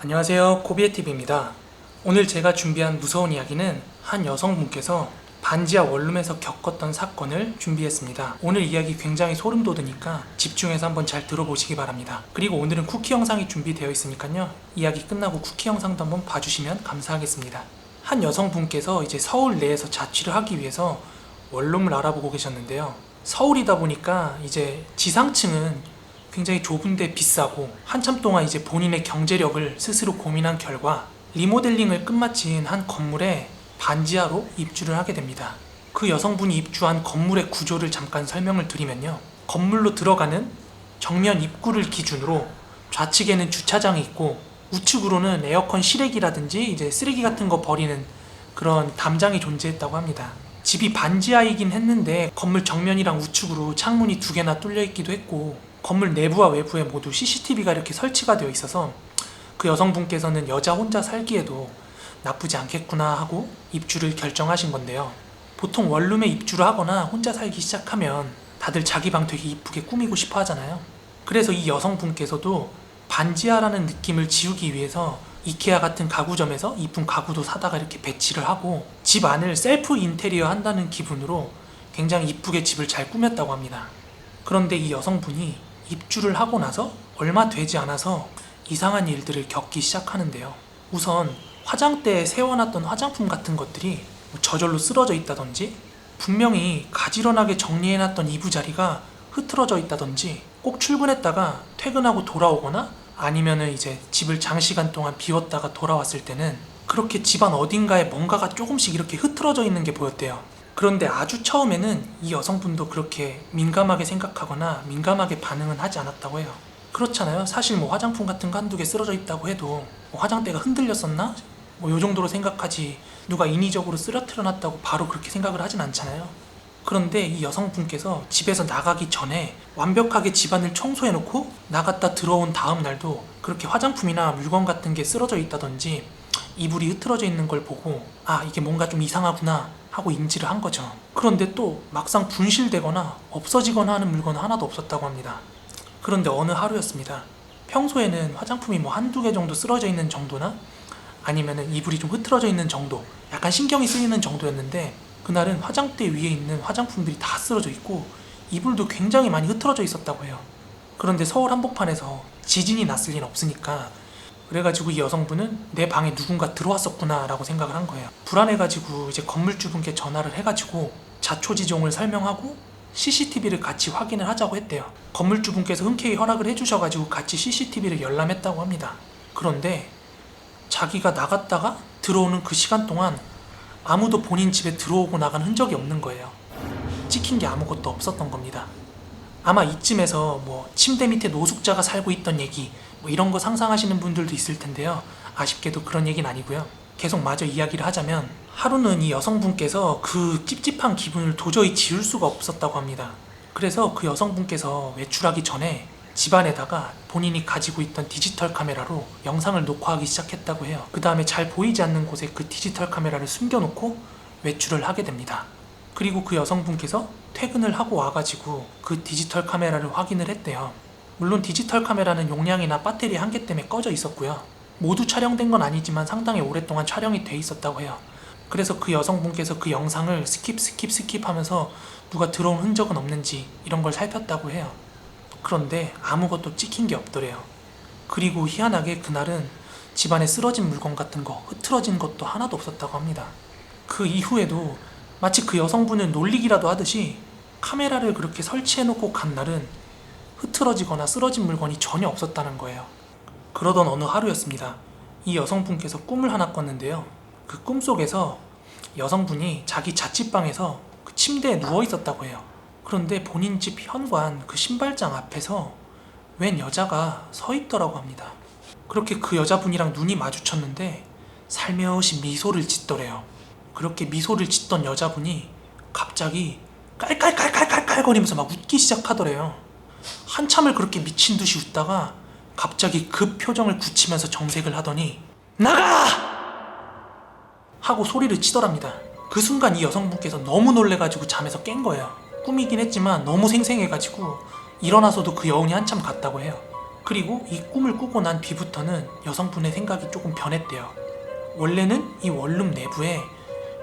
안녕하세요, 코비에TV입니다. 오늘 제가 준비한 무서운 이야기는 한 여성분께서 반지하 원룸에서 겪었던 사건을 준비했습니다. 오늘 이야기 굉장히 소름 돋으니까 집중해서 한번 잘 들어보시기 바랍니다. 그리고 오늘은 쿠키 영상이 준비되어 있으니까요, 이야기 끝나고 쿠키 영상도 한번 봐주시면 감사하겠습니다. 한 여성분께서 이제 서울 내에서 자취를 하기 위해서 원룸을 알아보고 계셨는데요. 서울이다 보니까 이제 지상층은 굉장히 좁은데 비싸고, 한참 동안 이제 본인의 경제력을 스스로 고민한 결과 리모델링을 끝마친 한 건물에 반지하로 입주를 하게 됩니다. 그 여성분이 입주한 건물의 구조를 잠깐 설명을 드리면요, 건물로 들어가는 정면 입구를 기준으로 좌측에는 주차장이 있고, 우측으로는 에어컨 실외기라든지 이제 쓰레기 같은 거 버리는 그런 담장이 존재했다고 합니다. 집이 반지하이긴 했는데 건물 정면이랑 우측으로 창문이 2개나 뚫려 있기도 했고, 건물 내부와 외부에 모두 CCTV가 이렇게 설치가 되어 있어서 그 여성분께서는 여자 혼자 살기에도 나쁘지 않겠구나 하고 입주를 결정하신 건데요. 보통 원룸에 입주를 하거나 혼자 살기 시작하면 다들 자기 방 되게 이쁘게 꾸미고 싶어 하잖아요. 그래서 이 여성분께서도 반지하라는 느낌을 지우기 위해서 이케아 같은 가구점에서 이쁜 가구도 사다가 이렇게 배치를 하고 집 안을 셀프 인테리어 한다는 기분으로 굉장히 이쁘게 집을 잘 꾸몄다고 합니다. 그런데 이 여성분이 입주를 하고 나서 얼마 되지 않아서 이상한 일들을 겪기 시작하는데요. 우선 화장대에 세워놨던 화장품 같은 것들이 저절로 쓰러져 있다든지, 분명히 가지런하게 정리해놨던 이부자리가 흐트러져 있다든지, 꼭 출근했다가 퇴근하고 돌아오거나 아니면은 이제 집을 장시간 동안 비웠다가 돌아왔을 때는 그렇게 집안 어딘가에 뭔가가 조금씩 이렇게 흐트러져 있는 게 보였대요. 그런데 아주 처음에는 이 여성분도 그렇게 민감하게 생각하거나 민감하게 반응은 하지 않았다고 해요. 그렇잖아요. 사실 뭐 화장품 같은 거 한두 개 쓰러져 있다고 해도 뭐 화장대가 흔들렸었나? 뭐 요 정도로 생각하지, 누가 인위적으로 쓰러뜨려 놨다고 바로 그렇게 생각을 하진 않잖아요. 그런데 이 여성분께서 집에서 나가기 전에 완벽하게 집안을 청소해 놓고 나갔다 들어온 다음 날도 그렇게 화장품이나 물건 같은 게 쓰러져 있다든지 이불이 흐트러져 있는 걸 보고, 아, 이게 뭔가 좀 이상하구나 하고 인지를 한 거죠. 그런데 또 막상 분실되거나 없어지거나 하는 물건은 하나도 없었다고 합니다. 그런데 어느 하루였습니다. 평소에는 화장품이 뭐 한두 개 정도 쓰러져 있는 정도나 아니면은 이불이 좀 흐트러져 있는 정도, 약간 신경이 쓰이는 정도였는데, 그날은 화장대 위에 있는 화장품들이 다 쓰러져 있고 이불도 굉장히 많이 흐트러져 있었다고 해요. 그런데 서울 한복판에서 지진이 났을 리는 없으니까, 그래가지고 이 여성분은 내 방에 누군가 들어왔었구나 라고 생각을 한 거예요. 불안해가지고 이제 건물주분께 전화를 해가지고 자초지종을 설명하고 CCTV를 같이 확인을 하자고 했대요. 건물주분께서 흔쾌히 허락을 해주셔가지고 같이 CCTV를 열람했다고 합니다. 그런데 자기가 나갔다가 들어오는 그 시간 동안 아무도 본인 집에 들어오고 나간 흔적이 없는 거예요. 찍힌 게 아무것도 없었던 겁니다. 아마 이쯤에서 뭐 침대 밑에 노숙자가 살고 있던 얘기, 뭐 이런 거 상상하시는 분들도 있을 텐데요. 아쉽게도 그런 얘기는 아니고요. 계속 마저 이야기를 하자면, 하루는 이 여성분께서 그 찝찝한 기분을 도저히 지울 수가 없었다고 합니다. 그래서 그 여성분께서 외출하기 전에 집안에다가 본인이 가지고 있던 디지털 카메라로 영상을 녹화하기 시작했다고 해요. 그 다음에 잘 보이지 않는 곳에 그 디지털 카메라를 숨겨놓고 외출을 하게 됩니다. 그리고 그 여성분께서 퇴근을 하고 와가지고 그 디지털 카메라를 확인을 했대요. 물론 디지털 카메라는 용량이나 배터리 한계 때문에 꺼져 있었고요. 모두 촬영된 건 아니지만 상당히 오랫동안 촬영이 돼 있었다고 해요. 그래서 그 여성분께서 그 영상을 스킵 하면서 누가 들어온 흔적은 없는지 이런 걸 살폈다고 해요. 그런데 아무것도 찍힌 게 없더래요. 그리고 희한하게 그날은 집안에 쓰러진 물건 같은 거, 흐트러진 것도 하나도 없었다고 합니다. 그 이후에도 마치 그 여성분을 놀리기라도 하듯이 카메라를 그렇게 설치해놓고 간 날은 흐트러지거나 쓰러진 물건이 전혀 없었다는 거예요. 그러던 어느 하루였습니다. 이 여성분께서 꿈을 하나 꿨는데요. 그 꿈속에서 여성분이 자기 자취방에서 그 침대에 누워 있었다고 해요. 그런데 본인 집 현관 그 신발장 앞에서 웬 여자가 서 있더라고 합니다. 그렇게 그 여자분이랑 눈이 마주쳤는데 살며시 미소를 짓더래요. 그렇게 미소를 짓던 여자분이 갑자기 깔깔깔깔깔깔거리면서 막 웃기 시작하더래요. 한참을 그렇게 미친 듯이 웃다가 갑자기 그 표정을 굳히면서 정색을 하더니 나가! 하고 소리를 치더랍니다. 그 순간 이 여성분께서 너무 놀래가지고 잠에서 깬 거예요. 꿈이긴 했지만 너무 생생해가지고 일어나서도 그 여운이 한참 갔다고 해요. 그리고 이 꿈을 꾸고 난 뒤부터는 여성분의 생각이 조금 변했대요. 원래는 이 원룸 내부에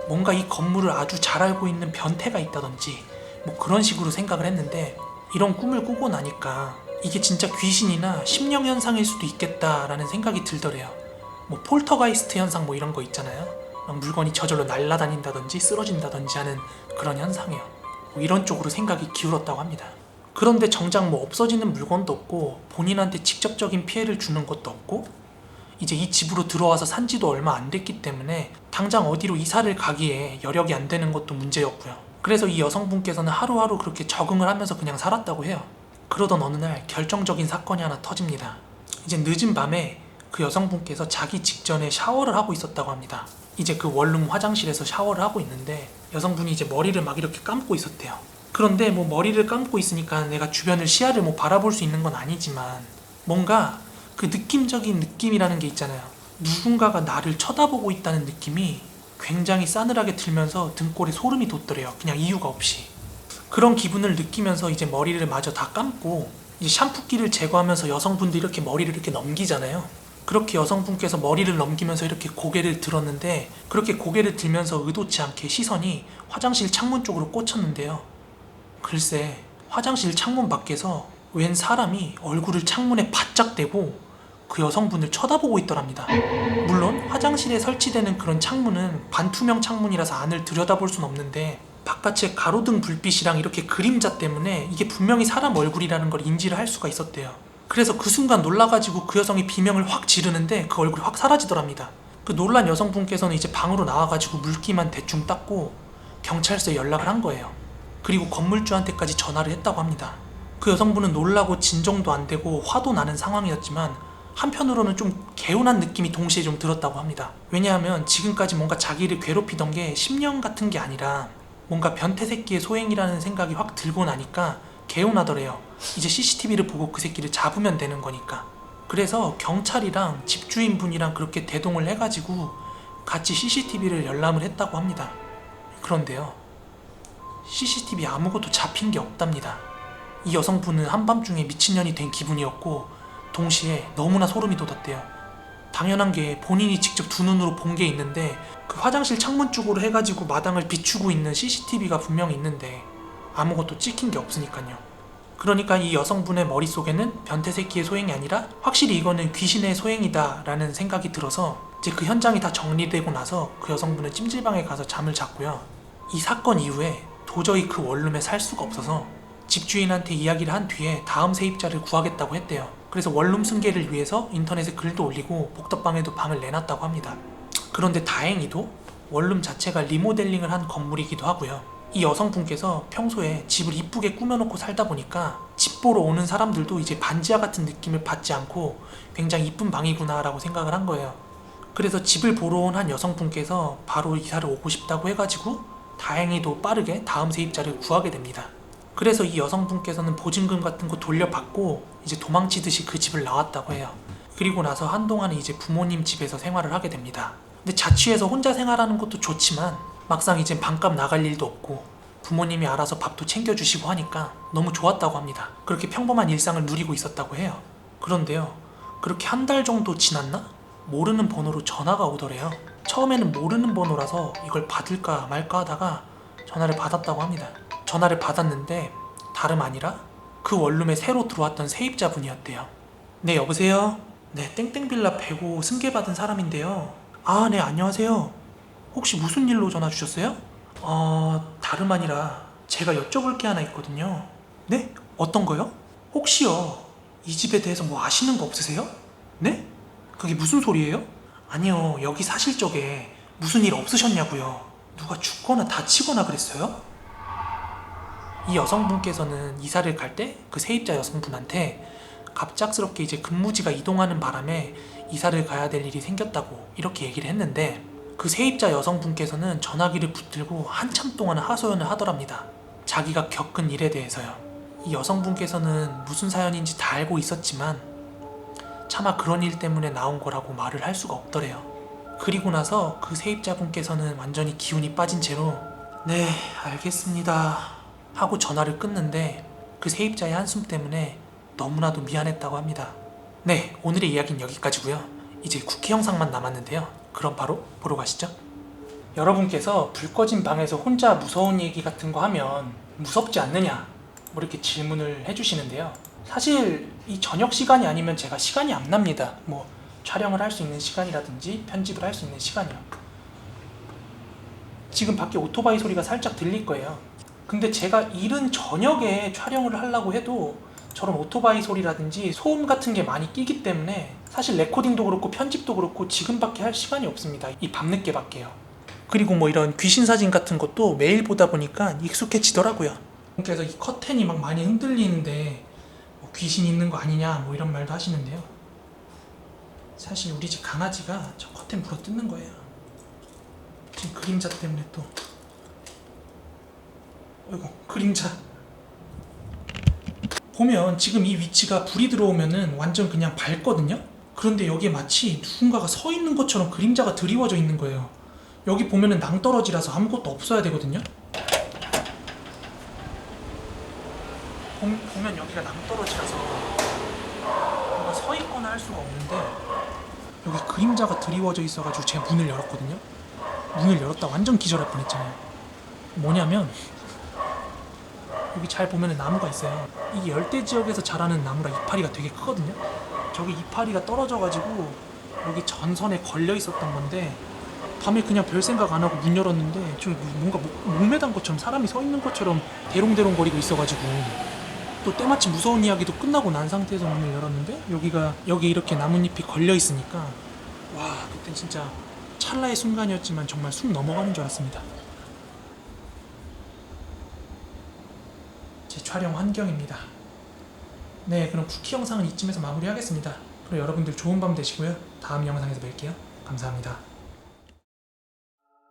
뭔가 이 건물을 아주 잘 알고 있는 변태가 있다든지 뭐 그런 식으로 생각을 했는데, 이런 꿈을 꾸고 나니까 이게 진짜 귀신이나 심령 현상일 수도 있겠다라는 생각이 들더래요. 뭐 폴터가이스트 현상 뭐 이런 거 있잖아요. 막 물건이 저절로 날아다닌다든지 쓰러진다든지 하는 그런 현상이요. 뭐 이런 쪽으로 생각이 기울었다고 합니다. 그런데 정작 뭐 없어지는 물건도 없고 본인한테 직접적인 피해를 주는 것도 없고, 이제 이 집으로 들어와서 산 지도 얼마 안 됐기 때문에 당장 어디로 이사를 가기에 여력이 안 되는 것도 문제였고요. 그래서 이 여성분께서는 하루하루 그렇게 적응을 하면서 그냥 살았다고 해요. 그러던 어느 날 결정적인 사건이 하나 터집니다. 이제 늦은 밤에 그 여성분께서 자기 직전에 샤워를 하고 있었다고 합니다. 이제 그 원룸 화장실에서 샤워를 하고 있는데 여성분이 이제 머리를 막 이렇게 감고 있었대요. 그런데 뭐 머리를 감고 있으니까 내가 주변을 시야를 뭐 바라볼 수 있는 건 아니지만 뭔가 그 느낌적인 느낌이라는 게 있잖아요. 누군가가 나를 쳐다보고 있다는 느낌이 굉장히 싸늘하게 들면서 등골에 소름이 돋더래요. 그냥 이유가 없이. 그런 기분을 느끼면서 이제 머리를 마저 다 감고 이제 샴푸기를 제거하면서 여성분들이 이렇게 머리를 이렇게 넘기잖아요. 그렇게 여성분께서 머리를 넘기면서 이렇게 고개를 들었는데, 그렇게 고개를 들면서 의도치 않게 시선이 화장실 창문 쪽으로 꽂혔는데요. 글쎄, 화장실 창문 밖에서 웬 사람이 얼굴을 창문에 바짝 대고 그 여성분을 쳐다보고 있더랍니다. 물론 화장실에 설치되는 그런 창문은 반투명 창문이라서 안을 들여다볼 순 없는데 바깥의 가로등 불빛이랑 이렇게 그림자 때문에 이게 분명히 사람 얼굴이라는 걸 인지를 할 수가 있었대요. 그래서 그 순간 놀라가지고 그 여성이 비명을 확 지르는데 그 얼굴이 확 사라지더랍니다. 그 놀란 여성분께서는 이제 방으로 나와가지고 물기만 대충 닦고 경찰서에 연락을 한 거예요. 그리고 건물주한테까지 전화를 했다고 합니다. 그 여성분은 놀라고 진정도 안 되고 화도 나는 상황이었지만 한편으로는 좀 개운한 느낌이 동시에 좀 들었다고 합니다. 왜냐하면 지금까지 뭔가 자기를 괴롭히던 게 심령 같은 게 아니라 뭔가 변태 새끼의 소행이라는 생각이 확 들고 나니까 개운하더래요. 이제 CCTV를 보고 그 새끼를 잡으면 되는 거니까. 그래서 경찰이랑 집주인분이랑 그렇게 대동을 해가지고 같이 CCTV를 열람을 했다고 합니다. 그런데요, CCTV 아무것도 잡힌 게 없답니다. 이 여성분은 한밤중에 미친년이 된 기분이었고 동시에 너무나 소름이 돋았대요. 당연한 게 본인이 직접 두 눈으로 본 게 있는데 그 화장실 창문 쪽으로 해가지고 마당을 비추고 있는 CCTV가 분명히 있는데 아무것도 찍힌 게 없으니까요. 그러니까 이 여성분의 머릿속에는 변태 새끼의 소행이 아니라 확실히 이거는 귀신의 소행이다 라는 생각이 들어서 이제 그 현장이 다 정리되고 나서 그 여성분은 찜질방에 가서 잠을 잤고요. 이 사건 이후에 도저히 그 원룸에 살 수가 없어서 집주인한테 이야기를 한 뒤에 다음 세입자를 구하겠다고 했대요. 그래서 원룸 승계를 위해서 인터넷에 글도 올리고 복덕방에도 방을 내놨다고 합니다. 그런데 다행히도 원룸 자체가 리모델링을 한 건물이기도 하고요. 이 여성분께서 평소에 집을 이쁘게 꾸며놓고 살다 보니까 집 보러 오는 사람들도 이제 반지하 같은 느낌을 받지 않고 굉장히 이쁜 방이구나 라고 생각을 한 거예요. 그래서 집을 보러 온 한 여성분께서 바로 이사를 오고 싶다고 해가지고 다행히도 빠르게 다음 세입자를 구하게 됩니다. 그래서 이 여성분께서는 보증금 같은 거 돌려받고 이제 도망치듯이 그 집을 나왔다고 해요. 그리고 나서 한동안은 이제 부모님 집에서 생활을 하게 됩니다. 근데 자취해서 혼자 생활하는 것도 좋지만 막상 이제 반값 나갈 일도 없고 부모님이 알아서 밥도 챙겨주시고 하니까 너무 좋았다고 합니다. 그렇게 평범한 일상을 누리고 있었다고 해요. 그런데요, 그렇게 한 달 정도 지났나? 모르는 번호로 전화가 오더래요. 처음에는 모르는 번호라서 이걸 받을까 말까 하다가 전화를 받았다고 합니다. 전화를 받았는데 다름 아니라 그 원룸에 새로 들어왔던 세입자분이었대요. 네, 여보세요? 네, 땡땡빌라 105 승계받은 사람인데요. 아, 네, 안녕하세요. 혹시 무슨 일로 전화 주셨어요? 다름 아니라 제가 여쭤볼 게 하나 있거든요. 네? 어떤 거요? 혹시요, 이 집에 대해서 뭐 아시는 거 없으세요? 네? 그게 무슨 소리예요? 아니요, 여기 사실 적에 무슨 일 없으셨냐고요. 누가 죽거나 다치거나 그랬어요? 이 여성분께서는 이사를 갈 때 그 세입자 여성분한테 갑작스럽게 이제 근무지가 이동하는 바람에 이사를 가야 될 일이 생겼다고 이렇게 얘기를 했는데, 그 세입자 여성분께서는 전화기를 붙들고 한참 동안 하소연을 하더랍니다. 자기가 겪은 일에 대해서요. 이 여성분께서는 무슨 사연인지 다 알고 있었지만 차마 그런 일 때문에 나온 거라고 말을 할 수가 없더래요. 그리고 나서 그 세입자분께서는 완전히 기운이 빠진 채로 네, 알겠습니다 하고 전화를 끊는데 그 세입자의 한숨 때문에 너무나도 미안했다고 합니다. 네, 오늘의 이야기는 여기까지고요. 이제 쿠키 영상만 남았는데요. 그럼 바로 보러 가시죠. 여러분께서 불 꺼진 방에서 혼자 무서운 얘기 같은 거 하면 무섭지 않느냐? 뭐 이렇게 질문을 해주시는데요. 사실 이 저녁 시간이 아니면 제가 시간이 안 납니다. 뭐 촬영을 할 수 있는 시간이라든지 편집을 할 수 있는 시간이요. 지금 밖에 오토바이 소리가 살짝 들릴 거예요. 근데 제가 이른 저녁에 촬영을 하려고 해도 저런 오토바이 소리라든지 소음 같은 게 많이 끼기 때문에 사실 레코딩도 그렇고 편집도 그렇고 지금밖에 할 시간이 없습니다. 이 밤늦게밖에요. 그리고 뭐 이런 귀신 사진 같은 것도 매일 보다 보니까 익숙해지더라고요. 그래서 이 커튼이 막 많이 흔들리는데 뭐 귀신 있는 거 아니냐 뭐 이런 말도 하시는데요. 사실 우리 집 강아지가 저 커튼 물어 뜯는 거예요. 지금 그림자 때문에 또 어이구 그림자. 보면 지금 이 위치가 불이 들어오면은 완전 그냥 밝거든요. 그런데 여기에 마치 누군가가 서 있는 것처럼 그림자가 드리워져 있는 거예요. 여기 보면은 낭떠러지라서 아무것도 없어야 되거든요. 보면 여기가 낭떠러지라서 뭔가 서 있거나 할 수가 없는데 여기 그림자가 드리워져 있어가지고 제가 문을 열었거든요. 문을 열었다 완전 기절할 뻔했잖아요. 뭐냐면 여기 잘 보면 나무가 있어요. 이게 열대 지역에서 자라는 나무라 이파리가 되게 크거든요. 저기 이파리가 떨어져가지고 여기 전선에 걸려 있었던 건데 밤에 그냥 별 생각 안 하고 문 열었는데 저기 뭔가 목매단 것처럼 사람이 서 있는 것처럼 대롱대롱 거리고 있어가지고 또 때마침 무서운 이야기도 끝나고 난 상태에서 문을 열었는데 여기 이렇게 나뭇잎이 걸려 있으니까 와 그땐 진짜 찰나의 순간이었지만 정말 숨 넘어가는 줄 알았습니다. 제 촬영 환경입니다. 네, 그럼 쿠키 영상은 이쯤에서 마무리하겠습니다. 그럼 여러분들 좋은 밤 되시고요. 다음 영상에서 뵐게요. 감사합니다.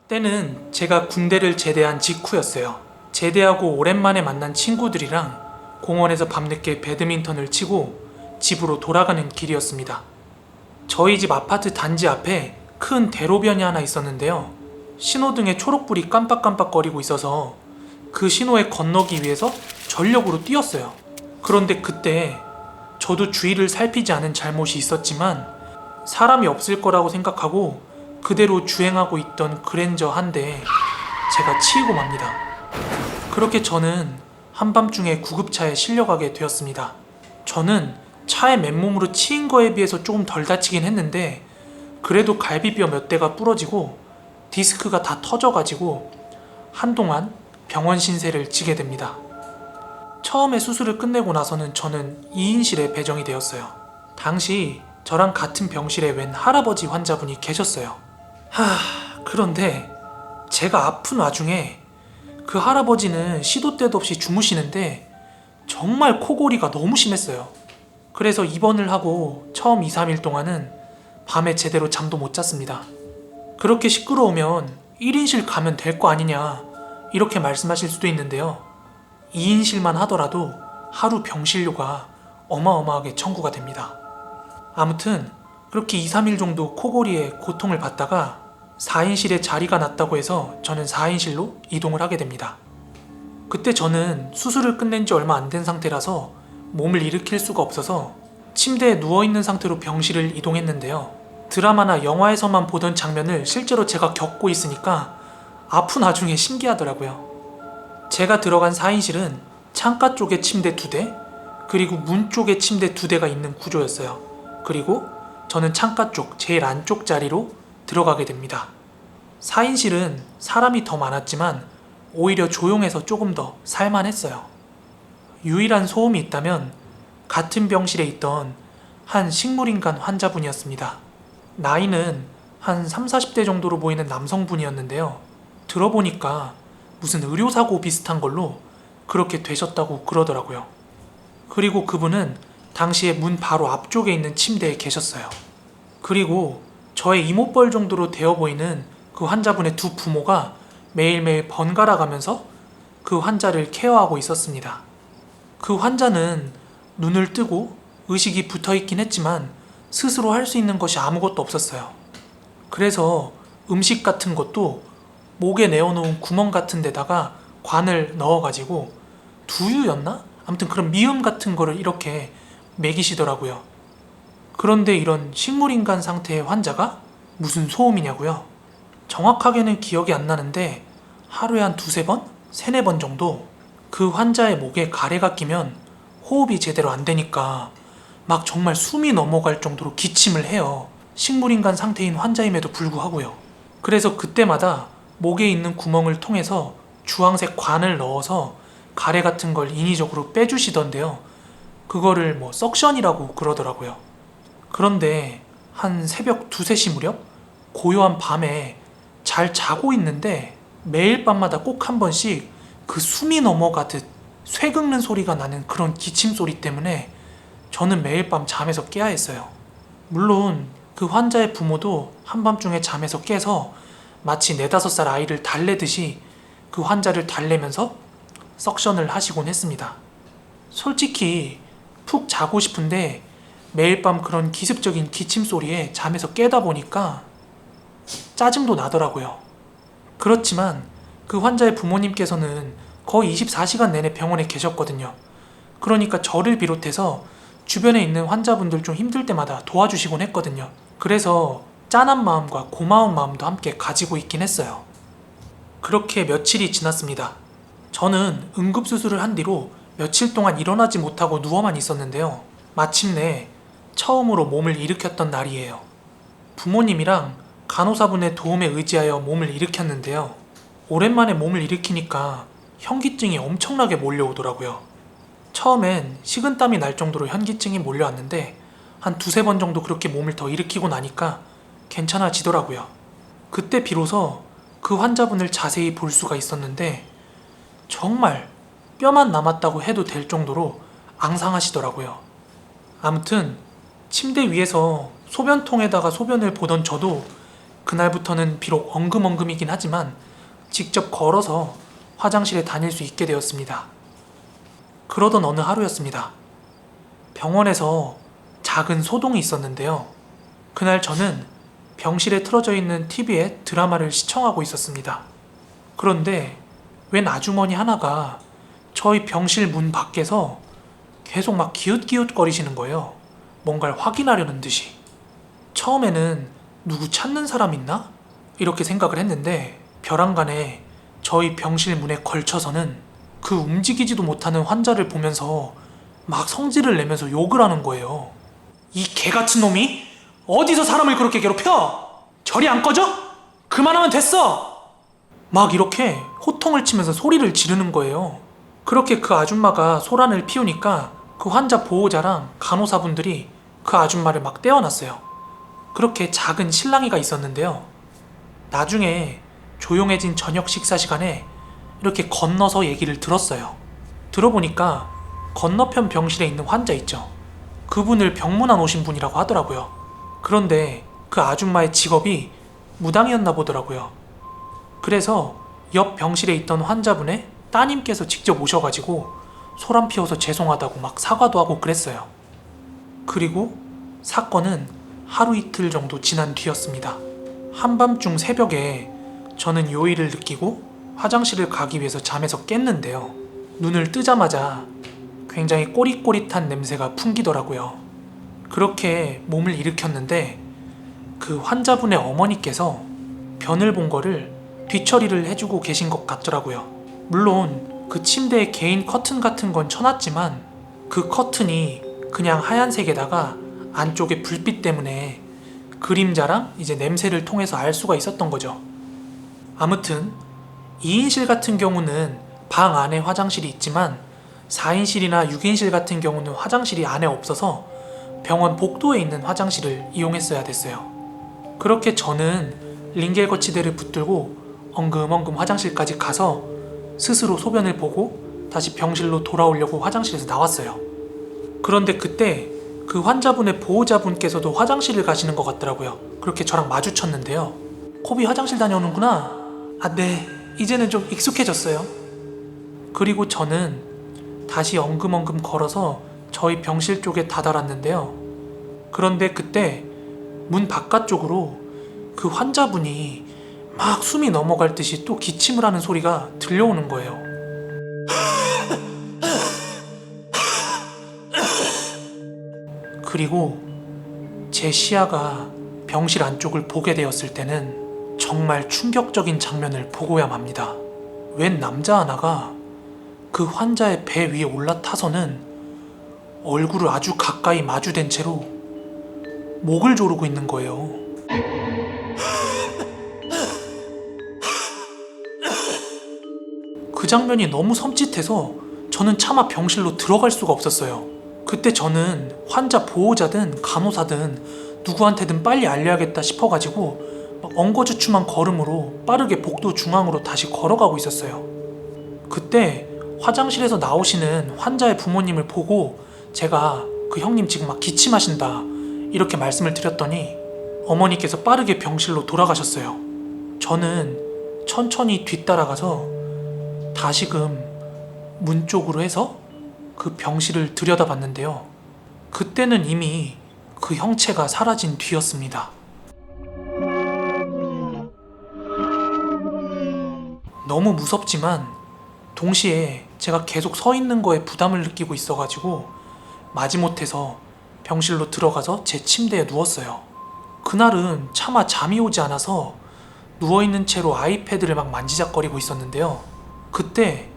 때는 제가 군대를 제대한 직후였어요. 제대하고 오랜만에 만난 친구들이랑 공원에서 밤늦게 배드민턴을 치고 집으로 돌아가는 길이었습니다. 저희 집 아파트 단지 앞에 큰 대로변이 하나 있었는데요. 신호등에 초록불이 깜빡깜빡거리고 있어서 그 신호에 건너기 위해서 전력으로 뛰었어요. 그런데 그때 저도 주위를 살피지 않은 잘못이 있었지만 사람이 없을 거라고 생각하고 그대로 주행하고 있던 그랜저 한 대에 제가 치이고 맙니다. 그렇게 저는 한밤중에 구급차에 실려가게 되었습니다. 저는 차에 맨몸으로 치인 거에 비해서 조금 덜 다치긴 했는데 그래도 갈비뼈 몇 대가 부러지고 디스크가 다 터져가지고 한동안 병원 신세를 지게 됩니다. 처음에 수술을 끝내고 나서는 저는 2인실에 배정이 되었어요. 당시 저랑 같은 병실에 웬 할아버지 환자분이 계셨어요. 그런데 제가 아픈 와중에 그 할아버지는 시도 때도 없이 주무시는데 정말 코골이가 너무 심했어요. 그래서 입원을 하고 처음 2, 3일 동안은 밤에 제대로 잠도 못 잤습니다. 그렇게 시끄러우면 1인실 가면 될 거 아니냐 이렇게 말씀하실 수도 있는데요. 2인실만 하더라도 하루 병실료가 어마어마하게 청구가 됩니다. 아무튼 그렇게 2, 3일 정도 코골이에 고통을 받다가 4인실에 자리가 났다고 해서 저는 4인실로 이동을 하게 됩니다. 그때 저는 수술을 끝낸 지 얼마 안 된 상태라서 몸을 일으킬 수가 없어서 침대에 누워있는 상태로 병실을 이동했는데요. 드라마나 영화에서만 보던 장면을 실제로 제가 겪고 있으니까 아픈 와중에 신기하더라고요. 제가 들어간 4인실은 창가 쪽에 침대 2대, 그리고 문 쪽에 침대 2대가 있는 구조였어요. 그리고 저는 창가 쪽 제일 안쪽 자리로 들어가게 됩니다. 4인실은 사람이 더 많았지만 오히려 조용해서 조금 더 살만했어요. 유일한 소음이 있다면 같은 병실에 있던 한 식물인간 환자분이었습니다. 나이는 한 30, 40대 정도로 보이는 남성분이었는데요. 들어보니까 무슨 의료사고 비슷한 걸로 그렇게 되셨다고 그러더라고요. 그리고 그분은 당시에 문 바로 앞쪽에 있는 침대에 계셨어요. 그리고 저의 이목벌 정도로 되어 보이는 그 환자분의 두 부모가 매일매일 번갈아 가면서 그 환자를 케어하고 있었습니다. 그 환자는 눈을 뜨고 의식이 붙어 있긴 했지만 스스로 할 수 있는 것이 아무것도 없었어요. 그래서 음식 같은 것도 목에 내어놓은 구멍 같은 데다가 관을 넣어가지고 두유였나? 아무튼 그런 미음 같은 거를 이렇게 먹이시더라고요. 그런데 이런 식물인간 상태의 환자가 무슨 소음이냐고요? 정확하게는 기억이 안 나는데 하루에 한 두세 번? 세네 번 정도 그 환자의 목에 가래가 끼면 호흡이 제대로 안 되니까 막 정말 숨이 넘어갈 정도로 기침을 해요. 식물인간 상태인 환자임에도 불구하고요. 그래서 그때마다 목에 있는 구멍을 통해서 주황색 관을 넣어서 가래 같은 걸 인위적으로 빼주시던데요. 그거를 뭐 석션이라고 그러더라고요. 그런데 한 새벽 2, 3시 무렵 고요한 밤에 잘 자고 있는데 매일 밤마다 꼭 한 번씩 그 숨이 넘어가듯 쇠 긁는 소리가 나는 그런 기침 소리 때문에 저는 매일 밤 잠에서 깨야 했어요. 물론 그 환자의 부모도 한밤중에 잠에서 깨서 마치 4, 5살 아이를 달래듯이 그 환자를 달래면서 석션을 하시곤 했습니다. 솔직히 푹 자고 싶은데 매일 밤 그런 기습적인 기침 소리에 잠에서 깨다 보니까 짜증도 나더라고요. 그렇지만 그 환자의 부모님께서는 거의 24시간 내내 병원에 계셨거든요. 그러니까 저를 비롯해서 주변에 있는 환자분들 좀 힘들 때마다 도와주시곤 했거든요. 그래서 짠한 마음과 고마운 마음도 함께 가지고 있긴 했어요. 그렇게 며칠이 지났습니다. 저는 응급수술을 한 뒤로 며칠 동안 일어나지 못하고 누워만 있었는데요. 마침내 처음으로 몸을 일으켰던 날이에요. 부모님이랑 간호사분의 도움에 의지하여 몸을 일으켰는데요. 오랜만에 몸을 일으키니까 현기증이 엄청나게 몰려오더라고요. 처음엔 식은땀이 날 정도로 현기증이 몰려왔는데 한 2, 3번 정도 그렇게 몸을 더 일으키고 나니까 괜찮아지더라고요. 그때 비로소 그 환자분을 자세히 볼 수가 있었는데 정말 뼈만 남았다고 해도 될 정도로 앙상하시더라고요. 아무튼 침대 위에서 소변통에다가 소변을 보던 저도 그날부터는 비록 엉금엉금이긴 하지만 직접 걸어서 화장실에 다닐 수 있게 되었습니다. 그러던 어느 하루였습니다. 병원에서 작은 소동이 있었는데요. 그날 저는 병실에 틀어져 있는 TV에 드라마를 시청하고 있었습니다. 그런데 웬 아주머니 하나가 저희 병실 문 밖에서 계속 막 기웃기웃거리시는 거예요. 뭔가를 확인하려는 듯이. 처음에는 누구 찾는 사람 있나? 이렇게 생각을 했는데 벼랑간에 저희 병실 문에 걸쳐서는 그 움직이지도 못하는 환자를 보면서 막 성질을 내면서 욕을 하는 거예요. 이 개같은 놈이 어디서 사람을 그렇게 괴롭혀? 저리 안 꺼져? 그만하면 됐어! 막 이렇게 호통을 치면서 소리를 지르는 거예요. 그렇게 그 아줌마가 소란을 피우니까 그 환자 보호자랑 간호사분들이 그 아줌마를 막 떼어놨어요. 그렇게 작은 실랑이가 있었는데요. 나중에 조용해진 저녁 식사 시간에 이렇게 건너서 얘기를 들었어요. 들어보니까 건너편 병실에 있는 환자 있죠. 그분을 병문안 오신 분이라고 하더라고요. 그런데 그 아줌마의 직업이 무당이었나 보더라고요. 그래서 옆 병실에 있던 환자분의 따님께서 직접 오셔가지고 소란 피워서 죄송하다고 막 사과도 하고 그랬어요. 그리고 사건은 하루 이틀 정도 지난 뒤였습니다. 한밤중 새벽에 저는 요일을 느끼고 화장실을 가기 위해서 잠에서 깼는데요. 눈을 뜨자마자 굉장히 꼬릿꼬릿한 냄새가 풍기더라고요. 그렇게 몸을 일으켰는데 그 환자분의 어머니께서 변을 본 거를 뒤처리를 해주고 계신 것 같더라고요. 물론 그 침대에 개인 커튼 같은 건 쳐놨지만 그 커튼이 그냥 하얀색에다가 안쪽에 불빛 때문에 그림자랑 이제 냄새를 통해서 알 수가 있었던 거죠. 아무튼 2인실 같은 경우는 방 안에 화장실이 있지만 4인실이나 6인실 같은 경우는 화장실이 안에 없어서 병원 복도에 있는 화장실을 이용했어야 됐어요. 그렇게 저는 링겔 거치대를 붙들고 엉금엉금 화장실까지 가서 스스로 소변을 보고 다시 병실로 돌아오려고 화장실에서 나왔어요. 그런데 그때 그 환자분의 보호자분께서도 화장실을 가시는 것 같더라고요. 그렇게 저랑 마주쳤는데요. 코비 화장실 다녀오는구나. 아, 네. 이제는 좀 익숙해졌어요. 그리고 저는 다시 엉금엉금 걸어서 저희 병실 쪽에 다다랐는데요. 그런데 그때 문 바깥쪽으로 그 환자분이 막 숨이 넘어갈 듯이 또 기침을 하는 소리가 들려오는 거예요. 그리고 제 시야가 병실 안쪽을 보게 되었을 때는 정말 충격적인 장면을 보고야 맙니다. 웬 남자 하나가 그 환자의 배 위에 올라타서는 얼굴을 아주 가까이 마주댄 채로 목을 조르고 있는 거예요. 그 장면이 너무 섬찟해서 저는 차마 병실로 들어갈 수가 없었어요. 그때 저는 환자 보호자든 간호사든 누구한테든 빨리 알려야겠다 싶어가지고 막 엉거주춤한 걸음으로 빠르게 복도 중앙으로 다시 걸어가고 있었어요. 그때 화장실에서 나오시는 환자의 부모님을 보고 제가 그 형님 지금 막 기침하신다 이렇게 말씀을 드렸더니 어머니께서 빠르게 병실로 돌아가셨어요. 저는 천천히 뒤따라가서 다시금 문 쪽으로 해서 그 병실을 들여다봤는데요. 그때는 이미 그 형체가 사라진 뒤였습니다. 너무 무섭지만 동시에 제가 계속 서 있는 거에 부담을 느끼고 있어가지고 마지못해서 병실로 들어가서 제 침대에 누웠어요. 그날은 차마 잠이 오지 않아서 누워있는 채로 아이패드를 막 만지작거리고 있었는데요. 그때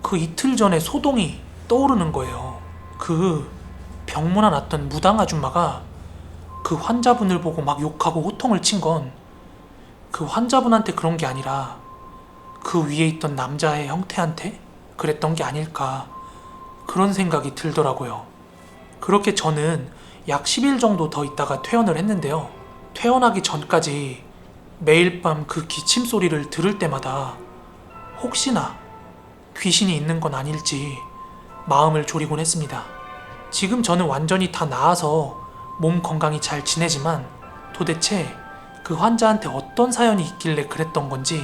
그 이틀 전에 소동이 떠오르는 거예요. 그 병문안 왔던 무당 아줌마가 그 환자분을 보고 막 욕하고 호통을 친 건 그 환자분한테 그런 게 아니라 그 위에 있던 남자의 형태한테 그랬던 게 아닐까, 그런 생각이 들더라고요. 그렇게 저는 약 10일 정도 더 있다가 퇴원을 했는데요. 퇴원하기 전까지 매일 밤 그 기침 소리를 들을 때마다 혹시나 귀신이 있는 건 아닐지 마음을 졸이곤 했습니다. 지금 저는 완전히 다 나아서 몸 건강히 잘 지내지만 도대체 그 환자한테 어떤 사연이 있길래 그랬던 건지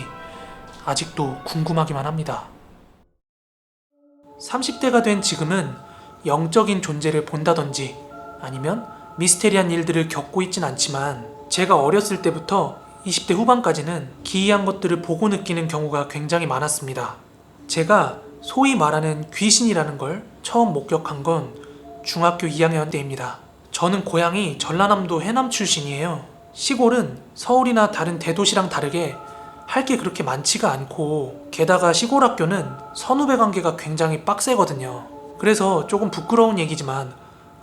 아직도 궁금하기만 합니다. 30대가 된 지금은 영적인 존재를 본다든지 아니면 미스테리한 일들을 겪고 있진 않지만 제가 어렸을 때부터 20대 후반까지는 기이한 것들을 보고 느끼는 경우가 굉장히 많았습니다. 제가 소위 말하는 귀신이라는 걸 처음 목격한 건 중학교 2학년 때입니다. 저는 고향이 전라남도 해남 출신이에요. 시골은 서울이나 다른 대도시랑 다르게 할 게 그렇게 많지가 않고 게다가 시골 학교는 선후배 관계가 굉장히 빡세거든요. 그래서 조금 부끄러운 얘기지만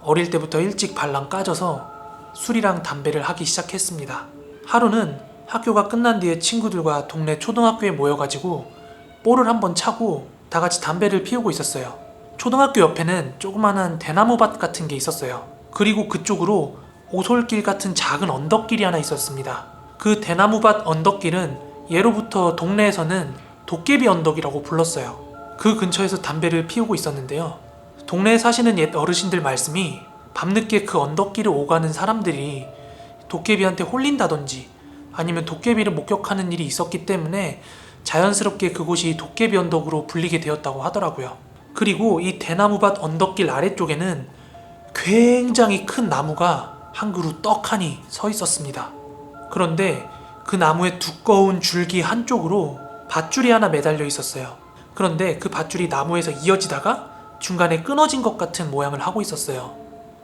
어릴 때부터 일찍 발랑 까져서 술이랑 담배를 하기 시작했습니다. 하루는 학교가 끝난 뒤에 친구들과 동네 초등학교에 모여가지고 볼을 한번 차고 다 같이 담배를 피우고 있었어요. 초등학교 옆에는 조그만한 대나무밭 같은 게 있었어요. 그리고 그쪽으로 오솔길 같은 작은 언덕길이 하나 있었습니다. 그 대나무밭 언덕길은 예로부터 동네에서는 도깨비 언덕이라고 불렀어요. 그 근처에서 담배를 피우고 있었는데요. 동네에 사시는 옛 어르신들 말씀이 밤늦게 그 언덕길을 오가는 사람들이 도깨비한테 홀린다든지 아니면 도깨비를 목격하는 일이 있었기 때문에 자연스럽게 그곳이 도깨비 언덕으로 불리게 되었다고 하더라고요. 그리고 이 대나무밭 언덕길 아래쪽에는 굉장히 큰 나무가 한 그루 떡하니 서 있었습니다. 그런데 그 나무의 두꺼운 줄기 한쪽으로 밧줄이 하나 매달려 있었어요. 그런데 그 밧줄이 나무에서 이어지다가 중간에 끊어진 것 같은 모양을 하고 있었어요.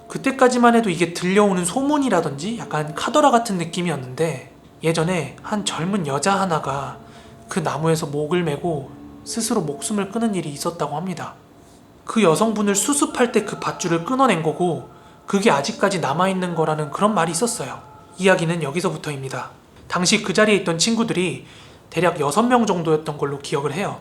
그때까지만 해도 이게 들려오는 소문이라든지 약간 카더라 같은 느낌이었는데 예전에 한 젊은 여자 하나가 그 나무에서 목을 메고 스스로 목숨을 끊은 일이 있었다고 합니다. 그 여성분을 수습할 때 그 밧줄을 끊어낸 거고 그게 아직까지 남아있는 거라는 그런 말이 있었어요. 이야기는 여기서부터입니다. 당시 그 자리에 있던 친구들이 대략 6명 정도였던 걸로 기억을 해요.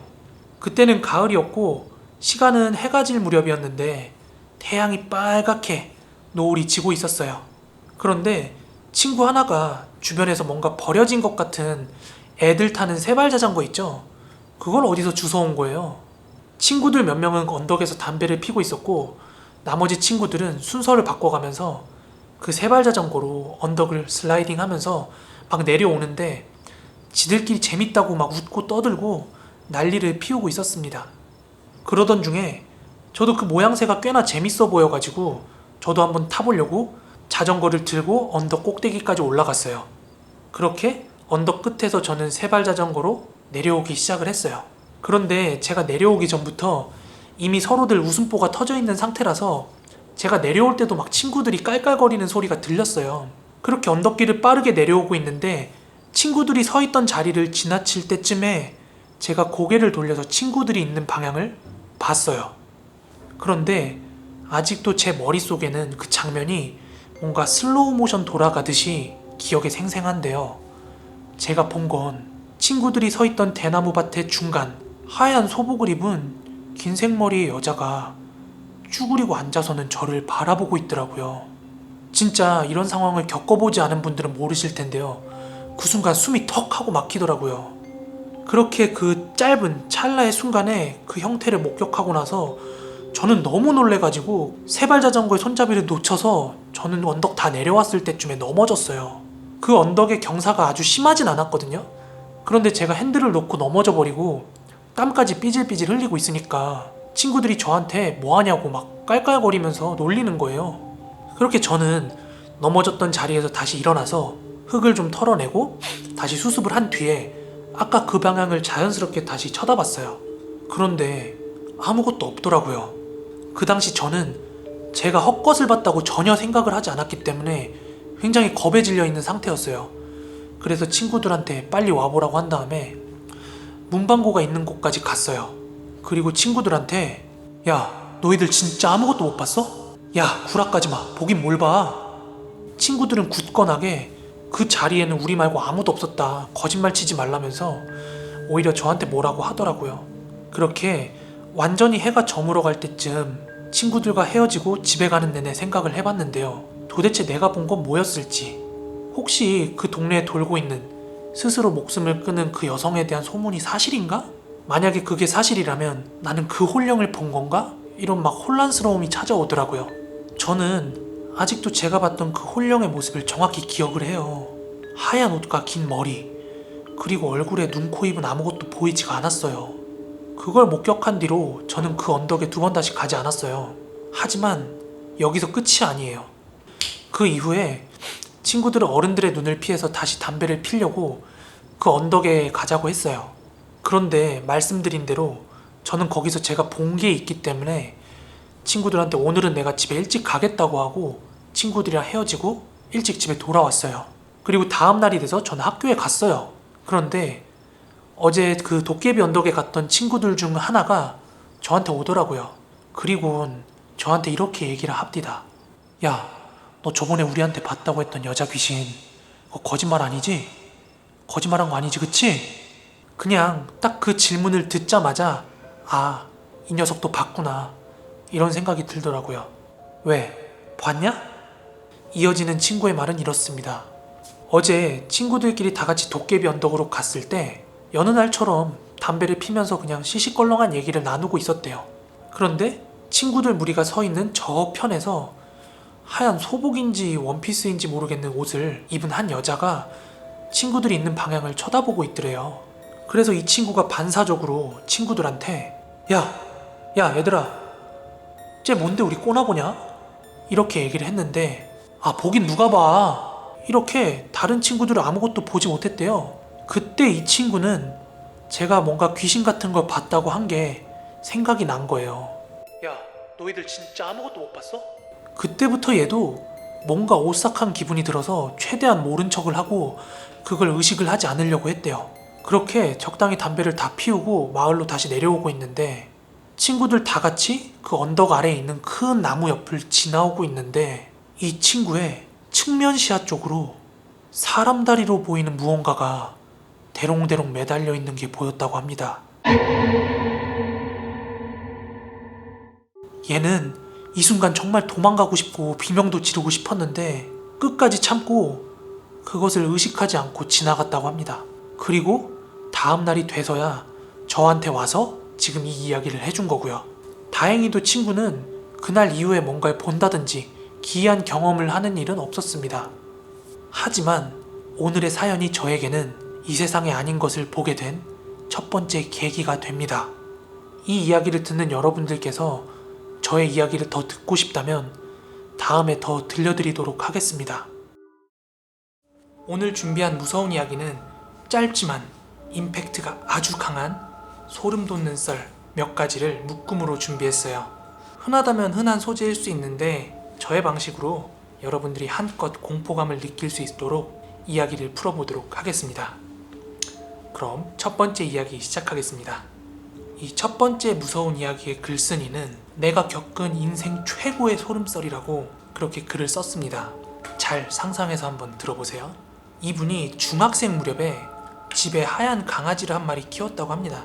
그때는 가을이었고 시간은 해가 질 무렵이었는데 태양이 빨갛게 노을이 지고 있었어요. 그런데 친구 하나가 주변에서 뭔가 버려진 것 같은 애들 타는 세발 자전거 있죠? 그걸 어디서 주워온 거예요. 친구들 몇 명은 언덕에서 담배를 피고 있었고 나머지 친구들은 순서를 바꿔가면서 그 세발 자전거로 언덕을 슬라이딩 하면서 막 내려오는데 지들끼리 재밌다고 막 웃고 떠들고 난리를 피우고 있었습니다. 그러던 중에 저도 그 모양새가 꽤나 재밌어 보여가지고 저도 한번 타보려고 자전거를 들고 언덕 꼭대기까지 올라갔어요. 그렇게 언덕 끝에서 저는 세발 자전거로 내려오기 시작을 했어요. 그런데 제가 내려오기 전부터 이미 서로들 웃음보가 터져 있는 상태라서 제가 내려올 때도 막 친구들이 깔깔거리는 소리가 들렸어요. 그렇게 언덕길을 빠르게 내려오고 있는데 친구들이 서 있던 자리를 지나칠 때쯤에 제가 고개를 돌려서 친구들이 있는 방향을 봤어요. 그런데 아직도 제 머릿속에는 그 장면이 뭔가 슬로우 모션 돌아가듯이 기억에 생생한데요. 제가 본 건 친구들이 서 있던 대나무 밭의 중간, 하얀 소복을 입은 긴 생머리의 여자가 쭈그리고 앉아서는 저를 바라보고 있더라고요. 진짜 이런 상황을 겪어보지 않은 분들은 모르실 텐데요. 그 순간 숨이 턱 하고 막히더라고요. 그렇게 그 짧은 찰나의 순간에 그 형태를 목격하고 나서 저는 너무 놀래가지고 세발자전거의 손잡이를 놓쳐서 저는 언덕 다 내려왔을 때쯤에 넘어졌어요. 그 언덕의 경사가 아주 심하진 않았거든요. 그런데 제가 핸들을 놓고 넘어져 버리고 땀까지 삐질삐질 흘리고 있으니까 친구들이 저한테 뭐하냐고 막 깔깔거리면서 놀리는 거예요. 그렇게 저는 넘어졌던 자리에서 다시 일어나서 흙을 좀 털어내고 다시 수습을 한 뒤에 아까 그 방향을 자연스럽게 다시 쳐다봤어요. 그런데 아무것도 없더라고요. 그 당시 저는 제가 헛것을 봤다고 전혀 생각을 하지 않았기 때문에 굉장히 겁에 질려 있는 상태였어요. 그래서 친구들한테 빨리 와보라고 한 다음에 문방구가 있는 곳까지 갔어요. 그리고 친구들한테 야, 너희들 진짜 아무것도 못 봤어? 야, 구라까지 마. 보긴 뭘 봐. 친구들은 굳건하게 그 자리에는 우리 말고 아무도 없었다. 거짓말 치지 말라면서 오히려 저한테 뭐라고 하더라고요. 그렇게 완전히 해가 저물어 갈 때쯤 친구들과 헤어지고 집에 가는 내내 생각을 해봤는데요. 도대체 내가 본 건 뭐였을지, 혹시 그 동네에 돌고 있는 스스로 목숨을 끊은 그 여성에 대한 소문이 사실인가? 만약에 그게 사실이라면 나는 그 혼령을 본 건가? 이런 막 혼란스러움이 찾아오더라고요. 저는 아직도 제가 봤던 그 혼령의 모습을 정확히 기억을 해요. 하얀 옷과 긴 머리, 그리고 얼굴에 눈, 코, 입은 아무것도 보이지가 않았어요. 그걸 목격한 뒤로 저는 그 언덕에 두 번 다시 가지 않았어요. 하지만 여기서 끝이 아니에요. 그 이후에 친구들은 어른들의 눈을 피해서 다시 담배를 피려고 그 언덕에 가자고 했어요. 그런데 말씀드린 대로 저는 거기서 제가 본 게 있기 때문에 친구들한테 오늘은 내가 집에 일찍 가겠다고 하고 친구들이랑 헤어지고 일찍 집에 돌아왔어요. 그리고 다음 날이 돼서 저는 학교에 갔어요. 그런데 어제 그 도깨비 언덕에 갔던 친구들 중 하나가 저한테 오더라고요. 그리고는 저한테 이렇게 얘기를 합디다. 야, 너 저번에 우리한테 봤다고 했던 여자 귀신 그거 거짓말 아니지? 거짓말한 거 아니지, 그치? 그냥 딱 그 질문을 듣자마자 아, 이 녀석도 봤구나 이런 생각이 들더라고요. 왜? 봤냐? 이어지는 친구의 말은 이렇습니다. 어제 친구들끼리 다 같이 도깨비 언덕으로 갔을 때 여느 날처럼 담배를 피면서 그냥 시시껄렁한 얘기를 나누고 있었대요. 그런데 친구들 무리가 서 있는 저 편에서 하얀 소복인지 원피스인지 모르겠는 옷을 입은 한 여자가 친구들이 있는 방향을 쳐다보고 있더래요. 그래서 이 친구가 반사적으로 친구들한테 야 얘들아, 쟤 뭔데 우리 꼬나보냐? 이렇게 얘기를 했는데 아, 보긴 누가 봐. 이렇게 다른 친구들은 아무것도 보지 못했대요. 그때 이 친구는 제가 뭔가 귀신 같은 걸 봤다고 한 게 생각이 난 거예요. 야, 너희들 진짜 아무것도 못 봤어? 그때부터 얘도 뭔가 오싹한 기분이 들어서 최대한 모른 척을 하고 그걸 의식을 하지 않으려고 했대요. 그렇게 적당히 담배를 다 피우고 마을로 다시 내려오고 있는데 친구들 다 같이 그 언덕 아래에 있는 큰 나무 옆을 지나오고 있는데 이 친구의 측면 시야 쪽으로 사람 다리로 보이는 무언가가 대롱대롱 매달려 있는 게 보였다고 합니다. 얘는 이 순간 정말 도망가고 싶고 비명도 지르고 싶었는데 끝까지 참고 그것을 의식하지 않고 지나갔다고 합니다. 그리고 다음 날이 돼서야 저한테 와서 지금 이 이야기를 해준 거고요. 다행히도 친구는 그날 이후에 뭔가를 본다든지 기이한 경험을 하는 일은 없었습니다. 하지만 오늘의 사연이 저에게는 이 세상에 아닌 것을 보게 된 첫 번째 계기가 됩니다. 이 이야기를 듣는 여러분들께서 저의 이야기를 더 듣고 싶다면 다음에 더 들려드리도록 하겠습니다. 오늘 준비한 무서운 이야기는 짧지만 임팩트가 아주 강한 소름 돋는 썰 몇 가지를 묶음으로 준비했어요. 흔하다면 흔한 소재일 수 있는데 저의 방식으로 여러분들이 한껏 공포감을 느낄 수 있도록 이야기를 풀어보도록 하겠습니다. 그럼 첫 번째 이야기 시작하겠습니다. 이 첫 번째 무서운 이야기의 글쓴이는 내가 겪은 인생 최고의 소름썰이라고 그렇게 글을 썼습니다. 잘 상상해서 한번 들어보세요. 이분이 중학생 무렵에 집에 하얀 강아지를 한 마리 키웠다고 합니다.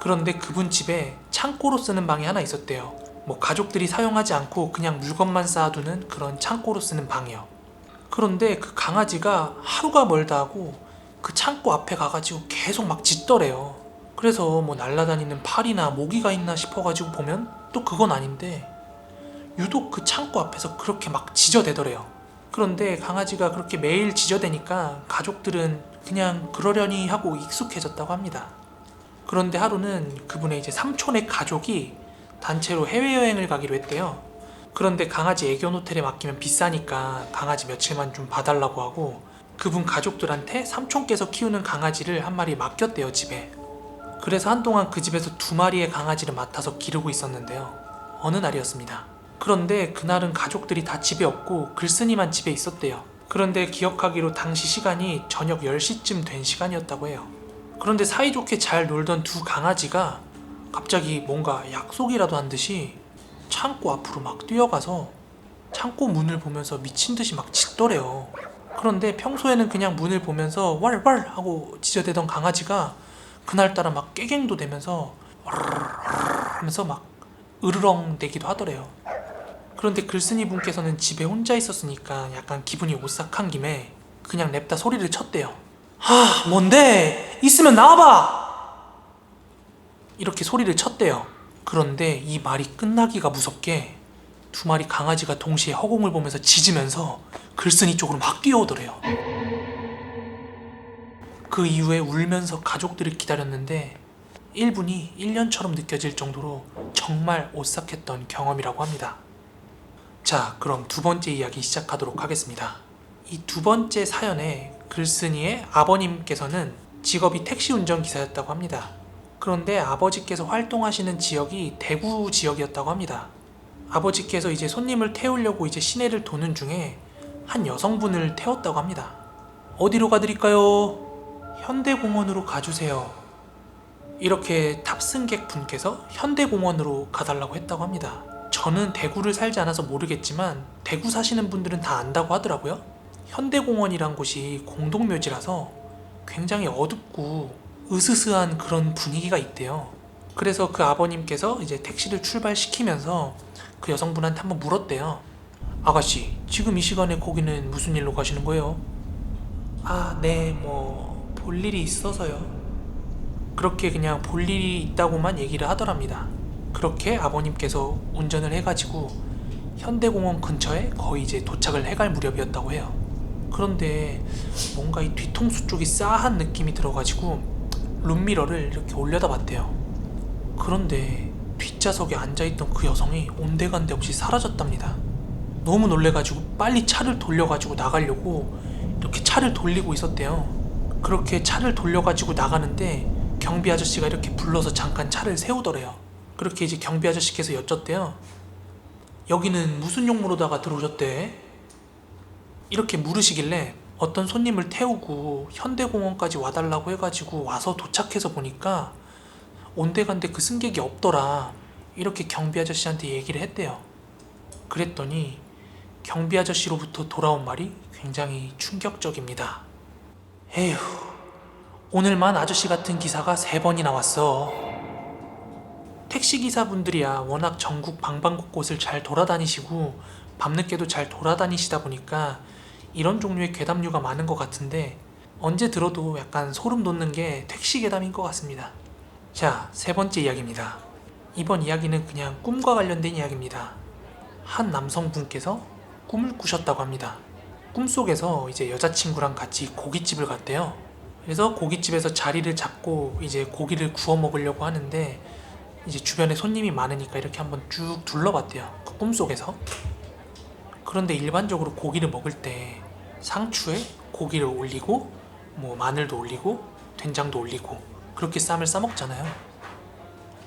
그런데 그분 집에 창고로 쓰는 방이 하나 있었대요. 가족들이 사용하지 않고 그냥 물건만 쌓아두는 그런 창고로 쓰는 방이요. 그런데 그 강아지가 하루가 멀다 하고 그 창고 앞에 가가지고 계속 막 짖더래요. 그래서 날아다니는 파리나 모기가 있나 싶어가지고 보면 또 그건 아닌데 유독 그 창고 앞에서 그렇게 막 짖어대더래요. 그런데 강아지가 그렇게 매일 짖어대니까 가족들은 그냥 그러려니 하고 익숙해졌다고 합니다. 그런데 하루는 그분의 이제 삼촌의 가족이 단체로 해외여행을 가기로 했대요. 그런데 강아지 애견 호텔에 맡기면 비싸니까 강아지 며칠만 좀 봐달라고 하고 그분 가족들한테 삼촌께서 키우는 강아지를 한 마리 맡겼대요, 집에. 그래서 한동안 그 집에서 2마리의 강아지를 맡아서 기르고 있었는데요. 어느 날이었습니다. 그런데 그날은 가족들이 다 집에 없고 글쓴이만 집에 있었대요. 그런데 기억하기로 당시 시간이 저녁 10시쯤 된 시간이었다고 해요. 그런데 사이좋게 잘 놀던 2 강아지가 갑자기 뭔가 약속이라도 한 듯이 창고 앞으로 막 뛰어가서 창고 문을 보면서 미친 듯이 막 짖더래요. 그런데 평소에는 그냥 문을 보면서 왈왈 하고 짖어대던 강아지가 그날따라 막 깨갱도 되면서 하면서 막 으르렁 대기도 하더래요. 그런데 글쓴이 분께서는 집에 혼자 있었으니까 약간 기분이 오싹한 김에 그냥 냅다 소리를 쳤대요. 뭔데? 있으면 나와봐! 이렇게 소리를 쳤대요. 그런데 이 말이 끝나기가 무섭게 2마리 강아지가 동시에 허공을 보면서 짖으면서 글쓴이 쪽으로 막 뛰어오더래요. 그 이후에 울면서 가족들을 기다렸는데 1분이 1년처럼 느껴질 정도로 정말 오싹했던 경험이라고 합니다. 자, 그럼 2번째 이야기 시작하도록 하겠습니다. 이 2번째 사연에 글쓴이의 아버님께서는 직업이 택시 운전기사였다고 합니다. 그런데 아버지께서 활동하시는 지역이 대구 지역이었다고 합니다. 아버지께서 이제 손님을 태우려고 이제 시내를 도는 중에 한 여성분을 태웠다고 합니다. 어디로 가드릴까요? 현대공원으로 가주세요. 이렇게 탑승객 분께서 현대공원으로 가달라고 했다고 합니다. 저는 대구를 살지 않아서 모르겠지만 대구 사시는 분들은 다 안다고 하더라고요. 현대공원이란 곳이 공동묘지라서 굉장히 어둡고 으스스한 그런 분위기가 있대요. 그래서 그 아버님께서 이제 택시를 출발시키면서 그 여성분한테 한번 물었대요. 아가씨, 지금 이 시간에 거기는 무슨 일로 가시는 거예요? 네, 볼 일이 있어서요. 그렇게 그냥 볼 일이 있다고만 얘기를 하더랍니다. 그렇게 아버님께서 운전을 해가지고 현대공원 근처에 거의 이제 도착을 해갈 무렵이었다고 해요. 그런데 뭔가 이 뒤통수 쪽이 싸한 느낌이 들어가지고 룸미러를 이렇게 올려다 봤대요. 그런데 뒷좌석에 앉아있던 그 여성이 온데간데 없이 사라졌답니다. 너무 놀래가지고 빨리 차를 돌려가지고 나가려고 이렇게 차를 돌리고 있었대요. 그렇게 차를 돌려가지고 나가는데 경비 아저씨가 이렇게 불러서 잠깐 차를 세우더래요. 그렇게 이제 경비 아저씨께서 여쭸대요. 여기는 무슨 용무로다가 들어오셨대? 이렇게 물으시길래 어떤 손님을 태우고 현대공원까지 와달라고 해가지고 와서 도착해서 보니까 온데간데 그 승객이 없더라. 이렇게 경비 아저씨한테 얘기를 했대요. 그랬더니 경비 아저씨로부터 돌아온 말이 굉장히 충격적입니다. 에휴, 오늘만 아저씨 같은 기사가 3번이나 왔어. 택시기사분들이야 워낙 전국 방방곳곳을 잘 돌아다니시고 밤늦게도 잘 돌아다니시다 보니까 이런 종류의 괴담류가 많은 것 같은데 언제 들어도 약간 소름 돋는 게 택시 괴담인 것 같습니다. 자, 3번째 이야기입니다. 이번 이야기는 그냥 꿈과 관련된 이야기입니다. 한 남성분께서 꿈을 꾸셨다고 합니다. 꿈속에서 이제 여자친구랑 같이 고깃집을 갔대요. 그래서 고깃집에서 자리를 잡고 이제 고기를 구워 먹으려고 하는데 이제 주변에 손님이 많으니까 이렇게 한번 쭉 둘러봤대요. 그 꿈속에서. 그런데 일반적으로 고기를 먹을 때 상추에 고기를 올리고 마늘도 올리고 된장도 올리고 그렇게 쌈을 싸먹잖아요.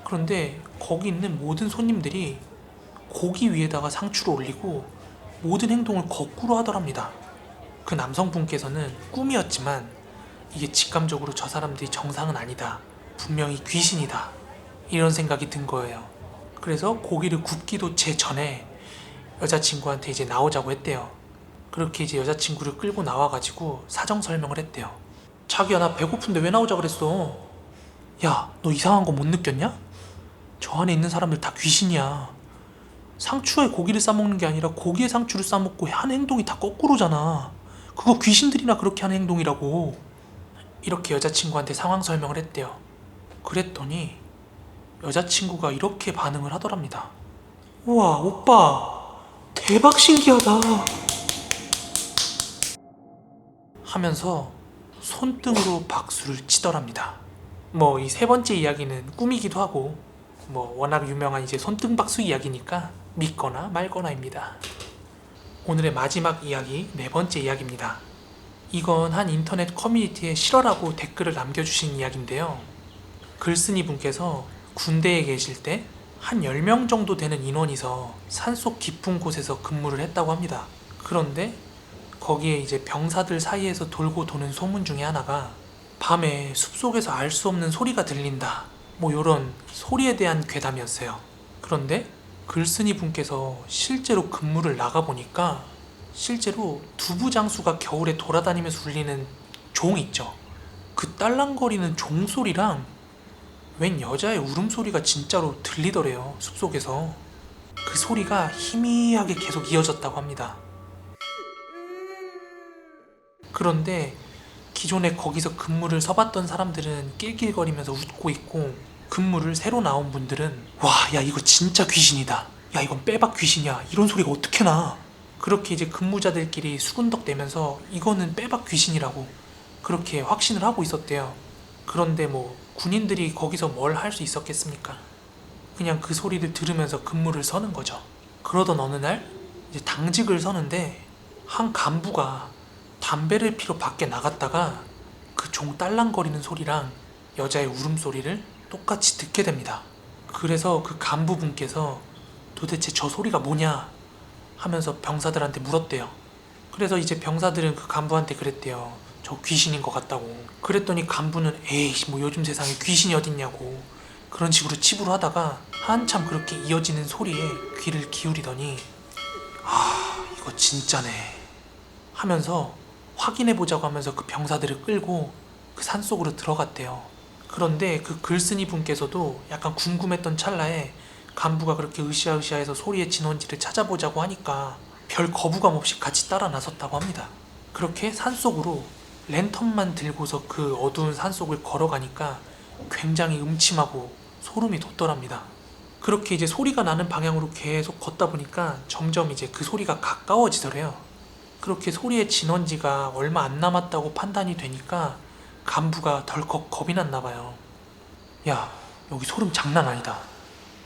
그런데 거기 있는 모든 손님들이 고기 위에다가 상추를 올리고 모든 행동을 거꾸로 하더랍니다. 그 남성분께서는 꿈이었지만 이게 직감적으로 저 사람들이 정상은 아니다, 분명히 귀신이다, 이런 생각이 든 거예요. 그래서 고기를 굽기도 제 전에 여자친구한테 이제 나오자고 했대요. 그렇게 이제 여자친구를 끌고 나와가지고 사정 설명을 했대요. 자기야, 나 배고픈데 왜 나오자 그랬어? 야, 너 이상한 거 못 느꼈냐? 저 안에 있는 사람들 다 귀신이야. 상추에 고기를 싸먹는 게 아니라 고기에 상추를 싸먹고 하는 행동이 다 거꾸로잖아. 그거 귀신들이나 그렇게 하는 행동이라고. 이렇게 여자친구한테 상황 설명을 했대요. 그랬더니 여자친구가 이렇게 반응을 하더랍니다. 우와, 오빠 대박 신기하다 하면서 손등으로 박수를 치더랍니다. 뭐 이 세 번째 이야기는 꿈이기도 하고 뭐 워낙 유명한 이제 손등 박수 이야기니까 믿거나 말거나입니다. 오늘의 마지막 이야기, 네 번째 이야기입니다. 이건 한 인터넷 커뮤니티에 실화라고 댓글을 남겨주신 이야기인데요. 글쓴이 분께서 군대에 계실 때 한 10명 정도 되는 인원이서 산속 깊은 곳에서 근무를 했다고 합니다. 그런데 거기에 이제 병사들 사이에서 돌고 도는 소문 중에 하나가 밤에 숲속에서 알 수 없는 소리가 들린다, 뭐 요런 소리에 대한 괴담이었어요. 그런데 글쓴이 분께서 실제로 근무를 나가보니까 실제로 두부 장수가 겨울에 돌아다니면서 울리는 종 있죠. 그 딸랑거리는 종소리랑 웬 여자의 울음소리가 진짜로 들리더래요, 숲속에서. 그 소리가 희미하게 계속 이어졌다고 합니다. 그런데 기존에 거기서 근무를 서봤던 사람들은 낄낄거리면서 웃고 있고, 근무를 새로 나온 분들은 와, 야 이거 진짜 귀신이다, 야 이건 빼박 귀신이야, 이런 소리가 어떻게 나, 그렇게 이제 근무자들끼리 수군덕대면서 이거는 빼박 귀신이라고 그렇게 확신을 하고 있었대요. 그런데 뭐 군인들이 거기서 뭘 할 수 있었겠습니까? 그냥 그 소리를 들으면서 근무를 서는 거죠. 그러던 어느 날 이제 당직을 서는데 한 간부가 담배를 피러 밖에 나갔다가 그 종 딸랑거리는 소리랑 여자의 울음소리를 똑같이 듣게 됩니다. 그래서 그 간부분께서 도대체 저 소리가 뭐냐 하면서 병사들한테 물었대요. 그래서 이제 병사들은 그 간부한테 그랬대요. 저 귀신인 것 같다고. 그랬더니 간부는 에이씨 뭐 요즘 세상에 귀신이 어딨냐고 그런 식으로 치부를 하다가 한참 그렇게 이어지는 소리에 귀를 기울이더니 아 이거 진짜네 하면서 확인해보자고 하면서 그 병사들을 끌고 그 산속으로 들어갔대요. 그런데 그 글쓴이 분께서도 약간 궁금했던 찰나에 간부가 그렇게 으쌰으쌰해서 소리의 진원지를 찾아보자고 하니까 별 거부감 없이 같이 따라 나섰다고 합니다. 그렇게 산속으로 랜턴만 들고서 그 어두운 산속을 걸어가니까 굉장히 음침하고 소름이 돋더랍니다. 그렇게 이제 소리가 나는 방향으로 계속 걷다 보니까 점점 이제 그 소리가 가까워지더래요. 그렇게 소리의 진원지가 얼마 안 남았다고 판단이 되니까 간부가 덜컥 겁이 났나 봐요. 야, 여기 소름 장난 아니다,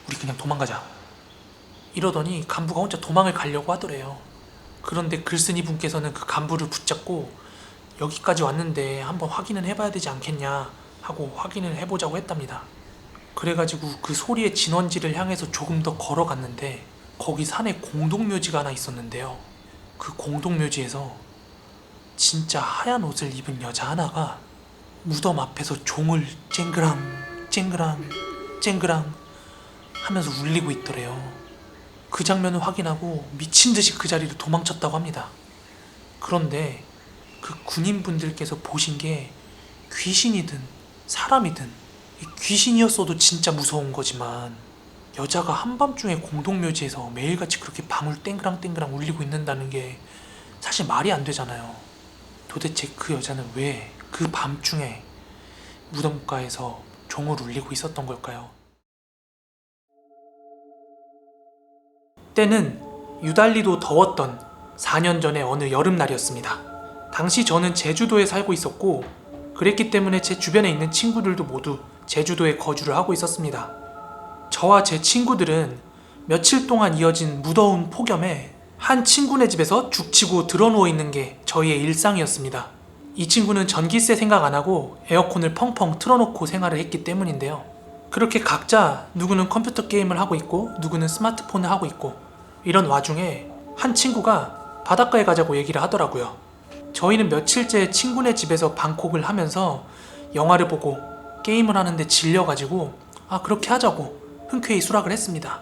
우리 그냥 도망가자 이러더니 간부가 혼자 도망을 가려고 하더래요. 그런데 글쓴이 분께서는 그 간부를 붙잡고 여기까지 왔는데 한번 확인은 해봐야 되지 않겠냐 하고 확인을 해보자고 했답니다. 그래가지고 그 소리의 진원지를 향해서 조금 더 걸어갔는데 거기 산에 공동묘지가 하나 있었는데요. 그 공동묘지에서 진짜 하얀 옷을 입은 여자 하나가 무덤 앞에서 종을 쨍그랑 쨍그랑 쨍그랑 하면서 울리고 있더래요. 그 장면을 확인하고 미친 듯이 그 자리를 도망쳤다고 합니다. 그런데 그 군인분들께서 보신 게 귀신이든 사람이든 귀신이었어도 진짜 무서운 거지만 여자가 한밤중에 공동묘지에서 매일같이 그렇게 방울 땡그랑땡그랑 울리고 있는다는 게 사실 말이 안 되잖아요. 도대체 그 여자는 왜 그 밤중에 무덤가에서 종을 울리고 있었던 걸까요? 때는 유달리도 더웠던 4년 전의 어느 여름날이었습니다. 당시 저는 제주도에 살고 있었고 그랬기 때문에 제 주변에 있는 친구들도 모두 제주도에 거주를 하고 있었습니다. 저와 제 친구들은 며칠 동안 이어진 무더운 폭염에 한 친구네 집에서 죽치고 드러누워 있는 게 저희의 일상이었습니다. 이 친구는 전기세 생각 안 하고 에어컨을 펑펑 틀어놓고 생활을 했기 때문인데요. 그렇게 각자 누구는 컴퓨터 게임을 하고 있고 누구는 스마트폰을 하고 있고 이런 와중에 한 친구가 바닷가에 가자고 얘기를 하더라고요. 저희는 며칠째 친구네 집에서 방콕을 하면서 영화를 보고 게임을 하는데 질려가지고 그렇게 하자고 흔쾌히 수락을 했습니다.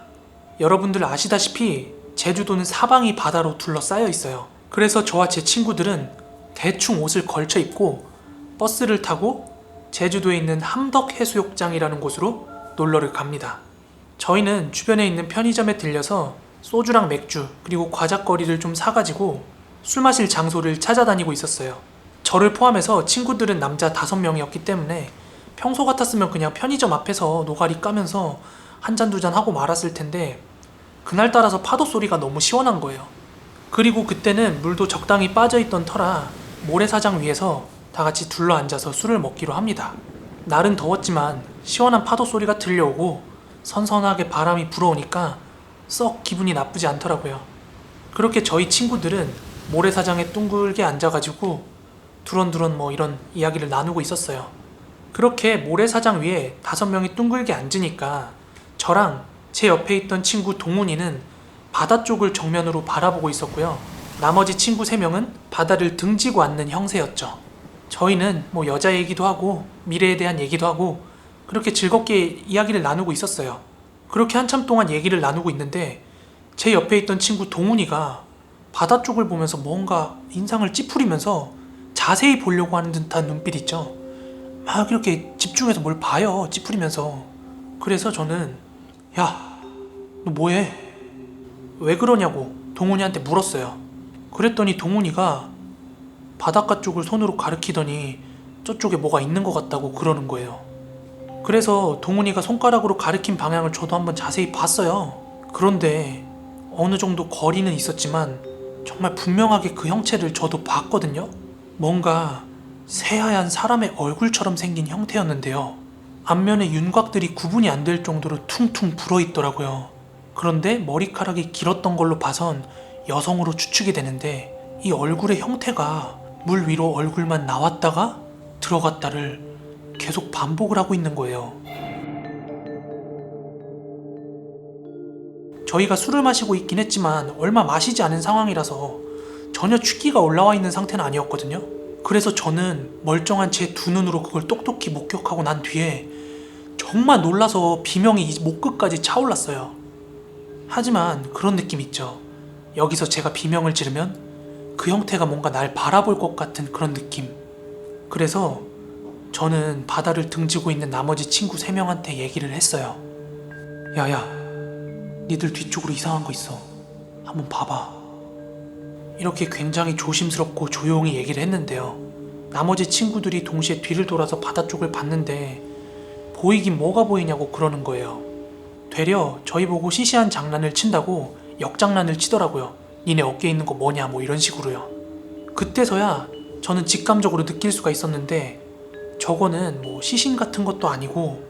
여러분들 아시다시피 제주도는 사방이 바다로 둘러싸여 있어요. 그래서 저와 제 친구들은 대충 옷을 걸쳐 입고 버스를 타고 제주도에 있는 함덕해수욕장이라는 곳으로 놀러를 갑니다. 저희는 주변에 있는 편의점에 들려서 소주랑 맥주 그리고 과자거리를 좀 사가지고 술 마실 장소를 찾아다니고 있었어요. 저를 포함해서 친구들은 남자 5명이었기 때문에 평소 같았으면 그냥 편의점 앞에서 노가리 까면서 한 잔 두 잔 하고 말았을 텐데 그날따라서 파도 소리가 너무 시원한 거예요. 그리고 그때는 물도 적당히 빠져있던 터라 모래사장 위에서 다 같이 둘러앉아서 술을 먹기로 합니다. 날은 더웠지만 시원한 파도 소리가 들려오고 선선하게 바람이 불어오니까 썩 기분이 나쁘지 않더라고요. 그렇게 저희 친구들은 모래사장에 둥글게 앉아가지고 두런두런 이런 이야기를 나누고 있었어요. 그렇게 모래사장 위에 5명이 둥글게 앉으니까 저랑 제 옆에 있던 친구 동훈이는 바다 쪽을 정면으로 바라보고 있었고요. 나머지 친구 3명은 바다를 등지고 앉는 형세였죠. 저희는 여자 얘기도 하고 미래에 대한 얘기도 하고 그렇게 즐겁게 이야기를 나누고 있었어요. 그렇게 한참 동안 얘기를 나누고 있는데 제 옆에 있던 친구 동훈이가 바다 쪽을 보면서 뭔가 인상을 찌푸리면서 자세히 보려고 하는 듯한 눈빛 있죠. 막 이렇게 집중해서 뭘 봐요, 찌푸리면서. 그래서 저는 야, 너 뭐해? 왜 그러냐고 동훈이한테 물었어요. 그랬더니 동훈이가 바닷가 쪽을 손으로 가리키더니 저쪽에 뭐가 있는 것 같다고 그러는 거예요. 그래서 동훈이가 손가락으로 가리킨 방향을 저도 한번 자세히 봤어요. 그런데 어느 정도 거리는 있었지만 정말 분명하게 그 형체를 저도 봤거든요. 뭔가 새하얀 사람의 얼굴처럼 생긴 형태였는데요. 앞면의 윤곽들이 구분이 안 될 정도로 퉁퉁 불어있더라고요. 그런데 머리카락이 길었던 걸로 봐선 여성으로 추측이 되는데 이 얼굴의 형태가 물 위로 얼굴만 나왔다가 들어갔다를 계속 반복을 하고 있는 거예요. 저희가 술을 마시고 있긴 했지만 얼마 마시지 않은 상황이라서 전혀 취기가 올라와 있는 상태는 아니었거든요. 그래서 저는 멀쩡한 제 두 눈으로 그걸 똑똑히 목격하고 난 뒤에 정말 놀라서 비명이 목 끝까지 차올랐어요. 하지만 그런 느낌 있죠. 여기서 제가 비명을 지르면 그 형태가 뭔가 날 바라볼 것 같은 그런 느낌. 그래서 저는 바다를 등지고 있는 나머지 친구 3명한테 얘기를 했어요. 야야, 니들 뒤쪽으로 이상한 거 있어. 한번 봐봐. 이렇게 굉장히 조심스럽고 조용히 얘기를 했는데요. 나머지 친구들이 동시에 뒤를 돌아서 바다 쪽을 봤는데 보이긴 뭐가 보이냐고 그러는 거예요. 되려 저희 보고 시시한 장난을 친다고 역장난을 치더라고요. 니네 어깨에 있는 거 뭐냐 이런 식으로요. 그때서야 저는 직감적으로 느낄 수가 있었는데 저거는 시신 같은 것도 아니고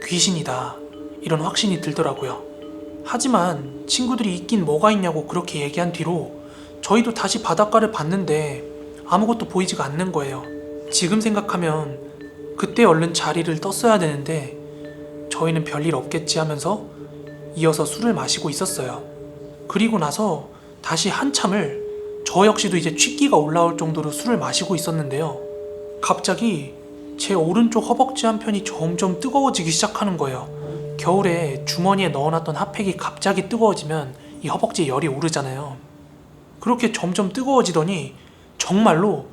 귀신이다 이런 확신이 들더라고요. 하지만 친구들이 있긴 뭐가 있냐고 그렇게 얘기한 뒤로 저희도 다시 바닷가를 봤는데 아무것도 보이지가 않는 거예요. 지금 생각하면 그때 얼른 자리를 떴어야 되는데 저희는 별일 없겠지 하면서 이어서 술을 마시고 있었어요. 그리고 나서 다시 한참을 저 역시도 이제 취기가 올라올 정도로 술을 마시고 있었는데요. 갑자기 제 오른쪽 허벅지 한편이 점점 뜨거워지기 시작하는 거예요. 겨울에 주머니에 넣어놨던 핫팩이 갑자기 뜨거워지면 이 허벅지에 열이 오르잖아요. 그렇게 점점 뜨거워지더니 정말로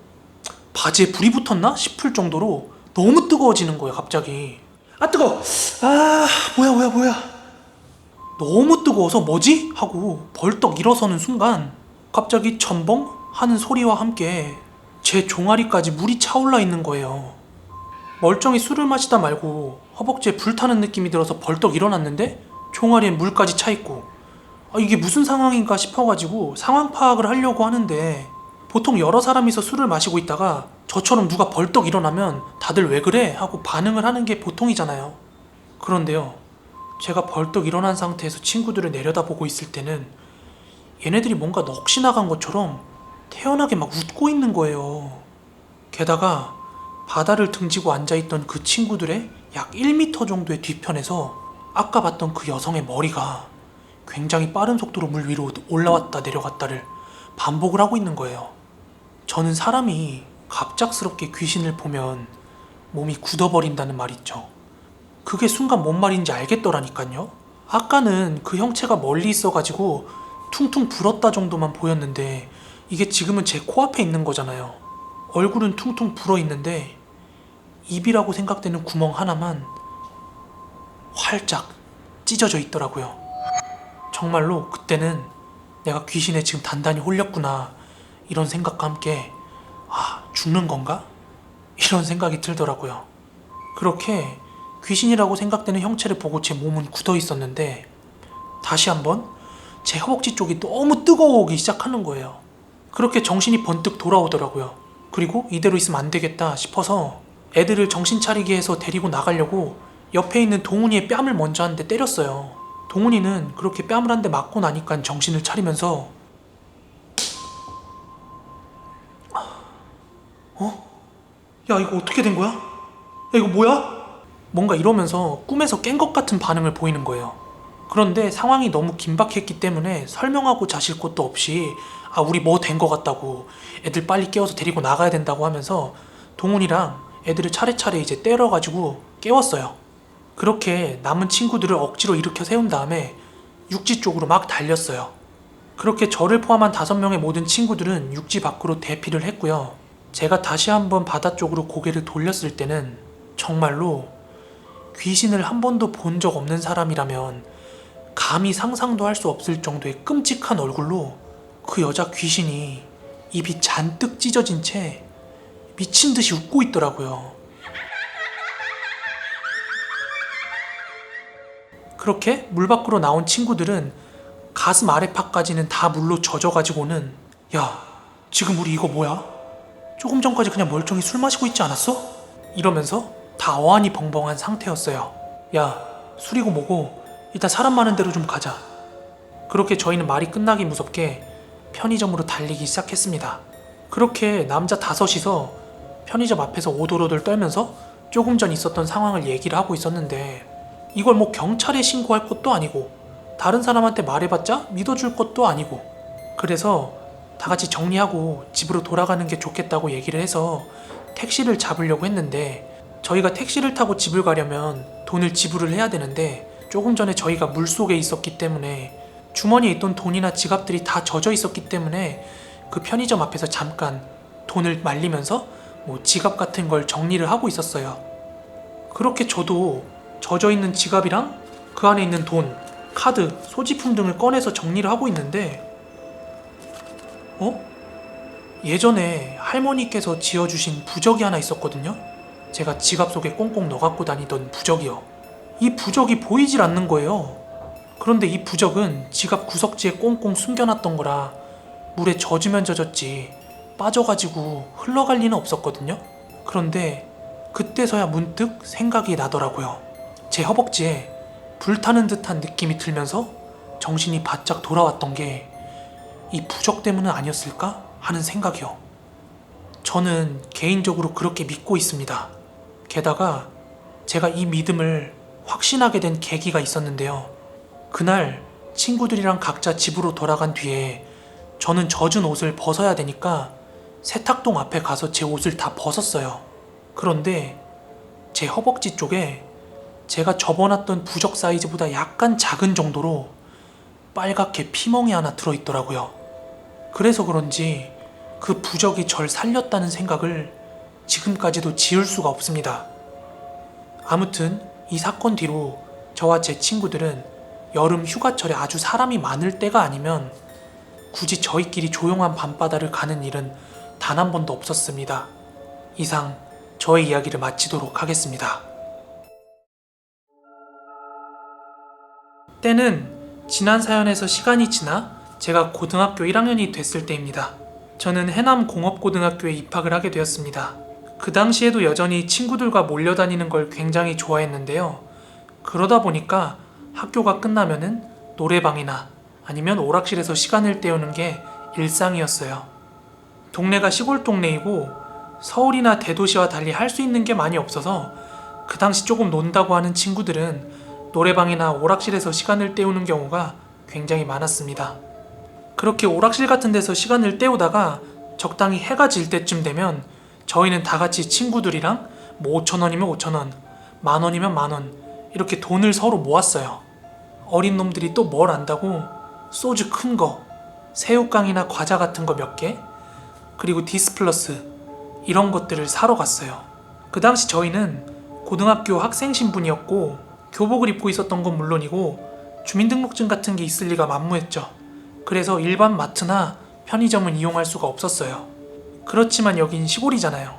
바지에 불이 붙었나 싶을 정도로 너무 뜨거워지는 거예요. 갑자기 뜨거워. 뭐야 너무 뜨거워서 뭐지? 하고 벌떡 일어서는 순간 갑자기 첨벙 하는 소리와 함께 제 종아리까지 물이 차올라 있는 거예요. 멀쩡히 술을 마시다 말고 허벅지에 불타는 느낌이 들어서 벌떡 일어났는데 종아리에 물까지 차 있고 이게 무슨 상황인가 싶어가지고 상황 파악을 하려고 하는데 보통 여러 사람이서 술을 마시고 있다가 저처럼 누가 벌떡 일어나면 다들 왜 그래? 하고 반응을 하는 게 보통이잖아요. 그런데요, 제가 벌떡 일어난 상태에서 친구들을 내려다보고 있을 때는 얘네들이 뭔가 넋이 나간 것처럼 태연하게 막 웃고 있는 거예요. 게다가 바다를 등지고 앉아있던 그 친구들의 약 1m 정도의 뒤편에서 아까 봤던 그 여성의 머리가 굉장히 빠른 속도로 물 위로 올라왔다 내려갔다를 반복을 하고 있는 거예요. 저는 사람이 갑작스럽게 귀신을 보면 몸이 굳어버린다는 말 있죠. 그게 순간 뭔 말인지 알겠더라니까요. 아까는 그 형체가 멀리 있어가지고 퉁퉁 불었다 정도만 보였는데 이게 지금은 제 코앞에 있는 거잖아요. 얼굴은 퉁퉁 불어있는데 입이라고 생각되는 구멍 하나만 활짝 찢어져 있더라고요. 정말로 그때는 내가 귀신에 지금 단단히 홀렸구나 이런 생각과 함께 죽는 건가? 이런 생각이 들더라고요. 그렇게 귀신이라고 생각되는 형체를 보고 제 몸은 굳어 있었는데 다시 한번 제 허벅지 쪽이 너무 뜨거워오기 시작하는 거예요. 그렇게 정신이 번뜩 돌아오더라고요. 그리고 이대로 있으면 안 되겠다 싶어서 애들을 정신 차리게 해서 데리고 나가려고 옆에 있는 동훈이의 뺨을 먼저 한 대 때렸어요. 동훈이는 그렇게 뺨을 한 대 맞고 나니까 정신을 차리면서 야 이거 어떻게 된 거야? 야 이거 뭐야? 뭔가 이러면서 꿈에서 깬 것 같은 반응을 보이는 거예요. 그런데 상황이 너무 긴박했기 때문에 설명하고 자실 것도 없이 우리 뭐 된 것 같다고 애들 빨리 깨워서 데리고 나가야 된다고 하면서 동훈이랑 애들을 차례차례 이제 때려가지고 깨웠어요. 그렇게 남은 친구들을 억지로 일으켜 세운 다음에 육지 쪽으로 막 달렸어요. 그렇게 저를 포함한 5명의 모든 친구들은 육지 밖으로 대피를 했고요. 제가 다시 한번 바다 쪽으로 고개를 돌렸을 때는 정말로 귀신을 한 번도 본 적 없는 사람이라면 감히 상상도 할 수 없을 정도의 끔찍한 얼굴로 그 여자 귀신이 입이 잔뜩 찢어진 채 미친 듯이 웃고 있더라고요. 그렇게 물 밖으로 나온 친구들은 가슴 아래파까지는 다 물로 젖어가지고는 야, 지금 우리 이거 뭐야? 조금 전까지 그냥 멀쩡히 술 마시고 있지 않았어? 이러면서 다 어안이 벙벙한 상태였어요. 야, 술이고 뭐고 일단 사람 많은 데로 좀 가자. 그렇게 저희는 말이 끝나기 무섭게 편의점으로 달리기 시작했습니다. 그렇게 남자 5이서 편의점 앞에서 오돌오돌 떨면서 조금 전 있었던 상황을 얘기를 하고 있었는데 이걸 뭐 경찰에 신고할 것도 아니고 다른 사람한테 말해봤자 믿어줄 것도 아니고 그래서 다 같이 정리하고 집으로 돌아가는 게 좋겠다고 얘기를 해서 택시를 잡으려고 했는데 저희가 택시를 타고 집을 가려면 돈을 지불을 해야 되는데 조금 전에 저희가 물속에 있었기 때문에 주머니에 있던 돈이나 지갑들이 다 젖어 있었기 때문에 그 편의점 앞에서 잠깐 돈을 말리면서 뭐 지갑 같은 걸 정리를 하고 있었어요. 그렇게 저도 젖어 있는 지갑이랑 그 안에 있는 돈, 카드, 소지품 등을 꺼내서 정리를 하고 있는데 예전에 할머니께서 지어주신 부적이 하나 있었거든요. 제가 지갑 속에 꽁꽁 넣어갖고 다니던 부적이요. 이 부적이 보이질 않는 거예요. 그런데 이 부적은 지갑 구석지에 꽁꽁 숨겨놨던 거라 물에 젖으면 젖었지 빠져가지고 흘러갈 리는 없었거든요. 그런데 그때서야 문득 생각이 나더라고요. 제 허벅지에 불타는 듯한 느낌이 들면서 정신이 바짝 돌아왔던 게 이 부적 때문은 아니었을까 하는 생각이요. 저는 개인적으로 그렇게 믿고 있습니다. 게다가 제가 이 믿음을 확신하게 된 계기가 있었는데요. 그날 친구들이랑 각자 집으로 돌아간 뒤에 저는 젖은 옷을 벗어야 되니까 세탁동 앞에 가서 제 옷을 다 벗었어요. 그런데 제 허벅지 쪽에 제가 접어놨던 부적 사이즈보다 약간 작은 정도로 빨갛게 피멍이 하나 들어있더라고요. 그래서 그런지 그 부적이 절 살렸다는 생각을 지금까지도 지울 수가 없습니다. 아무튼 이 사건 뒤로 저와 제 친구들은 여름 휴가철에 아주 사람이 많을 때가 아니면 굳이 저희끼리 조용한 밤바다를 가는 일은 단 한 번도 없었습니다. 이상 저의 이야기를 마치도록 하겠습니다. 때는 지난 사연에서 시간이 지나 제가 고등학교 1학년이 됐을 때입니다. 저는 해남 공업고등학교에 입학을 하게 되었습니다. 그 당시에도 여전히 친구들과 몰려다니는 걸 굉장히 좋아했는데요. 그러다 보니까 학교가 끝나면은 노래방이나 아니면 오락실에서 시간을 때우는 게 일상이었어요. 동네가 시골 동네이고 서울이나 대도시와 달리 할 수 있는 게 많이 없어서 그 당시 조금 논다고 하는 친구들은 노래방이나 오락실에서 시간을 때우는 경우가 굉장히 많았습니다. 그렇게 오락실 같은 데서 시간을 때우다가 적당히 해가 질 때쯤 되면 저희는 다 같이 친구들이랑 뭐 5,000원이면 5,000원, 만원이면 만원 이렇게 돈을 서로 모았어요. 어린 놈들이 또 뭘 안다고 소주 큰 거, 새우깡이나 과자 같은 거 몇 개, 그리고 디스플러스 이런 것들을 사러 갔어요. 그 당시 저희는 고등학교 학생 신분이었고 교복을 입고 있었던 건 물론이고 주민등록증 같은 게 있을 리가 만무했죠. 그래서 일반 마트나 편의점은 이용할 수가 없었어요. 그렇지만 여긴 시골이잖아요.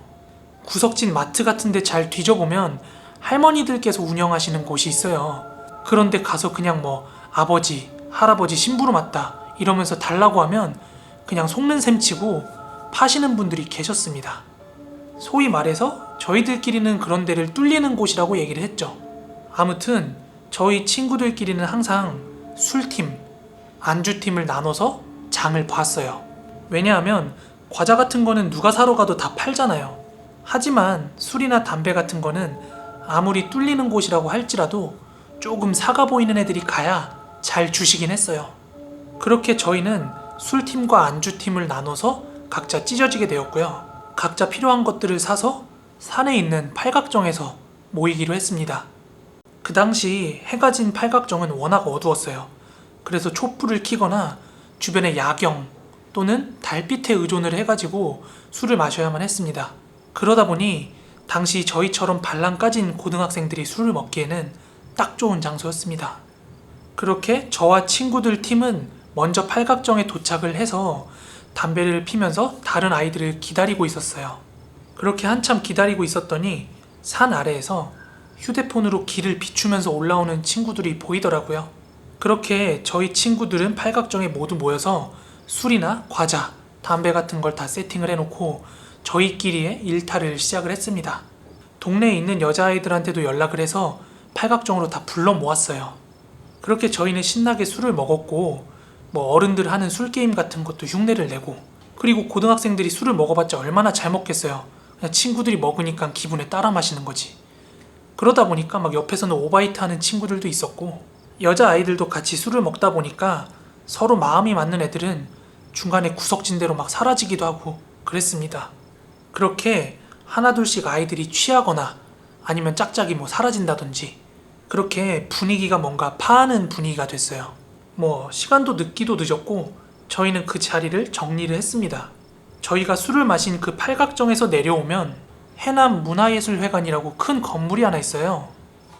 구석진 마트 같은 데 잘 뒤져보면 할머니들께서 운영하시는 곳이 있어요. 그런데 가서 그냥 뭐 아버지, 할아버지 심부름 왔다 이러면서 달라고 하면 그냥 속는 셈 치고 파시는 분들이 계셨습니다. 소위 말해서 저희들끼리는 그런 데를 뚫리는 곳이라고 얘기를 했죠. 아무튼 저희 친구들끼리는 항상 술팀, 안주팀을 나눠서 장을 봤어요. 왜냐하면 과자 같은 거는 누가 사러 가도 다 팔잖아요. 하지만 술이나 담배 같은 거는 아무리 뚫리는 곳이라고 할지라도 조금 사가 보이는 애들이 가야 잘 주시긴 했어요. 그렇게 저희는 술팀과 안주팀을 나눠서 각자 찢어지게 되었고요. 각자 필요한 것들을 사서 산에 있는 팔각정에서 모이기로 했습니다. 그 당시 해가 진 팔각정은 워낙 어두웠어요. 그래서 촛불을 켜거나 주변에 야경 또는 달빛에 의존을 해가지고 술을 마셔야만 했습니다. 그러다 보니 당시 저희처럼 발랑 까진 고등학생들이 술을 먹기에는 딱 좋은 장소였습니다. 그렇게 저와 친구들 팀은 먼저 팔각정에 도착을 해서 담배를 피면서 다른 아이들을 기다리고 있었어요. 그렇게 한참 기다리고 있었더니 산 아래에서 휴대폰으로 길을 비추면서 올라오는 친구들이 보이더라고요. 그렇게 저희 친구들은 팔각정에 모두 모여서 술이나 과자, 담배 같은 걸 다 세팅을 해놓고 저희끼리의 일탈을 시작을 했습니다. 동네에 있는 여자아이들한테도 연락을 해서 팔각정으로 다 불러 모았어요. 그렇게 저희는 신나게 술을 먹었고 뭐 어른들 하는 술게임 같은 것도 흉내를 내고, 그리고 고등학생들이 술을 먹어봤자 얼마나 잘 먹겠어요. 그냥 친구들이 먹으니까 기분에 따라 마시는 거지. 그러다 보니까 막 옆에서는 오바이트 하는 친구들도 있었고, 여자아이들도 같이 술을 먹다 보니까 서로 마음이 맞는 애들은 중간에 구석진대로 막 사라지기도 하고 그랬습니다. 그렇게 하나둘씩 아이들이 취하거나 아니면 짝짝이 뭐 사라진다든지 그렇게 분위기가 뭔가 파하는 분위기가 됐어요. 뭐 시간도 늦기도 늦었고 저희는 그 자리를 정리를 했습니다. 저희가 술을 마신 그 팔각정에서 내려오면 해남 문화예술회관이라고 큰 건물이 하나 있어요.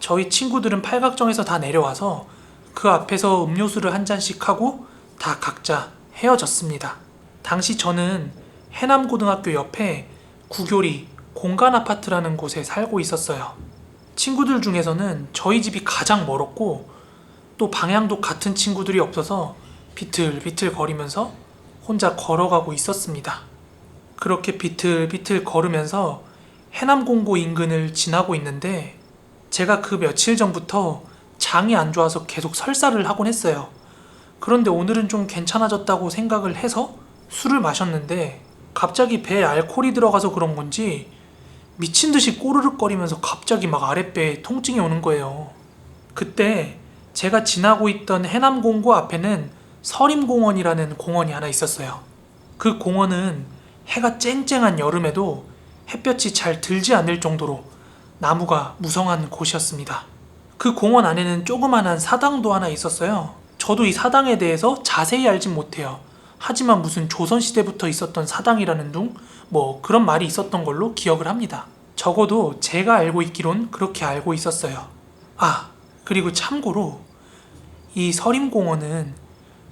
저희 친구들은 팔각정에서 다 내려와서 그 앞에서 음료수를 한 잔씩 하고 다 각자 헤어졌습니다. 당시 저는 해남고등학교 옆에 구교리 공간아파트라는 곳에 살고 있었어요. 친구들 중에서는 저희 집이 가장 멀었고 또 방향도 같은 친구들이 없어서 비틀비틀 거리면서 혼자 걸어가고 있었습니다. 그렇게 비틀비틀 걸으면서 해남공고 인근을 지나고 있는데 제가 그 며칠 전부터 장이 안 좋아서 계속 설사를 하곤 했어요. 그런데 오늘은 좀 괜찮아졌다고 생각을 해서 술을 마셨는데 갑자기 배에 알코올이 들어가서 그런 건지 미친 듯이 꼬르륵거리면서 갑자기 막 아랫배에 통증이 오는 거예요. 그때 제가 지나고 있던 해남공고 앞에는 서림공원이라는 공원이 하나 있었어요. 그 공원은 해가 쨍쨍한 여름에도 햇볕이 잘 들지 않을 정도로 나무가 무성한 곳이었습니다. 그 공원 안에는 조그만한 사당도 하나 있었어요. 저도 이 사당에 대해서 자세히 알진 못해요. 하지만 무슨 조선시대부터 있었던 사당이라는 둥 뭐 그런 말이 있었던 걸로 기억을 합니다. 적어도 제가 알고 있기론 그렇게 알고 있었어요. 아, 그리고 참고로 이 서림공원은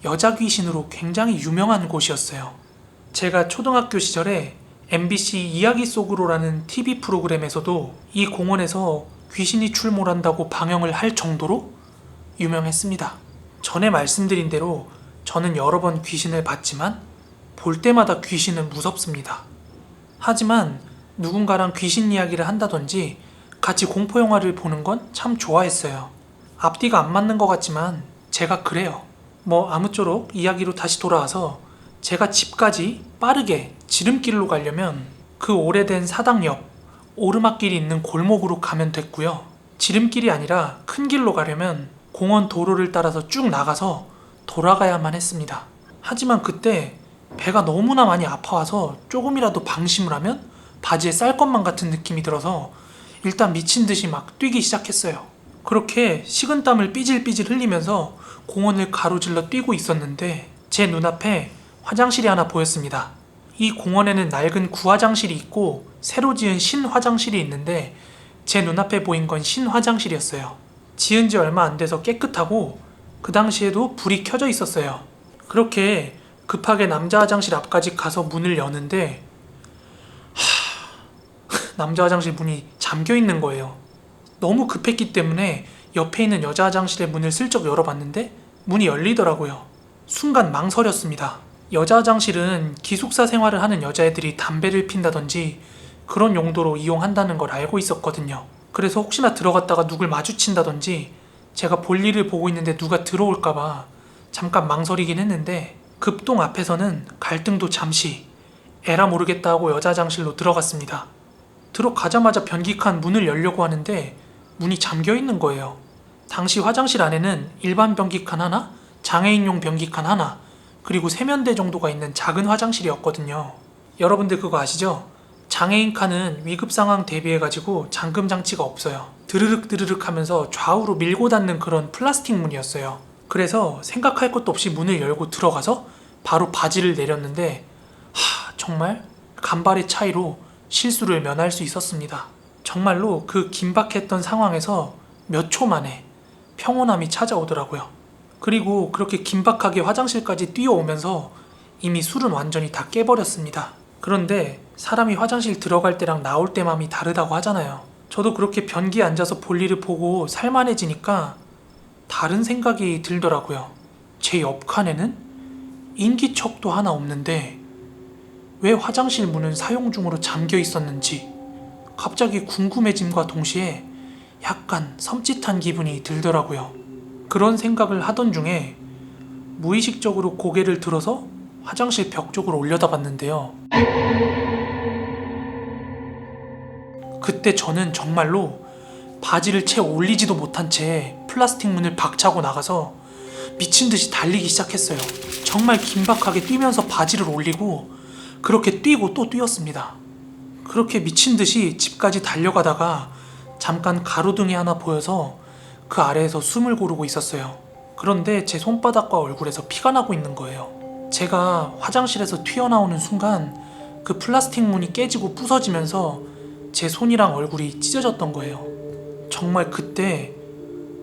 여자 귀신으로 굉장히 유명한 곳이었어요. 제가 초등학교 시절에 MBC 이야기 속으로라는 TV 프로그램에서도 이 공원에서 귀신이 출몰한다고 방영을 할 정도로 유명했습니다. 전에 말씀드린 대로 저는 여러 번 귀신을 봤지만 볼 때마다 귀신은 무섭습니다. 하지만 누군가랑 귀신 이야기를 한다든지 같이 공포영화를 보는 건 참 좋아했어요. 앞뒤가 안 맞는 것 같지만 제가 그래요. 뭐 아무쪼록 이야기로 다시 돌아와서 제가 집까지 빠르게 지름길로 가려면 그 오래된 사당 옆 오르막길이 있는 골목으로 가면 됐고요. 지름길이 아니라 큰 길로 가려면 공원 도로를 따라서 쭉 나가서 돌아가야만 했습니다. 하지만 그때 배가 너무나 많이 아파와서 조금이라도 방심을 하면 바지에 쌀 것만 같은 느낌이 들어서 일단 미친 듯이 막 뛰기 시작했어요. 그렇게 식은땀을 삐질삐질 흘리면서 공원을 가로질러 뛰고 있었는데 제 눈앞에 화장실이 하나 보였습니다. 이 공원에는 낡은 구화장실이 있고 새로 지은 신화장실이 있는데 제 눈앞에 보인 건 신화장실이었어요. 지은 지 얼마 안 돼서 깨끗하고 그 당시에도 불이 켜져 있었어요. 그렇게 급하게 남자 화장실 앞까지 가서 문을 여는데 남자 화장실 문이 잠겨 있는 거예요. 너무 급했기 때문에 옆에 있는 여자 화장실의 문을 슬쩍 열어봤는데 문이 열리더라고요. 순간 망설였습니다. 여자 화장실은 기숙사 생활을 하는 여자애들이 담배를 핀다든지 그런 용도로 이용한다는 걸 알고 있었거든요. 그래서 혹시나 들어갔다가 누굴 마주친다든지 제가 볼일을 보고 있는데 누가 들어올까봐 잠깐 망설이긴 했는데 급동 앞에서는 갈등도 잠시 에라 모르겠다 하고 여자 화장실로 들어갔습니다. 들어가자마자 변기칸 문을 열려고 하는데 문이 잠겨 있는 거예요. 당시 화장실 안에는 일반 변기칸 하나, 장애인용 변기칸 하나, 그리고 세면대 정도가 있는 작은 화장실이었거든요. 여러분들 그거 아시죠? 장애인 칸은 위급 상황 대비해가지고 잠금 장치가 없어요. 드르륵 드르륵 하면서 좌우로 밀고 닫는 그런 플라스틱 문이었어요. 그래서 생각할 것도 없이 문을 열고 들어가서 바로 바지를 내렸는데 정말 간발의 차이로 실수를 면할 수 있었습니다. 정말로 그 긴박했던 상황에서 몇 초 만에 평온함이 찾아오더라고요. 그리고 그렇게 긴박하게 화장실까지 뛰어오면서 이미 술은 완전히 다 깨버렸습니다. 그런데 사람이 화장실 들어갈 때랑 나올 때 맘이 다르다고 하잖아요. 저도 그렇게 변기에 앉아서 볼일을 보고 살만해지니까 다른 생각이 들더라고요. 제 옆칸에는 인기척도 하나 없는데 왜 화장실 문은 사용 중으로 잠겨 있었는지 갑자기 궁금해짐과 동시에 약간 섬찟한 기분이 들더라고요. 그런 생각을 하던 중에 무의식적으로 고개를 들어서 화장실 벽 쪽으로 올려다봤는데요. 그때 저는 정말로 바지를 채 올리지도 못한 채 플라스틱 문을 박차고 나가서 미친 듯이 달리기 시작했어요. 정말 긴박하게 뛰면서 바지를 올리고 그렇게 뛰고 또 뛰었습니다. 그렇게 미친 듯이 집까지 달려가다가 잠깐 가로등이 하나 보여서 그 아래에서 숨을 고르고 있었어요. 그런데 제 손바닥과 얼굴에서 피가 나고 있는 거예요. 제가 화장실에서 튀어나오는 순간 그 플라스틱 문이 깨지고 부서지면서 제 손이랑 얼굴이 찢어졌던 거예요. 정말 그때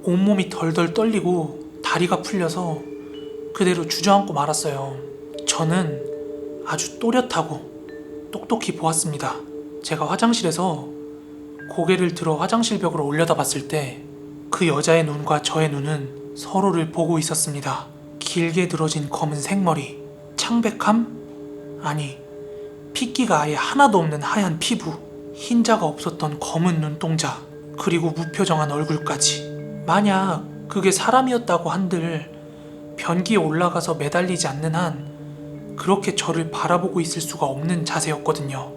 온몸이 덜덜 떨리고 다리가 풀려서 그대로 주저앉고 말았어요. 저는 아주 또렷하고 똑똑히 보았습니다. 제가 화장실에서 고개를 들어 화장실 벽으로 올려다봤을 때 그 여자의 눈과 저의 눈은 서로를 보고 있었습니다. 길게 늘어진 검은 생머리, 창백함? 아니, 핏기가 아예 하나도 없는 하얀 피부, 흰자가 없었던 검은 눈동자, 그리고 무표정한 얼굴까지. 만약 그게 사람이었다고 한들 변기에 올라가서 매달리지 않는 한 그렇게 저를 바라보고 있을 수가 없는 자세였거든요.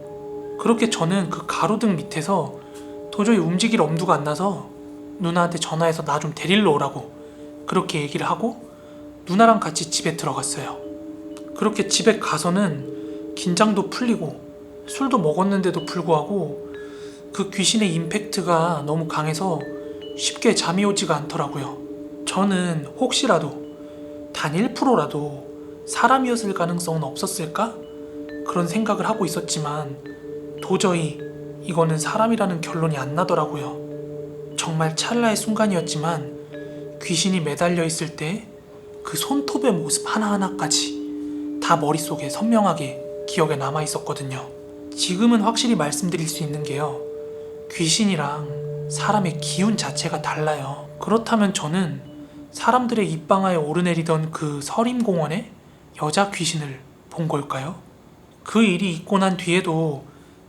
그렇게 저는 그 가로등 밑에서 도저히 움직일 엄두가 안 나서 누나한테 전화해서 나 좀 데리러 오라고 그렇게 얘기를 하고 누나랑 같이 집에 들어갔어요. 그렇게 집에 가서는 긴장도 풀리고 술도 먹었는데도 불구하고 그 귀신의 임팩트가 너무 강해서 쉽게 잠이 오지가 않더라고요. 저는 혹시라도 단 1%라도 사람이었을 가능성은 없었을까? 그런 생각을 하고 있었지만 도저히 이거는 사람이라는 결론이 안 나더라고요. 정말 찰나의 순간이었지만 귀신이 매달려 있을 때 그 손톱의 모습 하나하나까지 다 머릿속에 선명하게 기억에 남아 있었거든요. 지금은 확실히 말씀드릴 수 있는 게요. 귀신이랑 사람의 기운 자체가 달라요. 그렇다면 저는 사람들의 입방아에 오르내리던 그 서림공원에 여자 귀신을 본 걸까요? 그 일이 있고 난 뒤에도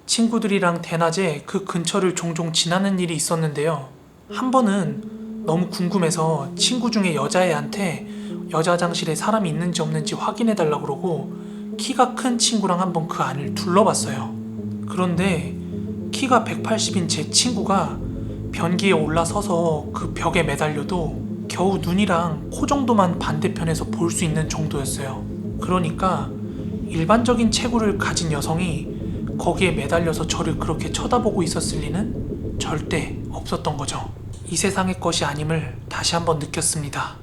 친구들이랑 대낮에 그 근처를 종종 지나는 일이 있었는데요. 한 번은 너무 궁금해서 친구 중에 여자애한테 여자 화장실에 사람이 있는지 없는지 확인해달라고 그러고 키가 큰 친구랑 한번 그 안을 둘러봤어요. 그런데 키가 180인 제 친구가 변기에 올라서서 그 벽에 매달려도 겨우 눈이랑 코 정도만 반대편에서 볼 수 있는 정도였어요. 그러니까 일반적인 체구를 가진 여성이 거기에 매달려서 저를 그렇게 쳐다보고 있었을 리는 절대 없었던 거죠. 이 세상의 것이 아님을 다시 한번 느꼈습니다.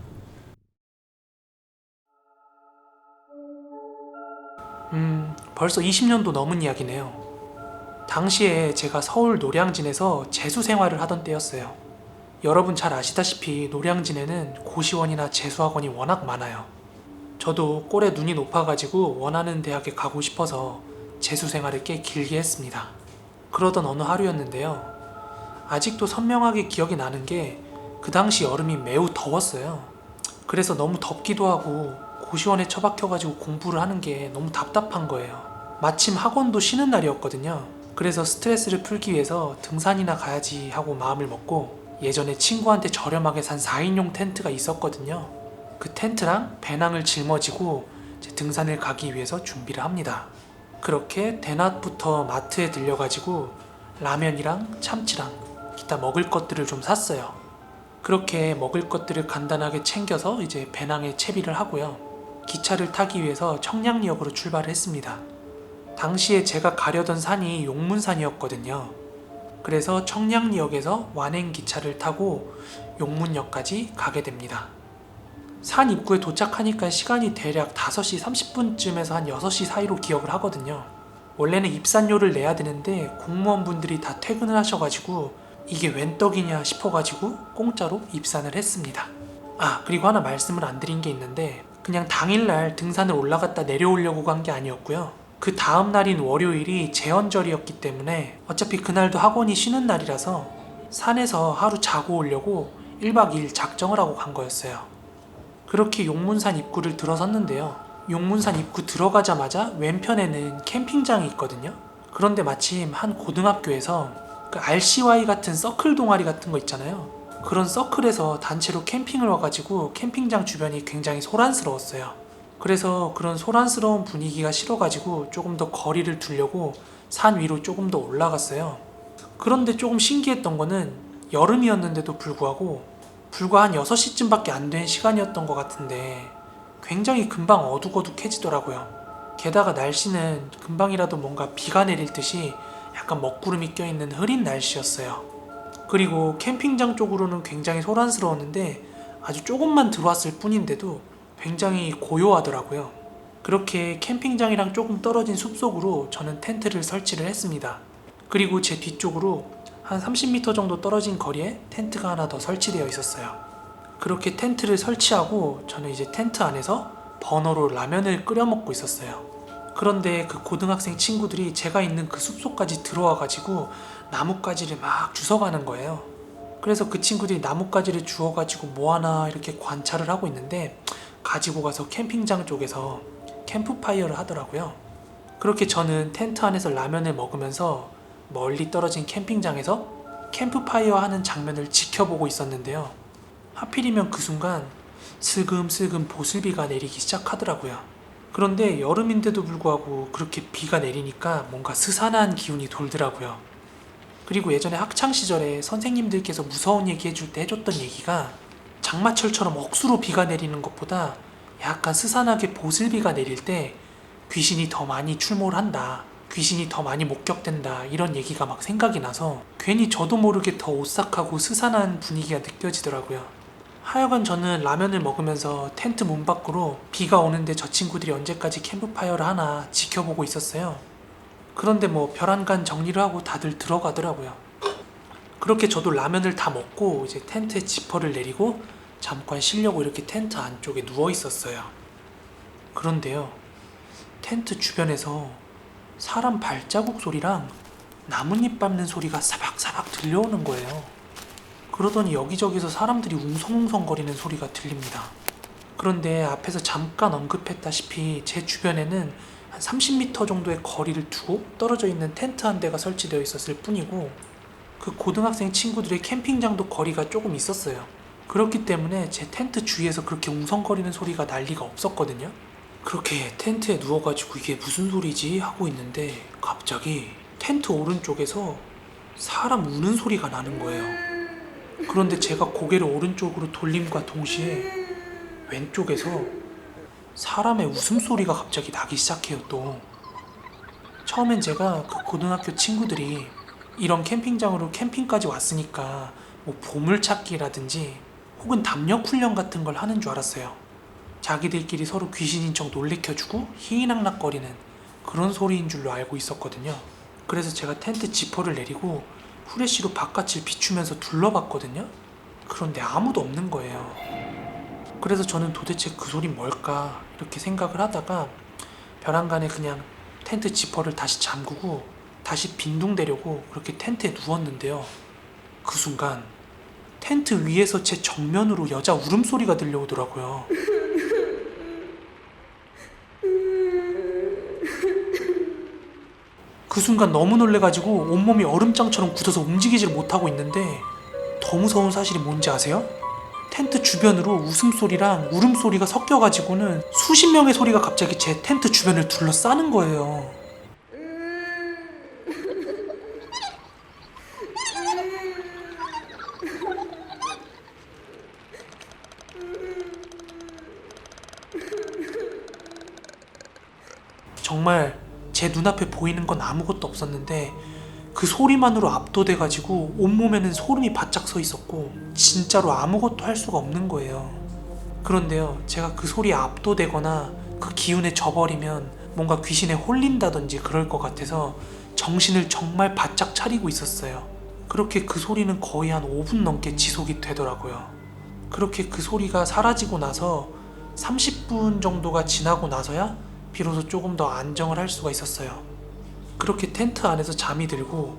벌써 20년도 넘은 이야기네요. 당시에 제가 서울 노량진에서 재수 생활을 하던 때였어요. 여러분 잘 아시다시피 노량진에는 고시원이나 재수학원이 워낙 많아요. 저도 꼴에 눈이 높아가지고 원하는 대학에 가고 싶어서 재수 생활을 꽤 길게 했습니다. 그러던 어느 하루였는데요. 아직도 선명하게 기억이 나는 게 그 당시 여름이 매우 더웠어요. 그래서 너무 덥기도 하고 고시원에 처박혀가지고 공부를 하는 게 너무 답답한 거예요. 마침 학원도 쉬는 날이었거든요. 그래서 스트레스를 풀기 위해서 등산이나 가야지 하고 마음을 먹고 예전에 친구한테 저렴하게 산 4인용 텐트가 있었거든요. 그 텐트랑 배낭을 짊어지고 등산을 가기 위해서 준비를 합니다. 그렇게 대낮부터 마트에 들려가지고 라면이랑 참치랑 기타 먹을 것들을 좀 샀어요. 그렇게 먹을 것들을 간단하게 챙겨서 이제 배낭에 채비를 하고요. 기차를 타기 위해서 청량리역으로 출발을 했습니다. 당시에 제가 가려던 산이 용문산이었거든요. 그래서 청량리역에서 완행기차를 타고 용문역까지 가게 됩니다. 산 입구에 도착하니까 시간이 대략 5시 30분쯤에서 한 6시 사이로 기억을 하거든요. 원래는 입산료를 내야 되는데 공무원분들이 다 퇴근을 하셔가지고 이게 웬 떡이냐 싶어가지고 공짜로 입산을 했습니다. 그리고 하나 말씀을 안 드린 게 있는데 그냥 당일날 등산을 올라갔다 내려오려고 간 게 아니었고요. 그 다음 날인 월요일이 제헌절이었기 때문에 어차피 그날도 학원이 쉬는 날이라서 산에서 하루 자고 오려고 1박 2일 작정을 하고 간 거였어요. 그렇게 용문산 입구를 들어섰는데요. 용문산 입구 들어가자마자 왼편에는 캠핑장이 있거든요. 그런데 마침 한 고등학교에서 그 RCY 같은 서클 동아리 같은 거 있잖아요. 그런 서클에서 단체로 캠핑을 와가지고 캠핑장 주변이 굉장히 소란스러웠어요. 그래서 그런 소란스러운 분위기가 싫어가지고 조금 더 거리를 두려고 산 위로 조금 더 올라갔어요. 그런데 조금 신기했던 거는 여름이었는데도 불구하고 불과 한 6시쯤밖에 안 된 시간이었던 것 같은데 굉장히 금방 어둑어둑해지더라고요. 게다가 날씨는 금방이라도 뭔가 비가 내릴 듯이 약간 먹구름이 껴있는 흐린 날씨였어요. 그리고 캠핑장 쪽으로는 굉장히 소란스러웠는데 아주 조금만 들어왔을 뿐인데도 굉장히 고요하더라고요. 그렇게 캠핑장이랑 조금 떨어진 숲속으로 저는 텐트를 설치를 했습니다. 그리고 제 뒤쪽으로 한 30m 정도 떨어진 거리에 텐트가 하나 더 설치되어 있었어요. 그렇게 텐트를 설치하고 저는 이제 텐트 안에서 버너로 라면을 끓여 먹고 있었어요. 그런데 그 고등학생 친구들이 제가 있는 그 숲속까지 들어와가지고 나뭇가지를 막 주워가는 거예요. 그래서 그 친구들이 나뭇가지를 주워가지고 뭐하나 이렇게 관찰을 하고 있는데 가지고 가서 캠핑장 쪽에서 캠프파이어를 하더라고요. 그렇게 저는 텐트 안에서 라면을 먹으면서 멀리 떨어진 캠핑장에서 캠프파이어 하는 장면을 지켜보고 있었는데요. 하필이면 그 순간 슬금슬금 보슬비가 내리기 시작하더라고요. 그런데 여름인데도 불구하고 그렇게 비가 내리니까 뭔가 스산한 기운이 돌더라고요. 그리고 예전에 학창시절에 선생님들께서 무서운 얘기 해줄 때 해줬던 얘기가 장마철처럼 억수로 비가 내리는 것보다 약간 스산하게 보슬비가 내릴 때 귀신이 더 많이 출몰을 한다. 귀신이 더 많이 목격된다. 이런 얘기가 막 생각이 나서 괜히 저도 모르게 더 오싹하고 스산한 분위기가 느껴지더라고요. 하여간 저는 라면을 먹으면서 텐트 문 밖으로 비가 오는데 저 친구들이 언제까지 캠프파이어를 하나 지켜보고 있었어요. 그런데 뭐 벼랑간 정리를 하고 다들 들어가더라고요. 그렇게 저도 라면을 다 먹고 이제 텐트에 지퍼를 내리고 잠깐 쉬려고 이렇게 텐트 안쪽에 누워 있었어요. 그런데요, 텐트 주변에서 사람 발자국 소리랑 나뭇잎 밟는 소리가 사박사박 들려오는 거예요. 그러더니 여기저기서 사람들이 웅성웅성거리는 소리가 들립니다. 그런데 앞에서 잠깐 언급했다시피 제 주변에는 한 30m 정도의 거리를 두고 떨어져 있는 텐트 한 대가 설치되어 있었을 뿐이고 그 고등학생 친구들의 캠핑장도 거리가 조금 있었어요. 그렇기 때문에 제 텐트 주위에서 그렇게 웅성거리는 소리가 날 리가 없었거든요. 그렇게 텐트에 누워가지고 이게 무슨 소리지 하고 있는데 갑자기 텐트 오른쪽에서 사람 우는 소리가 나는 거예요. 그런데 제가 고개를 오른쪽으로 돌림과 동시에 왼쪽에서 사람의 웃음소리가 갑자기 나기 시작해요. 또 처음엔 제가 그 고등학교 친구들이 이런 캠핑장으로 캠핑까지 왔으니까 뭐 보물찾기라든지 혹은 담력 훈련 같은 걸 하는 줄 알았어요. 자기들끼리 서로 귀신인 척 놀래켜주고 희희낙낙거리는 그런 소리인 줄로 알고 있었거든요. 그래서 제가 텐트 지퍼를 내리고 후레쉬로 바깥을 비추면서 둘러봤거든요. 그런데 아무도 없는 거예요. 그래서 저는 도대체 그 소린 뭘까 이렇게 생각을 하다가 벼랑간에 그냥 텐트 지퍼를 다시 잠그고 다시 빈둥대려고 그렇게 텐트에 누웠는데요. 그 순간 텐트 위에서 제 정면으로 여자 울음소리가 들려오더라고요. 그 순간 너무 놀래가지고 온몸이 얼음장처럼 굳어서 움직이질 못하고 있는데 더 무서운 사실이 뭔지 아세요? 텐트 주변으로 웃음소리랑 울음소리가 섞여가지고는 수십 명의 소리가 갑자기 제 텐트 주변을 둘러싸는 거예요. 정말 제 눈앞에 보이는 건 아무것도 없었는데 그 소리만으로 압도돼가지고 온몸에는 소름이 바짝 서 있었고 진짜로 아무것도 할 수가 없는 거예요. 그런데요, 제가 그 소리에 압도되거나 그 기운에 져버리면 뭔가 귀신에 홀린다든지 그럴 것 같아서 정신을 정말 바짝 차리고 있었어요. 그렇게 그 소리는 거의 한 5분 넘게 지속이 되더라고요. 그렇게 그 소리가 사라지고 나서 30분 정도가 지나고 나서야 비로소 조금 더 안정을 할 수가 있었어요. 그렇게 텐트 안에서 잠이 들고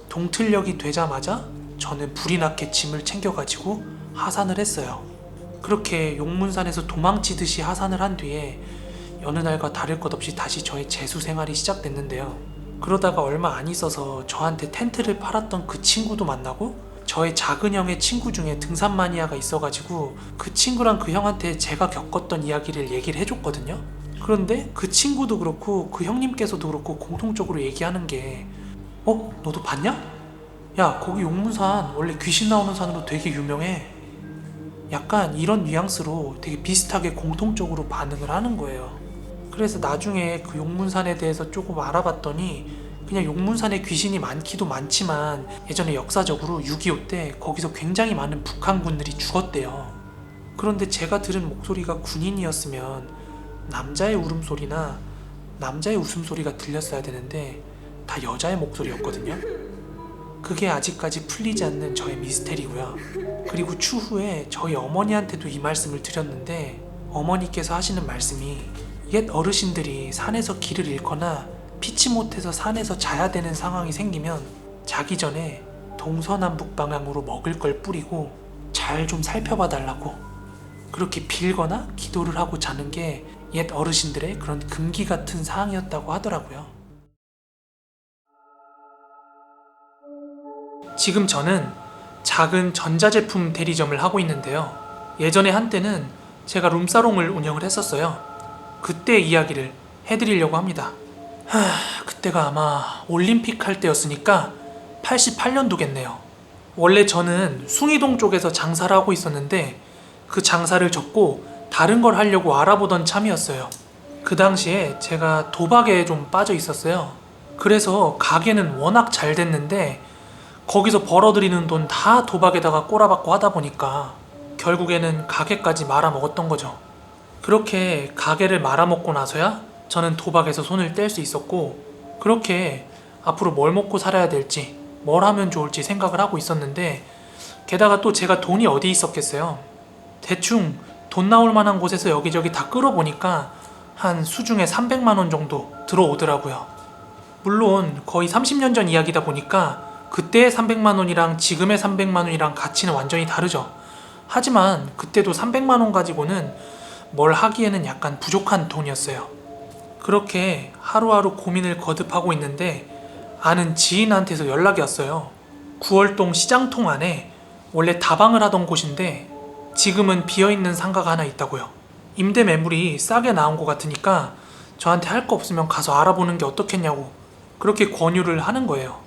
동틀녘이 되자마자 저는 불이 나게 짐을 챙겨가지고 하산을 했어요. 그렇게 용문산에서 도망치듯이 하산을 한 뒤에 여느 날과 다를 것 없이 다시 저의 재수 생활이 시작됐는데요. 그러다가 얼마 안 있어서 저한테 텐트를 팔았던 그 친구도 만나고 저의 작은 형의 친구 중에 등산 마니아가 있어가지고 그 친구랑 그 형한테 제가 겪었던 이야기를 얘기를 해줬거든요. 그런데 그 친구도 그렇고 그 형님께서도 그렇고 공통적으로 얘기하는 게 너도 봤냐? 야, 거기 용문산 원래 귀신 나오는 산으로 되게 유명해. 약간 이런 뉘앙스로 되게 비슷하게 공통적으로 반응을 하는 거예요. 그래서 나중에 그 용문산에 대해서 조금 알아봤더니 그냥 용문산에 귀신이 많기도 많지만 예전에 역사적으로 6.25 때 거기서 굉장히 많은 북한군들이 죽었대요. 그런데 제가 들은 목소리가 군인이었으면 남자의 울음소리나 남자의 웃음소리가 들렸어야 되는데 다 여자의 목소리였거든요. 그게 아직까지 풀리지 않는 저의 미스테리고요. 그리고 추후에 저희 어머니한테도 이 말씀을 드렸는데 어머니께서 하시는 말씀이 옛 어르신들이 산에서 길을 잃거나 피치 못해서 산에서 자야 되는 상황이 생기면 자기 전에 동서남북 방향으로 먹을 걸 뿌리고 잘 좀 살펴봐 달라고 그렇게 빌거나 기도를 하고 자는 게 옛 어르신들의 그런 금기 같은 사항이었다고 하더라고요. 지금 저는 작은 전자제품 대리점을 하고 있는데요. 예전에 한때는 제가 룸사롱을 운영을 했었어요. 그때 이야기를 해드리려고 합니다. 그때가 아마 올림픽 할 때였으니까 88년도겠네요. 원래 저는 숭이동 쪽에서 장사를 하고 있었는데 그 장사를 접고 다른 걸 하려고 알아보던 참이었어요. 그 당시에 제가 도박에 좀 빠져 있었어요. 그래서 가게는 워낙 잘 됐는데 거기서 벌어들이는 돈 다 도박에다가 꼬라박고 하다 보니까 결국에는 가게까지 말아먹었던 거죠. 그렇게 가게를 말아먹고 나서야 저는 도박에서 손을 뗄 수 있었고 그렇게 앞으로 뭘 먹고 살아야 될지 뭘 하면 좋을지 생각을 하고 있었는데 게다가 또 제가 돈이 어디 있었겠어요. 대충 돈 나올 만한 곳에서 여기저기 다 끌어보니까 한 수중에 300만 원 정도 들어오더라고요. 물론 거의 30년 전 이야기다 보니까 그때의 300만 원이랑 지금의 300만 원이랑 가치는 완전히 다르죠. 하지만 그때도 300만 원 가지고는 뭘 하기에는 약간 부족한 돈이었어요. 그렇게 하루하루 고민을 거듭하고 있는데 아는 지인한테서 연락이 왔어요. 구월동 시장통 안에 원래 다방을 하던 곳인데 지금은 비어있는 상가가 하나 있다고요. 임대 매물이 싸게 나온 것 같으니까 저한테 할 거 없으면 가서 알아보는 게 어떻겠냐고 그렇게 권유를 하는 거예요.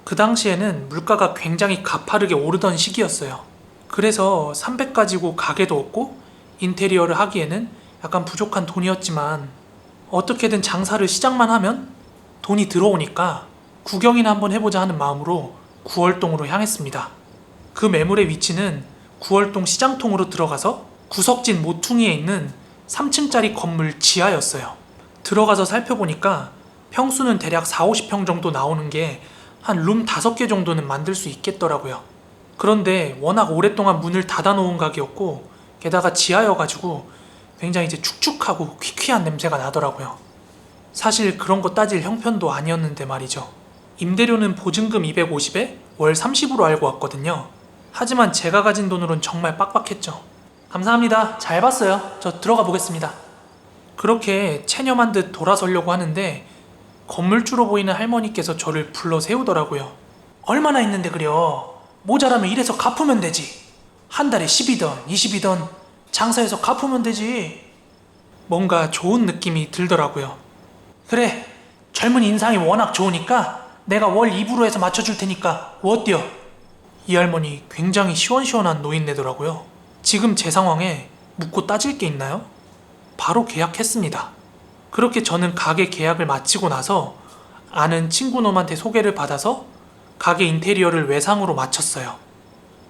그 당시에는 물가가 굉장히 가파르게 오르던 시기였어요. 그래서 300 가지고 가게도 없고 인테리어를 하기에는 약간 부족한 돈이었지만 어떻게든 장사를 시작만 하면 돈이 들어오니까 구경이나 한번 해보자 하는 마음으로 구월동으로 향했습니다. 그 매물의 위치는 구월동 시장통으로 들어가서 구석진 모퉁이에 있는 3층짜리 건물 지하였어요. 들어가서 살펴보니까 평수는 대략 4, 50평 정도 나오는 게 한 룸 5개 정도는 만들 수 있겠더라고요. 그런데 워낙 오랫동안 문을 닫아놓은 가게였고 게다가 지하여가지고 굉장히 이제 축축하고 퀴퀴한 냄새가 나더라고요. 사실 그런 거 따질 형편도 아니었는데 말이죠. 임대료는 보증금 250에 월 30으로 알고 왔거든요. 하지만 제가 가진 돈으론 정말 빡빡했죠. 감사합니다. 잘 봤어요. 저 들어가 보겠습니다. 그렇게 체념한 듯 돌아서려고 하는데 건물주로 보이는 할머니께서 저를 불러 세우더라고요. 얼마나 있는데 그려? 모자라면 이래서 갚으면 되지. 한 달에 10이던 20이던 장사해서 갚으면 되지. 뭔가 좋은 느낌이 들더라고요. 그래, 젊은 인상이 워낙 좋으니까 내가 월 2부로 해서 맞춰줄 테니까 어때요? 이 할머니 굉장히 시원시원한 노인네더라고요. 지금 제 상황에 묻고 따질 게 있나요? 바로 계약했습니다. 그렇게 저는 가게 계약을 마치고 나서 아는 친구 놈한테 소개를 받아서 가게 인테리어를 외상으로 마쳤어요.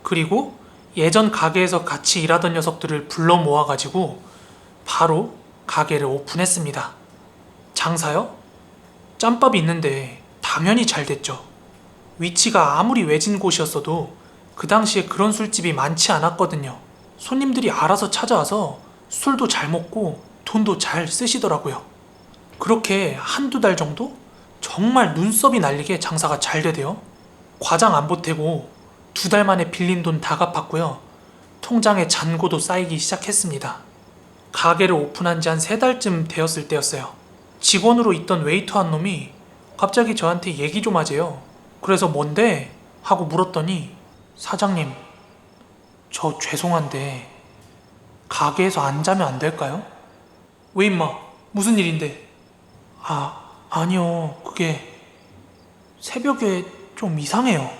그리고 예전 가게에서 같이 일하던 녀석들을 불러 모아가지고 바로 가게를 오픈했습니다. 장사요? 짬밥이 있는데 당연히 잘 됐죠. 위치가 아무리 외진 곳이었어도 그 당시에 그런 술집이 많지 않았거든요. 손님들이 알아서 찾아와서 술도 잘 먹고 돈도 잘 쓰시더라고요. 그렇게 한두 달 정도? 정말 눈썹이 날리게 장사가 잘 되대요. 과장 안 보태고 2달 만에 빌린 돈 다 갚았고요. 통장에 잔고도 쌓이기 시작했습니다. 가게를 오픈한 지 한 3달쯤 되었을 때였어요. 직원으로 있던 웨이터 한 놈이 갑자기 저한테 얘기 좀 하재요. 그래서 뭔데? 하고 물었더니 사장님, 저 죄송한데 가게에서 안 자면 안 될까요? 왜 임마? 무슨 일인데? 아니요. 그게 새벽에 좀 이상해요.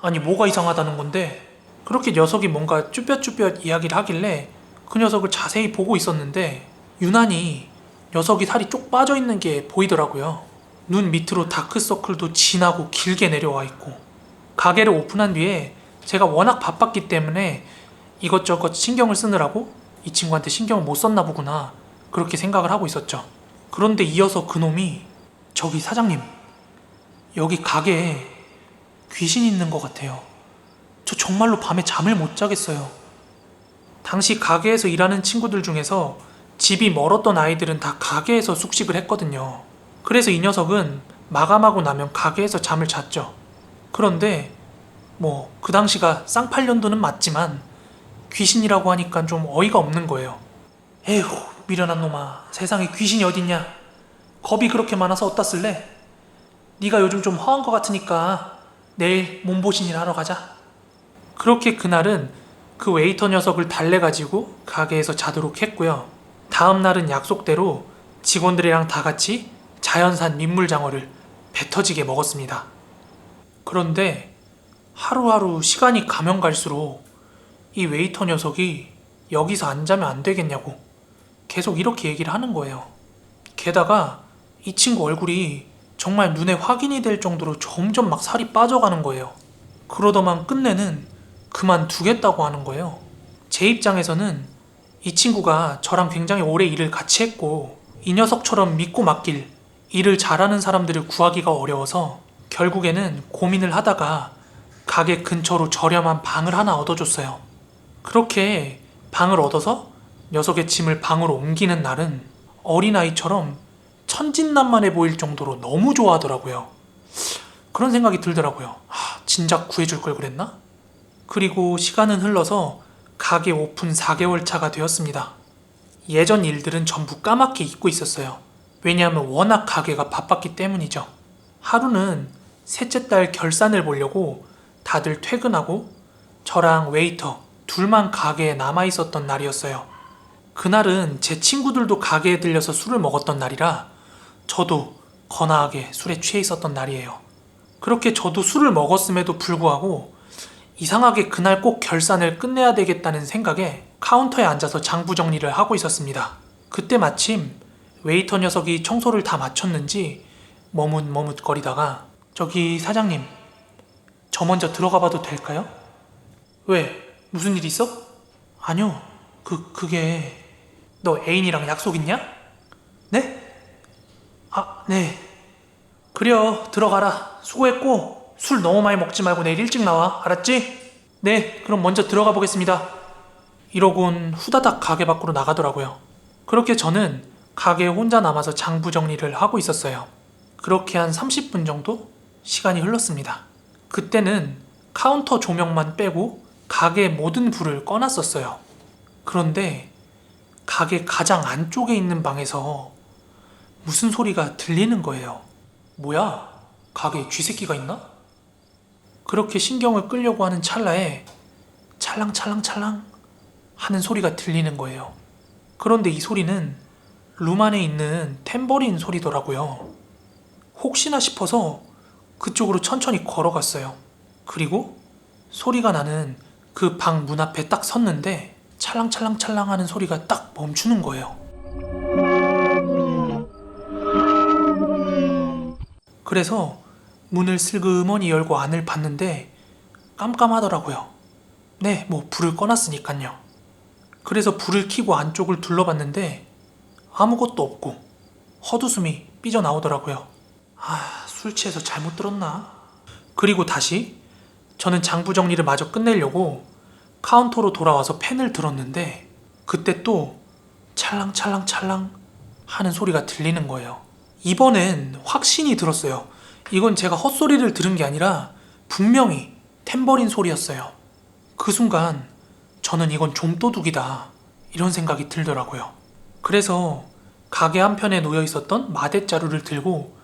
아니 뭐가 이상하다는 건데? 그렇게 녀석이 뭔가 쭈뼛쭈뼛 이야기를 하길래 그 녀석을 자세히 보고 있었는데 유난히 녀석이 살이 쪽 빠져 있는 게 보이더라고요. 눈 밑으로 다크서클도 진하고 길게 내려와 있고. 가게를 오픈한 뒤에 제가 워낙 바빴기 때문에 이것저것 신경을 쓰느라고 이 친구한테 신경을 못 썼나 보구나 그렇게 생각을 하고 있었죠. 그런데 이어서 그놈이 저기 사장님, 여기 가게에 귀신 있는 것 같아요. 저 정말로 밤에 잠을 못 자겠어요. 당시 가게에서 일하는 친구들 중에서 집이 멀었던 아이들은 다 가게에서 숙식을 했거든요. 그래서 이 녀석은 마감하고 나면 가게에서 잠을 잤죠. 그런데 그 당시가 쌍팔년도는 맞지만 귀신이라고 하니까 좀 어이가 없는 거예요. 에휴, 미련한 놈아. 세상에 귀신이 어딨냐. 겁이 그렇게 많아서 어디다 쓸래? 네가 요즘 좀 허한 것 같으니까 내일 몸보신이나 하러 가자. 그렇게 그날은 그 웨이터 녀석을 달래가지고 가게에서 자도록 했고요. 다음 날은 약속대로 직원들이랑 다 같이 자연산 민물장어를 배 터지게 먹었습니다. 그런데 하루하루 시간이 가면 갈수록 이 웨이터 녀석이 여기서 안 자면 안 되겠냐고 계속 이렇게 얘기를 하는 거예요. 게다가 이 친구 얼굴이 정말 눈에 확인이 될 정도로 점점 막 살이 빠져가는 거예요. 그러더만 끝내는 그만두겠다고 하는 거예요. 제 입장에서는 이 친구가 저랑 굉장히 오래 일을 같이 했고 이 녀석처럼 믿고 맡길 일을 잘하는 사람들을 구하기가 어려워서 결국에는 고민을 하다가 가게 근처로 저렴한 방을 하나 얻어줬어요. 그렇게 방을 얻어서 녀석의 짐을 방으로 옮기는 날은 어린아이처럼 천진난만해 보일 정도로 너무 좋아하더라고요. 그런 생각이 들더라고요. 진작 구해줄 걸 그랬나? 그리고 시간은 흘러서 가게 오픈 4개월 차가 되었습니다. 예전 일들은 전부 까맣게 잊고 있었어요. 왜냐하면 워낙 가게가 바빴기 때문이죠. 하루는 셋째 딸 결산을 보려고 다들 퇴근하고 저랑 웨이터 둘만 가게에 남아있었던 날이었어요. 그날은 제 친구들도 가게에 들려서 술을 먹었던 날이라 저도 거나하게 술에 취해 있었던 날이에요. 그렇게 저도 술을 먹었음에도 불구하고 이상하게 그날 꼭 결산을 끝내야 되겠다는 생각에 카운터에 앉아서 장부 정리를 하고 있었습니다. 그때 마침 웨이터 녀석이 청소를 다 마쳤는지 머뭇머뭇거리다가 저기 사장님, 저 먼저 들어가 봐도 될까요? 왜? 무슨 일 있어? 아니요, 그게 너 애인이랑 약속 있냐? 네? 아, 네. 그래요, 들어가라. 수고했고 술 너무 많이 먹지 말고 내일 일찍 나와. 알았지? 네, 그럼 먼저 들어가 보겠습니다. 이러곤 후다닥 가게 밖으로 나가더라고요. 그렇게 저는 가게에 혼자 남아서 장부 정리를 하고 있었어요. 그렇게 한 30분 정도 시간이 흘렀습니다. 그때는 카운터 조명만 빼고 가게의 모든 불을 꺼놨었어요. 그런데 가게 가장 안쪽에 있는 방에서 무슨 소리가 들리는 거예요. 뭐야? 가게에 쥐새끼가 있나? 그렇게 신경을 끌려고 하는 찰나에 찰랑찰랑찰랑 하는 소리가 들리는 거예요. 그런데 이 소리는 룸 안에 있는 탬버린 소리더라고요. 혹시나 싶어서 그쪽으로 천천히 걸어갔어요. 그리고 소리가 나는 그 방 문 앞에 딱 섰는데 찰랑찰랑찰랑 하는 소리가 딱 멈추는 거예요. 그래서 문을 슬그머니 열고 안을 봤는데 깜깜하더라고요. 네, 뭐 불을 꺼놨으니까요. 그래서 불을 켜고 안쪽을 둘러봤는데 아무것도 없고 헛웃음이 삐져나오더라고요. 술 취해서 잘못 들었나? 그리고 다시 저는 장부 정리를 마저 끝내려고 카운터로 돌아와서 펜을 들었는데 그때 또 찰랑찰랑찰랑 하는 소리가 들리는 거예요. 이번엔 확신이 들었어요. 이건 제가 헛소리를 들은 게 아니라 분명히 탬버린 소리였어요. 그 순간 저는 이건 좀도둑이다 이런 생각이 들더라고요. 그래서 가게 한편에 놓여 있었던 마대자루를 들고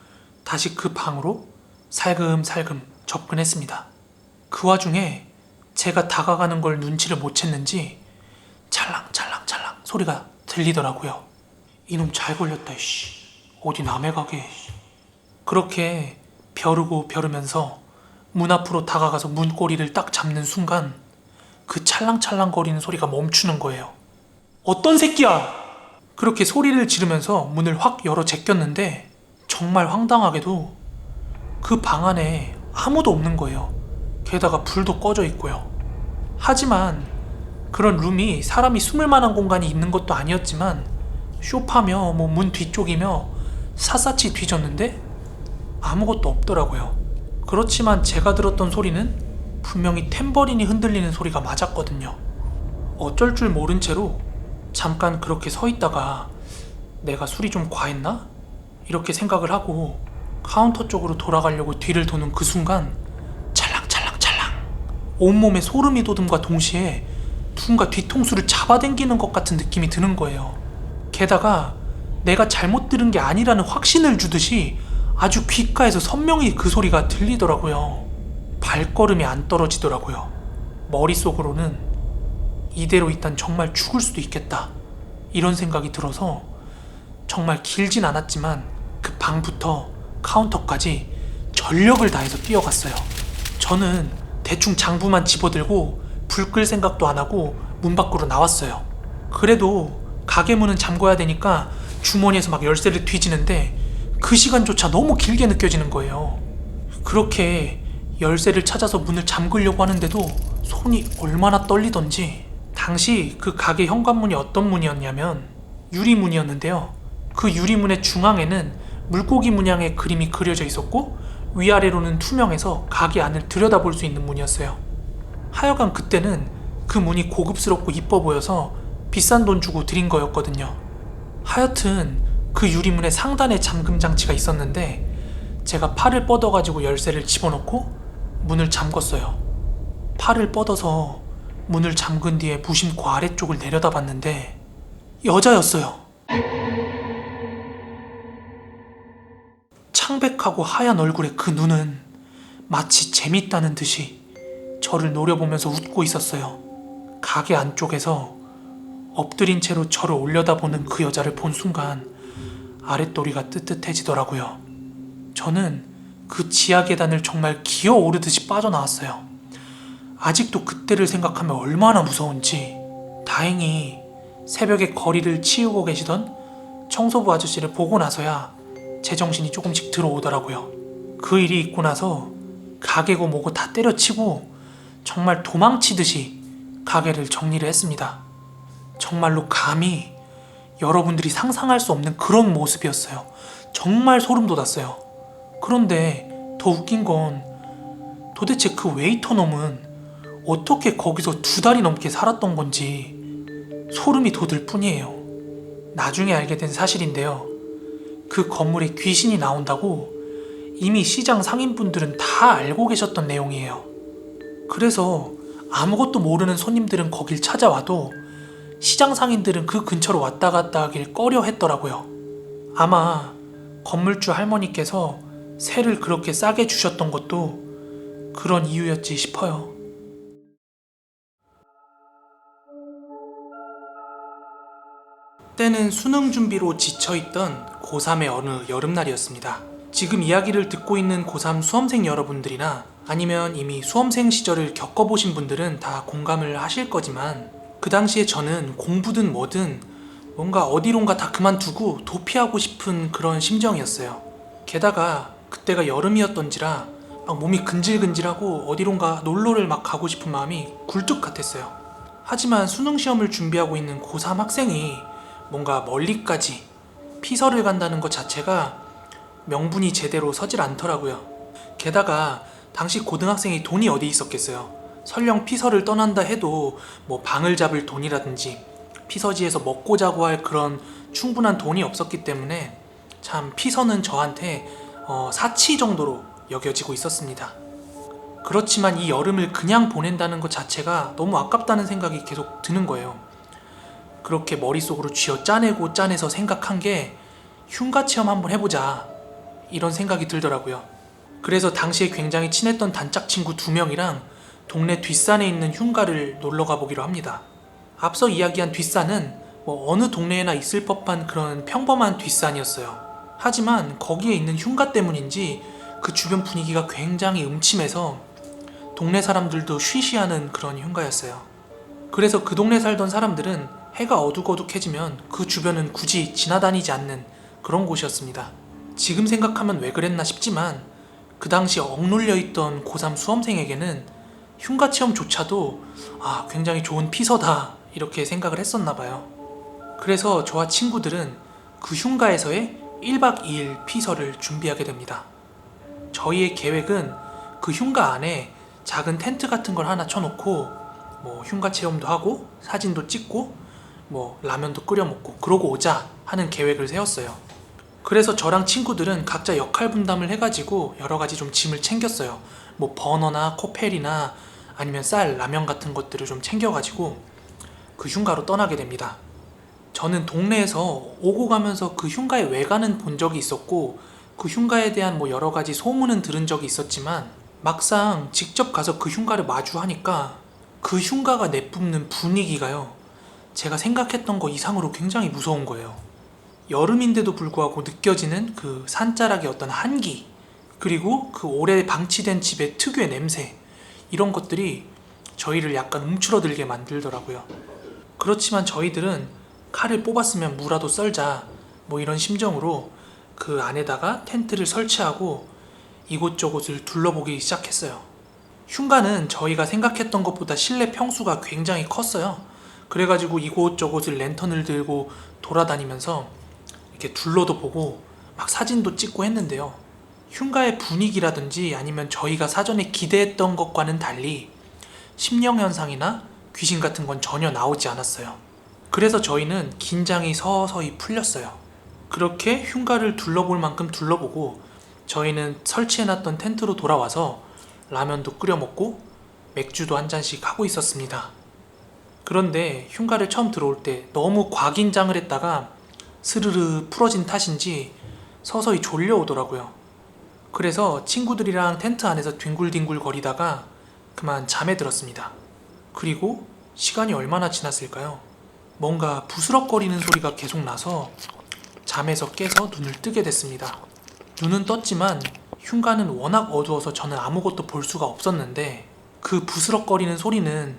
다시 그 방으로 살금살금 접근했습니다. 그 와중에 제가 다가가는 걸 눈치를 못 챘는지 찰랑찰랑찰랑 소리가 들리더라고요. 이놈 잘 걸렸다 씨. 어디 남의 가게. 그렇게 벼르고 벼르면서 문 앞으로 다가가서 문고리를 딱 잡는 순간 그 찰랑찰랑 거리는 소리가 멈추는 거예요. 어떤 새끼야! 그렇게 소리를 지르면서 문을 확 열어 제꼈는데 정말 황당하게도 그 방 안에 아무도 없는 거예요. 게다가 불도 꺼져 있고요. 하지만 그런 룸이 사람이 숨을 만한 공간이 있는 것도 아니었지만 쇼파며 문 뒤쪽이며 샅샅이 뒤졌는데 아무것도 없더라고요. 그렇지만 제가 들었던 소리는 분명히 탬버린이 흔들리는 소리가 맞았거든요. 어쩔 줄 모른 채로 잠깐 그렇게 서 있다가 내가 술이 좀 과했나? 이렇게 생각을 하고 카운터 쪽으로 돌아가려고 뒤를 도는 그 순간 찰랑찰랑찰랑 온몸에 소름이 돋음과 동시에 누군가 뒤통수를 잡아당기는 것 같은 느낌이 드는 거예요. 게다가 내가 잘못 들은 게 아니라는 확신을 주듯이 아주 귓가에서 선명히 그 소리가 들리더라고요. 발걸음이 안 떨어지더라고요. 머릿속으로는 이대로 있단 정말 죽을 수도 있겠다 이런 생각이 들어서 정말 길진 않았지만 그 방부터 카운터까지 전력을 다해서 뛰어갔어요. 저는 대충 장부만 집어들고 불 끌 생각도 안 하고 문 밖으로 나왔어요. 그래도 가게 문은 잠궈야 되니까 주머니에서 막 열쇠를 뒤지는데 그 시간조차 너무 길게 느껴지는 거예요. 그렇게 열쇠를 찾아서 문을 잠그려고 하는데도 손이 얼마나 떨리던지 당시 그 가게 현관문이 어떤 문이었냐면 유리문이었는데요. 그 유리문의 중앙에는 물고기 문양의 그림이 그려져 있었고 위아래로는 투명해서 가게 안을 들여다볼 수 있는 문이었어요. 하여간 그때는 그 문이 고급스럽고 이뻐 보여서 비싼 돈 주고 들인 거였거든요. 하여튼 그 유리문에 상단에 잠금 장치가 있었는데 제가 팔을 뻗어가지고 열쇠를 집어넣고 문을 잠궜어요. 팔을 뻗어서 문을 잠근 뒤에 무심코 아래쪽을 내려다봤는데 여자였어요. 창백하고 하얀 얼굴의 그 눈은 마치 재밌다는 듯이 저를 노려보면서 웃고 있었어요. 가게 안쪽에서 엎드린 채로 저를 올려다보는 그 여자를 본 순간 아랫도리가 뜨뜻해지더라고요. 저는 그 지하 계단을 정말 기어오르듯이 빠져나왔어요. 아직도 그때를 생각하면 얼마나 무서운지. 다행히 새벽에 거리를 치우고 계시던 청소부 아저씨를 보고 나서야 제정신이 조금씩 들어오더라고요. 그 일이 있고 나서 가게고 뭐고 다 때려치고 정말 도망치듯이 가게를 정리를 했습니다. 정말로 감히 여러분들이 상상할 수 없는 그런 모습이었어요. 정말 소름 돋았어요. 그런데 더 웃긴 건 도대체 그 웨이터 놈은 어떻게 거기서 2달이 넘게 살았던 건지 소름이 돋을 뿐이에요. 나중에 알게 된 사실인데요. 그 건물에 귀신이 나온다고 이미 시장 상인분들은 다 알고 계셨던 내용이에요. 그래서 아무것도 모르는 손님들은 거길 찾아와도 시장 상인들은 그 근처로 왔다 갔다 하길 꺼려 했더라고요. 아마 건물주 할머니께서 세를 그렇게 싸게 주셨던 것도 그런 이유였지 싶어요. 때는 수능 준비로 지쳐있던 고3의 어느 여름날이었습니다. 지금 이야기를 듣고 있는 고3 수험생 여러분들이나 아니면 이미 수험생 시절을 겪어보신 분들은 다 공감을 하실 거지만 그 당시에 저는 공부든 뭐든 뭔가 어디론가 다 그만두고 도피하고 싶은 그런 심정이었어요. 게다가 그때가 여름이었던지라 막 몸이 근질근질하고 어디론가 놀러를 막 가고 싶은 마음이 굴뚝 같았어요. 하지만 수능시험을 준비하고 있는 고3 학생이 뭔가 멀리까지 피서를 간다는 것 자체가 명분이 제대로 서질 않더라고요. 게다가 당시 고등학생이 돈이 어디 있었겠어요. 설령 피서를 떠난다 해도 뭐 방을 잡을 돈이라든지 피서지에서 먹고 자고 할 그런 충분한 돈이 없었기 때문에 참 피서는 저한테 사치 정도로 여겨지고 있었습니다. 그렇지만 이 여름을 그냥 보낸다는 것 자체가 너무 아깝다는 생각이 계속 드는 거예요. 그렇게 머릿속으로 쥐어 짜내고 짜내서 생각한 게 흉가 체험 한번 해보자 이런 생각이 들더라고요. 그래서 당시에 굉장히 친했던 단짝 친구 2명이랑 동네 뒷산에 있는 흉가를 놀러 가보기로 합니다. 앞서 이야기한 뒷산은 뭐 어느 동네에나 있을 법한 그런 평범한 뒷산이었어요. 하지만 거기에 있는 흉가 때문인지 그 주변 분위기가 굉장히 음침해서 동네 사람들도 쉬쉬하는 그런 흉가였어요. 그래서 그 동네 살던 사람들은 해가 어둑어둑해지면 그 주변은 굳이 지나다니지 않는 그런 곳이었습니다. 지금 생각하면 왜 그랬나 싶지만 그 당시 억눌려 있던 고3 수험생에게는 흉가 체험조차도 굉장히 좋은 피서다 이렇게 생각을 했었나 봐요. 그래서 저와 친구들은 그 흉가에서의 1박 2일 피서를 준비하게 됩니다. 저희의 계획은 그 흉가 안에 작은 텐트 같은 걸 하나 쳐놓고 뭐 흉가 체험도 하고 사진도 찍고 뭐 라면도 끓여 먹고 그러고 오자 하는 계획을 세웠어요. 그래서 저랑 친구들은 각자 역할 분담을 해가지고 여러 가지 좀 짐을 챙겼어요. 뭐 버너나 코펠이나 아니면 쌀, 라면 같은 것들을 좀 챙겨가지고 그 흉가로 떠나게 됩니다. 저는 동네에서 오고 가면서 그 흉가의 외관은 본 적이 있었고 그 흉가에 대한 뭐 여러 가지 소문은 들은 적이 있었지만 막상 직접 가서 그 흉가를 마주하니까 그 흉가가 내뿜는 분위기가요, 제가 생각했던 거 이상으로 굉장히 무서운 거예요. 여름인데도 불구하고 느껴지는 그 산자락의 어떤 한기, 그리고 그 오래 방치된 집의 특유의 냄새, 이런 것들이 저희를 약간 움츠러들게 만들더라고요. 그렇지만 저희들은 칼을 뽑았으면 무라도 썰자 뭐 이런 심정으로 그 안에다가 텐트를 설치하고 이곳저곳을 둘러보기 시작했어요. 흉가는 저희가 생각했던 것보다 실내 평수가 굉장히 컸어요. 그래가지고 이곳저곳을 랜턴을 들고 돌아다니면서 이렇게 둘러도 보고 막 사진도 찍고 했는데요. 흉가의 분위기라든지 아니면 저희가 사전에 기대했던 것과는 달리 심령현상이나 귀신 같은 건 전혀 나오지 않았어요. 그래서 저희는 긴장이 서서히 풀렸어요. 그렇게 흉가를 둘러볼 만큼 둘러보고 저희는 설치해놨던 텐트로 돌아와서 라면도 끓여 먹고 맥주도 한 잔씩 하고 있었습니다. 그런데 흉가를 처음 들어올 때 너무 과긴장을 했다가 스르르 풀어진 탓인지 서서히 졸려오더라고요. 그래서 친구들이랑 텐트 안에서 뒹굴뒹굴 거리다가 그만 잠에 들었습니다. 그리고 시간이 얼마나 지났을까요? 뭔가 부스럭거리는 소리가 계속 나서 잠에서 깨서 눈을 뜨게 됐습니다. 눈은 떴지만 흉가는 워낙 어두워서 저는 아무것도 볼 수가 없었는데 그 부스럭거리는 소리는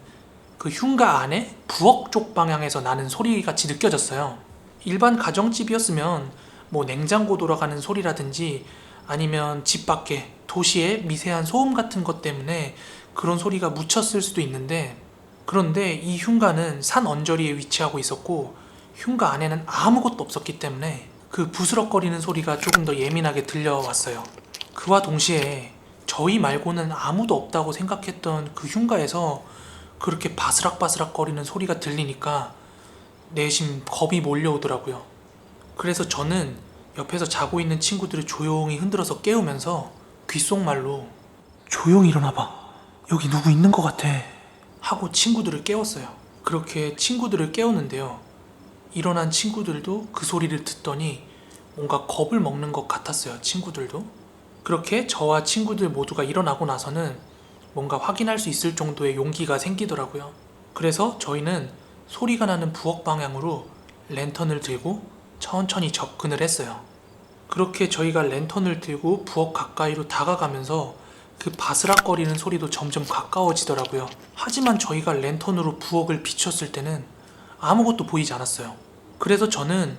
그 흉가 안에 부엌 쪽 방향에서 나는 소리 같이 느껴졌어요. 일반 가정집이었으면 뭐 냉장고 돌아가는 소리라든지 아니면 집 밖에 도시의 미세한 소음 같은 것 때문에 그런 소리가 묻혔을 수도 있는데, 그런데 이 흉가는 산 언저리에 위치하고 있었고 흉가 안에는 아무것도 없었기 때문에 그 부스럭거리는 소리가 조금 더 예민하게 들려왔어요. 그와 동시에 저희 말고는 아무도 없다고 생각했던 그 흉가에서 그렇게 바스락바스락 거리는 소리가 들리니까 내심 겁이 몰려오더라고요. 그래서 저는 옆에서 자고 있는 친구들을 조용히 흔들어서 깨우면서 귓속말로 조용히 일어나봐, 여기 누구 있는 것 같아 하고 친구들을 깨웠어요. 그렇게 친구들을 깨웠는데요, 일어난 친구들도 그 소리를 듣더니 뭔가 겁을 먹는 것 같았어요. 친구들도. 그렇게 저와 친구들 모두가 일어나고 나서는 뭔가 확인할 수 있을 정도의 용기가 생기더라고요. 그래서 저희는 소리가 나는 부엌 방향으로 랜턴을 들고 천천히 접근을 했어요. 그렇게 저희가 랜턴을 들고 부엌 가까이로 다가가면서 그 바스락거리는 소리도 점점 가까워지더라고요. 하지만 저희가 랜턴으로 부엌을 비췄을 때는 아무것도 보이지 않았어요. 그래서 저는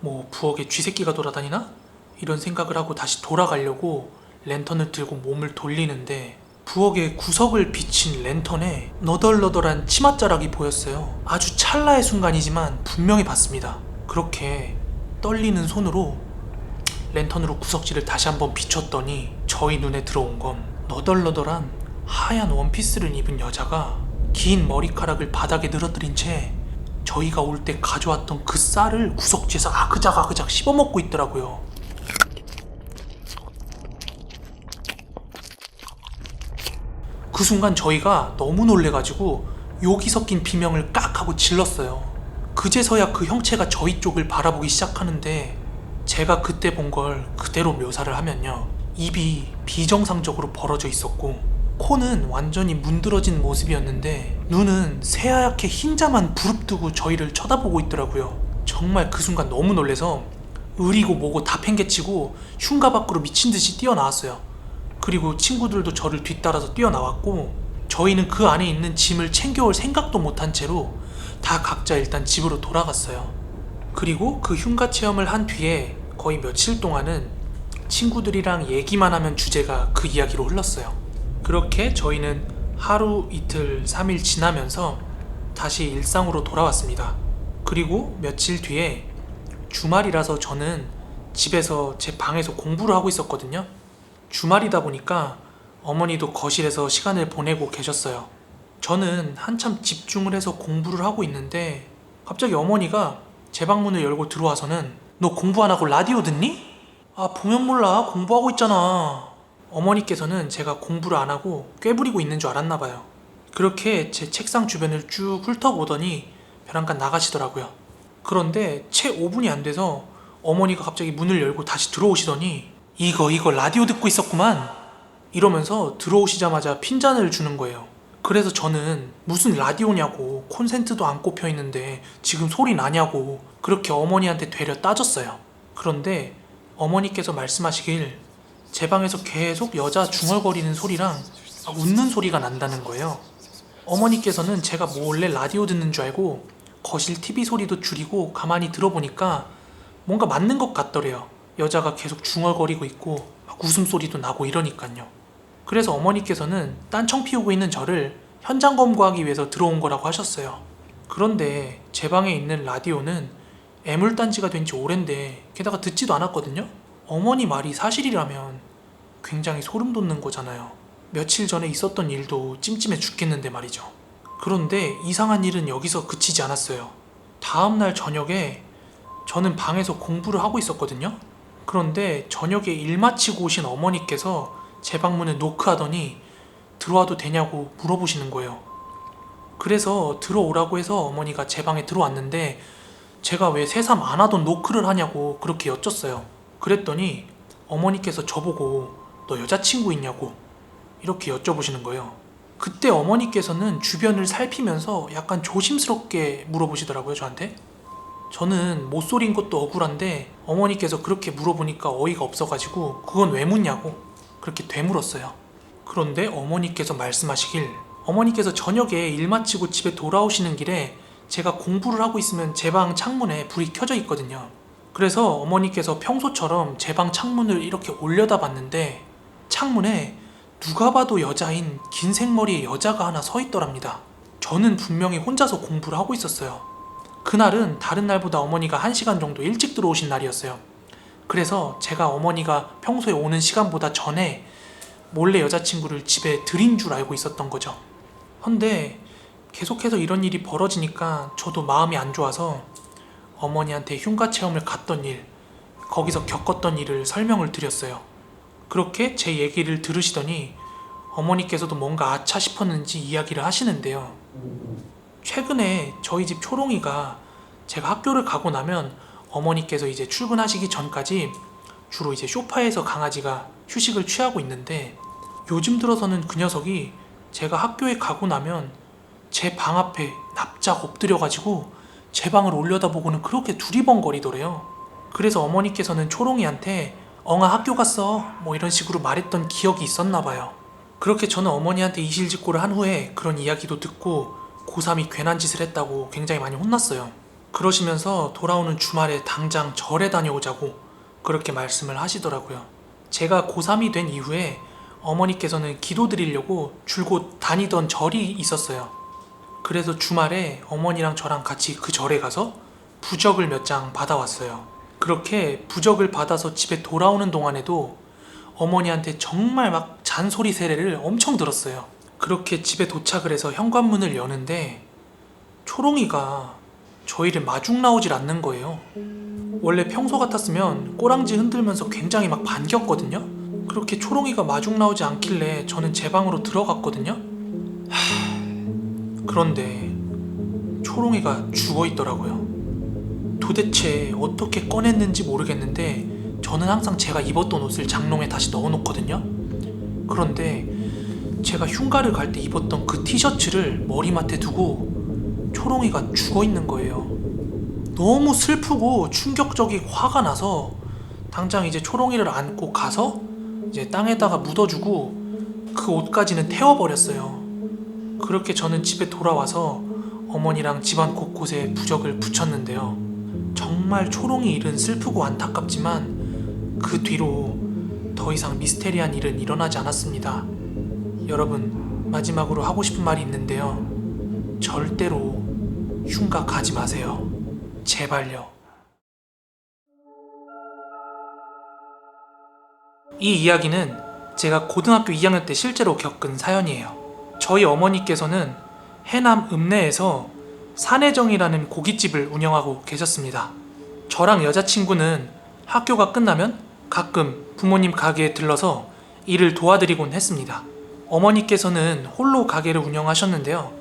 뭐 부엌에 쥐새끼가 돌아다니나? 이런 생각을 하고 다시 돌아가려고 랜턴을 들고 몸을 돌리는데 부엌의 구석을 비친 랜턴에 너덜너덜한 치맛자락이 보였어요. 아주 찰나의 순간이지만 분명히 봤습니다. 그렇게 떨리는 손으로 랜턴으로 구석지를 다시 한번 비췄더니 저희 눈에 들어온 건 너덜너덜한 하얀 원피스를 입은 여자가 긴 머리카락을 바닥에 늘어뜨린 채 저희가 올 때 가져왔던 그 쌀을 구석지에서 아그작 씹어먹고 있더라고요. 그 순간 저희가 너무 놀래가지고 욕이 섞인 비명을 깍 하고 질렀어요. 그제서야 그 형체가 저희 쪽을 바라보기 시작하는데, 제가 그때 본 걸 그대로 묘사를 하면요, 입이 비정상적으로 벌어져 있었고 코는 완전히 문드러진 모습이었는데 눈은 새하얗게 흰자만 부릅뜨고 저희를 쳐다보고 있더라고요. 정말 그 순간 너무 놀래서 으리고 뭐고 다 팽개치고 흉가 밖으로 미친듯이 뛰어나왔어요. 그리고 친구들도 저를 뒤따라서 뛰어나왔고 저희는 그 안에 있는 짐을 챙겨올 생각도 못한 채로 다 각자 일단 집으로 돌아갔어요. 그리고 그 흉가 체험을 한 뒤에 거의 며칠 동안은 친구들이랑 얘기만 하면 주제가 그 이야기로 흘렀어요. 그렇게 저희는 하루, 이틀, 3일 지나면서 다시 일상으로 돌아왔습니다. 그리고 며칠 뒤에 주말이라서 저는 집에서 제 방에서 공부를 하고 있었거든요. 주말이다 보니까 어머니도 거실에서 시간을 보내고 계셨어요. 저는 한참 집중을 해서 공부를 하고 있는데 갑자기 어머니가 제 방문을 열고 들어와서는 너 공부 안 하고 라디오 듣니? 아, 보면 몰라, 공부하고 있잖아. 어머니께서는 제가 공부를 안 하고 꾀부리고 있는 줄 알았나 봐요. 그렇게 제 책상 주변을 쭉 훑어보더니 벼랑간 나가시더라고요. 그런데 채 5분이 안 돼서 어머니가 갑자기 문을 열고 다시 들어오시더니 이거 라디오 듣고 있었구만 이러면서 들어오시자마자 핀잔을 주는 거예요. 그래서 저는 무슨 라디오냐고, 콘센트도 안 꼽혀 있는데 지금 소리 나냐고 그렇게 어머니한테 되려 따졌어요. 그런데 어머니께서 말씀하시길 제 방에서 계속 여자 중얼거리는 소리랑 웃는 소리가 난다는 거예요. 어머니께서는 제가 몰래 라디오 듣는 줄 알고 거실 TV 소리도 줄이고 가만히 들어보니까 뭔가 맞는 것 같더래요. 여자가 계속 중얼거리고 있고 막 웃음소리도 나고 이러니까요. 그래서 어머니께서는 딴청 피우고 있는 저를 현장 검거하기 위해서 들어온 거라고 하셨어요. 그런데 제 방에 있는 라디오는 애물단지가 된 지 오랜데 게다가 듣지도 않았거든요. 어머니 말이 사실이라면 굉장히 소름 돋는 거잖아요. 며칠 전에 있었던 일도 찜찜해 죽겠는데 말이죠. 그런데 이상한 일은 여기서 그치지 않았어요. 다음날 저녁에 저는 방에서 공부를 하고 있었거든요. 그런데 저녁에 일 마치고 오신 어머니께서 제 방문을 노크하더니 들어와도 되냐고 물어보시는 거예요. 그래서 들어오라고 해서 어머니가 제 방에 들어왔는데 제가 왜 새삼 안 하던 노크를 하냐고 그렇게 여쭸어요. 그랬더니 어머니께서 저보고 너 여자친구 있냐고 이렇게 여쭤보시는 거예요. 그때 어머니께서는 주변을 살피면서 약간 조심스럽게 물어보시더라고요, 저한테. 저는 못소린 것도 억울한데 어머니께서 그렇게 물어보니까 어이가 없어가지고 그건 왜 묻냐고 그렇게 되물었어요. 그런데 어머니께서 말씀하시길, 어머니께서 저녁에 일 마치고 집에 돌아오시는 길에 제가 공부를 하고 있으면 제 방 창문에 불이 켜져 있거든요. 그래서 어머니께서 평소처럼 제 방 창문을 이렇게 올려다 봤는데 창문에 누가 봐도 여자인 긴 생머리의 여자가 하나 서 있더랍니다. 저는 분명히 혼자서 공부를 하고 있었어요. 그날은 다른 날보다 어머니가 1시간 정도 일찍 들어오신 날이었어요. 그래서 제가 어머니가 평소에 오는 시간보다 전에 몰래 여자친구를 집에 들인 줄 알고 있었던 거죠. 근데 계속해서 이런 일이 벌어지니까 저도 마음이 안 좋아서 어머니한테 흉가 체험을 갔던 일, 거기서 겪었던 일을 설명을 드렸어요. 그렇게 제 얘기를 들으시더니 어머니께서도 뭔가 아차 싶었는지 이야기를 하시는데요. 최근에 저희 집 초롱이가 제가 학교를 가고 나면 어머니께서 이제 출근하시기 전까지 주로 이제 소파에서 강아지가 휴식을 취하고 있는데 요즘 들어서는 그 녀석이 제가 학교에 가고 나면 제 방 앞에 납작 엎드려가지고 제 방을 올려다보고는 그렇게 두리번거리더래요. 그래서 어머니께서는 초롱이한테 엉아 학교 갔어 뭐 이런 식으로 말했던 기억이 있었나 봐요. 그렇게 저는 어머니한테 이실직고를 한 후에 그런 이야기도 듣고 고3이 괜한 짓을 했다고 굉장히 많이 혼났어요. 그러시면서 돌아오는 주말에 당장 절에 다녀오자고 그렇게 말씀을 하시더라고요. 제가 고3이 된 이후에 어머니께서는 기도 드리려고 줄곧 다니던 절이 있었어요. 그래서 주말에 어머니랑 저랑 같이 그 절에 가서 부적을 몇 장 받아왔어요. 그렇게 부적을 받아서 집에 돌아오는 동안에도 어머니한테 정말 막 잔소리 세례를 엄청 들었어요. 그렇게 집에 도착을 해서 현관문을 여는데 초롱이가 저희를 마중 나오질 않는 거예요. 원래 평소 같았으면 꼬랑지 흔들면서 굉장히 막 반겼거든요. 그렇게 초롱이가 마중 나오지 않길래 저는 제 방으로 들어갔거든요. 그런데 초롱이가 죽어있더라고요. 도대체 어떻게 꺼냈는지 모르겠는데 저는 항상 제가 입었던 옷을 장롱에 다시 넣어놓거든요. 그런데 제가 흉가를 갈 때 입었던 그 티셔츠를 머리맡에 두고 초롱이가 죽어있는 거예요. 너무 슬프고 충격적이고 화가 나서 당장 이제 초롱이를 안고 가서 이제 땅에다가 묻어주고 그 옷까지는 태워버렸어요. 그렇게 저는 집에 돌아와서 어머니랑 집안 곳곳에 부적을 붙였는데요. 정말 초롱이 일은 슬프고 안타깝지만 그 뒤로 더 이상 미스테리한 일은 일어나지 않았습니다. 여러분, 마지막으로 하고 싶은 말이 있는데요. 절대로 흉가 가지 마세요. 제발요. 이 이야기는 제가 고등학교 2학년 때 실제로 겪은 사연이에요. 저희 어머니께서는 해남 읍내에서 산해정이라는 고깃집을 운영하고 계셨습니다. 저랑 여자친구는 학교가 끝나면 가끔 부모님 가게에 들러서 일을 도와드리곤 했습니다. 어머니께서는 홀로 가게를 운영하셨는데요.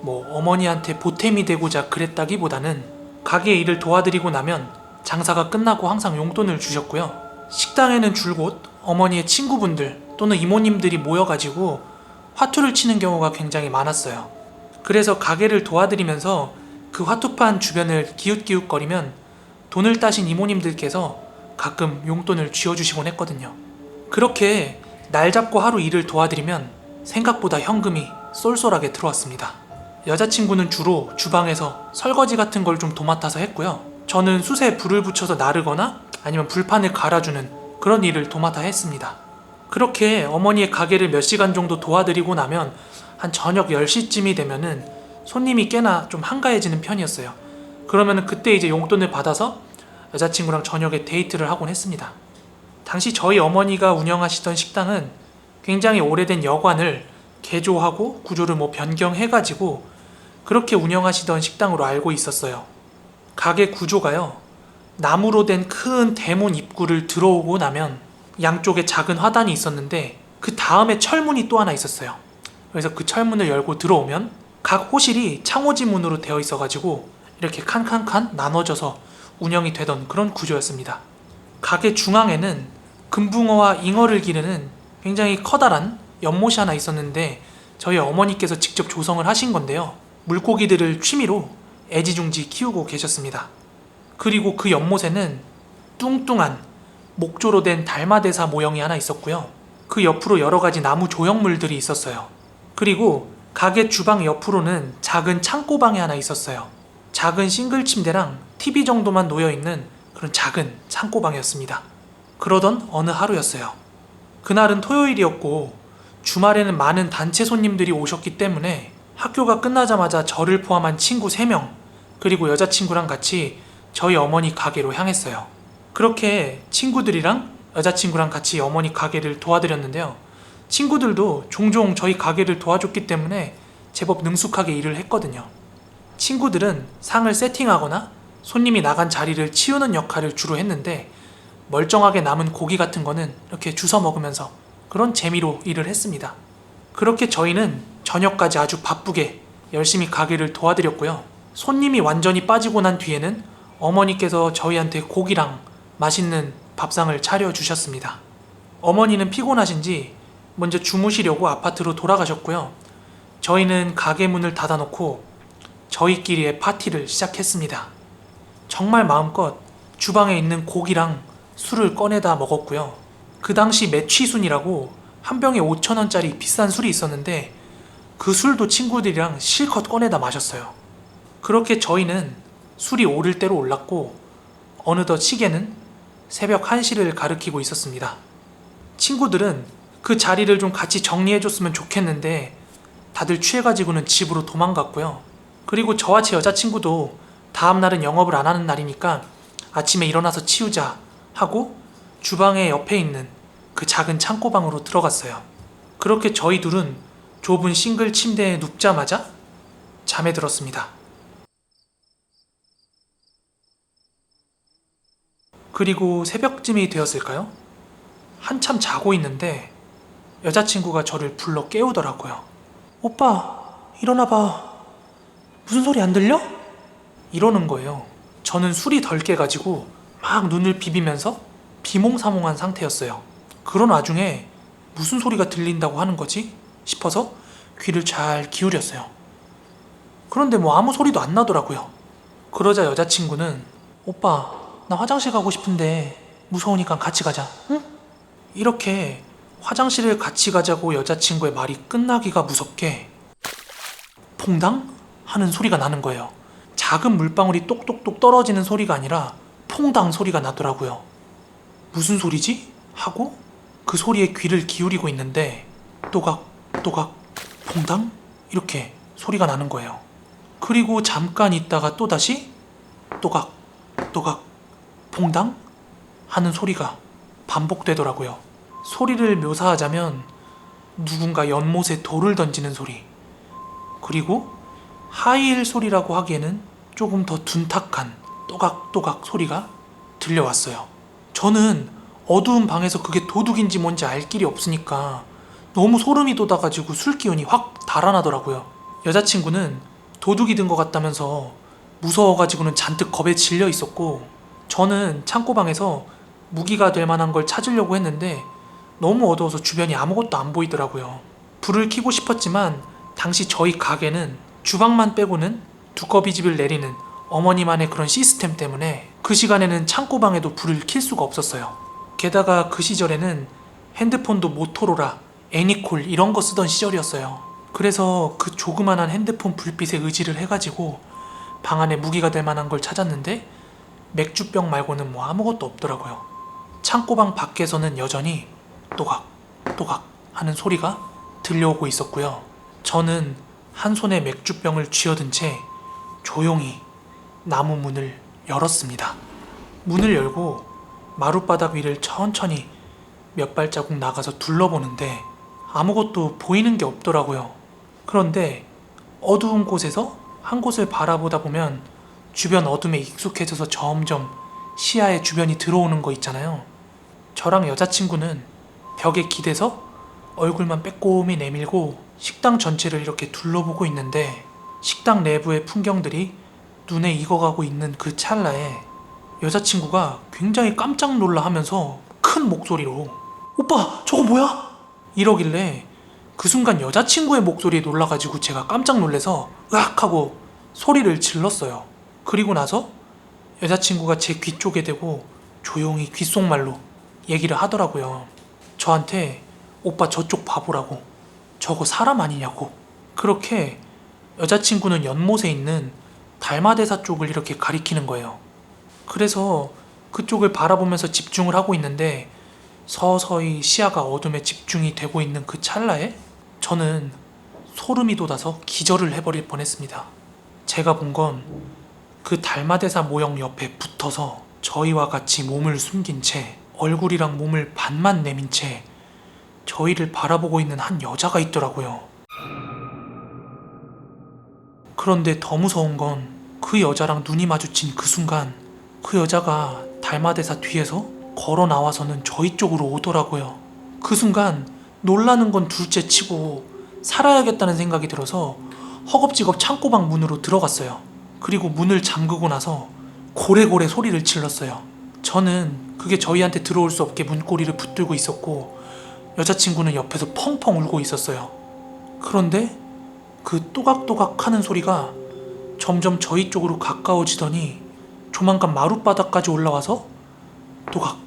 어머니한테 보탬이 되고자 그랬다기보다는 가게 일을 도와드리고 나면 장사가 끝나고 항상 용돈을 주셨고요. 식당에는 줄곧 어머니의 친구분들 또는 이모님들이 모여가지고 화투를 치는 경우가 굉장히 많았어요. 그래서 가게를 도와드리면서 그 화투판 주변을 기웃기웃거리면 돈을 따신 이모님들께서 가끔 용돈을 쥐어주시곤 했거든요. 그렇게 날 잡고 하루 일을 도와드리면 생각보다 현금이 쏠쏠하게 들어왔습니다. 여자친구는 주로 주방에서 설거지 같은 걸 좀 도맡아서 했고요. 저는 숯에 불을 붙여서 나르거나 아니면 불판을 갈아주는 그런 일을 도맡아 했습니다. 그렇게 어머니의 가게를 몇 시간 정도 도와드리고 나면 한 저녁 10시쯤이 되면은 손님이 꽤나 좀 한가해지는 편이었어요. 그러면은 그때 이제 용돈을 받아서 여자친구랑 저녁에 데이트를 하곤 했습니다. 당시 저희 어머니가 운영하시던 식당은 굉장히 오래된 여관을 개조하고 구조를 변경해가지고 그렇게 운영하시던 식당으로 알고 있었어요. 가게 구조가요, 나무로 된 큰 대문 입구를 들어오고 나면 양쪽에 작은 화단이 있었는데 그 다음에 철문이 또 하나 있었어요. 그래서 그 철문을 열고 들어오면 각 호실이 창호지 문으로 되어 있어가지고 이렇게 칸칸칸 나눠져서 운영이 되던 그런 구조였습니다. 가게 중앙에는 금붕어와 잉어를 기르는 굉장히 커다란 연못이 하나 있었는데 저희 어머니께서 직접 조성을 하신 건데요. 물고기들을 취미로 애지중지 키우고 계셨습니다. 그리고 그 연못에는 뚱뚱한 목조로 된 달마대사 모형이 하나 있었고요. 그 옆으로 여러 가지 나무 조형물들이 있었어요. 그리고 가게 주방 옆으로는 작은 창고방이 하나 있었어요. 작은 싱글 침대랑 TV 정도만 놓여있는 그런 작은 창고방이었습니다. 그러던 어느 하루였어요. 그날은 토요일이었고 주말에는 많은 단체 손님들이 오셨기 때문에 학교가 끝나자마자 저를 포함한 친구 3명 그리고 여자친구랑 같이 저희 어머니 가게로 향했어요. 그렇게 친구들이랑 여자친구랑 같이 어머니 가게를 도와드렸는데요. 친구들도 종종 저희 가게를 도와줬기 때문에 제법 능숙하게 일을 했거든요. 친구들은 상을 세팅하거나 손님이 나간 자리를 치우는 역할을 주로 했는데 멀쩡하게 남은 고기 같은 거는 이렇게 주워 먹으면서 그런 재미로 일을 했습니다. 그렇게 저희는 저녁까지 아주 바쁘게 열심히 가게를 도와드렸고요. 손님이 완전히 빠지고 난 뒤에는 어머니께서 저희한테 고기랑 맛있는 밥상을 차려주셨습니다. 어머니는 피곤하신지 먼저 주무시려고 아파트로 돌아가셨고요. 저희는 가게 문을 닫아놓고 저희끼리의 파티를 시작했습니다. 정말 마음껏 주방에 있는 고기랑 술을 꺼내다 먹었고요. 그 당시 매취순이라고 한 병에 5,000원짜리 비싼 술이 있었는데 그 술도 친구들이랑 실컷 꺼내다 마셨어요. 그렇게 저희는 술이 오를 대로 올랐고 어느덧 시계는 새벽 1시를 가리키고 있었습니다. 친구들은 그 자리를 좀 같이 정리해줬으면 좋겠는데 다들 취해가지고는 집으로 도망갔고요. 그리고 저와 제 여자친구도 다음날은 영업을 안 하는 날이니까 아침에 일어나서 치우자 하고 주방의 옆에 있는 그 작은 창고방으로 들어갔어요. 그렇게 저희 둘은 좁은 싱글 침대에 눕자마자 잠에 들었습니다. 그리고 새벽쯤이 되었을까요? 한참 자고 있는데 여자친구가 저를 불러 깨우더라고요. 오빠, 일어나봐. 무슨 소리 안 들려? 이러는 거예요. 저는 술이 덜 깨가지고 막 눈을 비비면서 비몽사몽한 상태였어요. 그런 와중에 무슨 소리가 들린다고 하는 거지? 싶어서 귀를 잘 기울였어요. 그런데 뭐 아무 소리도 안 나더라고요. 그러자 여자친구는 오빠, 나 화장실 가고 싶은데 무서우니까 같이 가자, 응? 이렇게 화장실을 같이 가자고 여자친구의 말이 끝나기가 무섭게 퐁당? 하는 소리가 나는 거예요. 작은 물방울이 똑똑똑 떨어지는 소리가 아니라 퐁당 소리가 나더라고요. 무슨 소리지? 하고 그 소리에 귀를 기울이고 있는데 또각 또각 퐁당? 이렇게 소리가 나는 거예요. 그리고 잠깐 있다가 또다시 또각 또각 퐁당? 하는 소리가 반복되더라고요. 소리를 묘사하자면 누군가 연못에 돌을 던지는 소리, 그리고 하이힐 소리라고 하기에는 조금 더 둔탁한 또각또각 소리가 들려왔어요. 저는 어두운 방에서 그게 도둑인지 뭔지 알 길이 없으니까 너무 소름이 돋아가지고 술 기운이 확 달아나더라고요. 여자친구는 도둑이 든 것 같다면서 무서워가지고는 잔뜩 겁에 질려 있었고, 저는 창고방에서 무기가 될 만한 걸 찾으려고 했는데 너무 어두워서 주변이 아무것도 안 보이더라고요. 불을 켜고 싶었지만 당시 저희 가게는 주방만 빼고는 두꺼비집을 내리는 어머니만의 그런 시스템 때문에 그 시간에는 창고방에도 불을 켤 수가 없었어요. 게다가 그 시절에는 핸드폰도 모토로라, 애니콜 이런 거 쓰던 시절이었어요. 그래서 그 조그만한 핸드폰 불빛에 의지를 해가지고 방 안에 무기가 될 만한 걸 찾았는데 맥주병 말고는 뭐 아무것도 없더라고요. 창고방 밖에서는 여전히 또각 또각 하는 소리가 들려오고 있었고요. 저는 한 손에 맥주병을 쥐어든 채 조용히 나무 문을 열었습니다. 문을 열고 마룻바닥 위를 천천히 몇 발자국 나가서 둘러보는데 아무것도 보이는 게 없더라고요. 그런데 어두운 곳에서 한 곳을 바라보다 보면 주변 어둠에 익숙해져서 점점 시야에 주변이 들어오는 거 있잖아요. 저랑 여자친구는 벽에 기대서 얼굴만 빼꼼히 내밀고 식당 전체를 이렇게 둘러보고 있는데 식당 내부의 풍경들이 눈에 익어가고 있는 그 찰나에 여자친구가 굉장히 깜짝 놀라 하면서 큰 목소리로 오빠 저거 뭐야? 이러길래 그 순간 여자친구의 목소리에 놀라가지고 제가 깜짝 놀라서 으악 하고 소리를 질렀어요. 그리고 나서 여자친구가 제 귀 쪽에 대고 조용히 귓속말로 얘기를 하더라고요. 저한테 오빠 저쪽 봐보라고, 저거 사람 아니냐고. 그렇게 여자친구는 연못에 있는 달마대사 쪽을 이렇게 가리키는 거예요. 그래서 그쪽을 바라보면서 집중을 하고 있는데 서서히 시야가 어둠에 집중이 되고 있는 그 찰나에 저는 소름이 돋아서 기절을 해버릴 뻔했습니다. 제가 본 건 그 달마대사 모형 옆에 붙어서 저희와 같이 몸을 숨긴 채 얼굴이랑 몸을 반만 내민 채 저희를 바라보고 있는 한 여자가 있더라고요. 그런데 더 무서운 건 그 여자랑 눈이 마주친 그 순간 그 여자가 달마대사 뒤에서 걸어 나와서는 저희 쪽으로 오더라고요. 그 순간 놀라는 건 둘째 치고 살아야겠다는 생각이 들어서 허겁지겁 창고방 문으로 들어갔어요. 그리고 문을 잠그고 나서 고래고래 소리를 질렀어요. 저는 그게 저희한테 들어올 수 없게 문고리를 붙들고 있었고 여자친구는 옆에서 펑펑 울고 있었어요. 그런데 그 또각또각 하는 소리가 점점 저희 쪽으로 가까워지더니 조만간 마룻바닥까지 올라와서 또각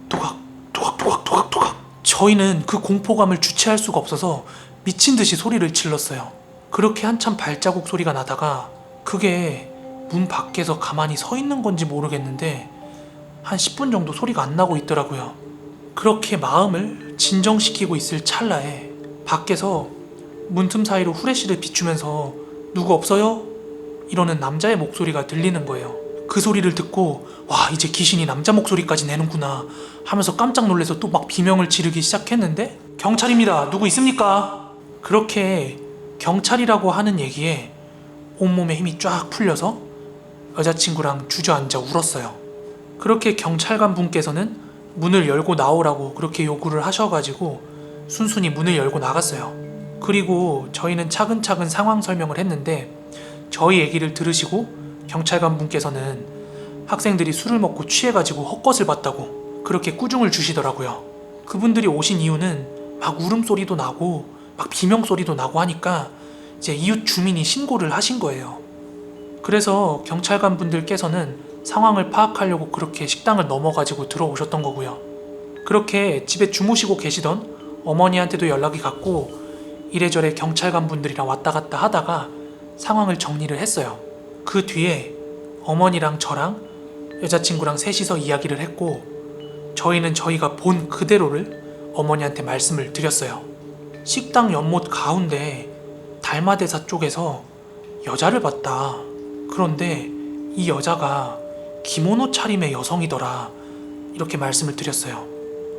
또각 또각 또각 또각 또각. 저희는 그 공포감을 주체할 수가 없어서 미친 듯이 소리를 질렀어요. 그렇게 한참 발자국 소리가 나다가 그게 문 밖에서 가만히 서 있는 건지 모르겠는데 한 10분 정도 소리가 안 나고 있더라고요. 그렇게 마음을 진정시키고 있을 찰나에 밖에서 문틈 사이로 후레쉬를 비추면서 누구 없어요? 이러는 남자의 목소리가 들리는 거예요. 그 소리를 듣고 와, 이제 귀신이 남자 목소리까지 내는구나 하면서 깜짝 놀라서 또 막 비명을 지르기 시작했는데 경찰입니다. 누구 있습니까? 그렇게 경찰이라고 하는 얘기에 온몸에 힘이 쫙 풀려서 여자친구랑 주저앉아 울었어요. 그렇게 경찰관 분께서는 문을 열고 나오라고 그렇게 요구를 하셔가지고 순순히 문을 열고 나갔어요. 그리고 저희는 차근차근 상황 설명을 했는데 저희 얘기를 들으시고 경찰관 분께서는 학생들이 술을 먹고 취해가지고 헛것을 봤다고 그렇게 꾸중을 주시더라고요. 그분들이 오신 이유는 막 울음소리도 나고 막 비명소리도 나고 하니까 이제 이웃 주민이 신고를 하신 거예요. 그래서 경찰관 분들께서는 상황을 파악하려고 그렇게 식당을 넘어가지고 들어오셨던 거고요. 그렇게 집에 주무시고 계시던 어머니한테도 연락이 갔고 이래저래 경찰관 분들이랑 왔다 갔다 하다가 상황을 정리를 했어요. 그 뒤에 어머니랑 저랑 여자친구랑 셋이서 이야기를 했고 저희는 저희가 본 그대로를 어머니한테 말씀을 드렸어요. 식당 연못 가운데 달마대사 쪽에서 여자를 봤다. 그런데 이 여자가 기모노 차림의 여성이더라. 이렇게 말씀을 드렸어요.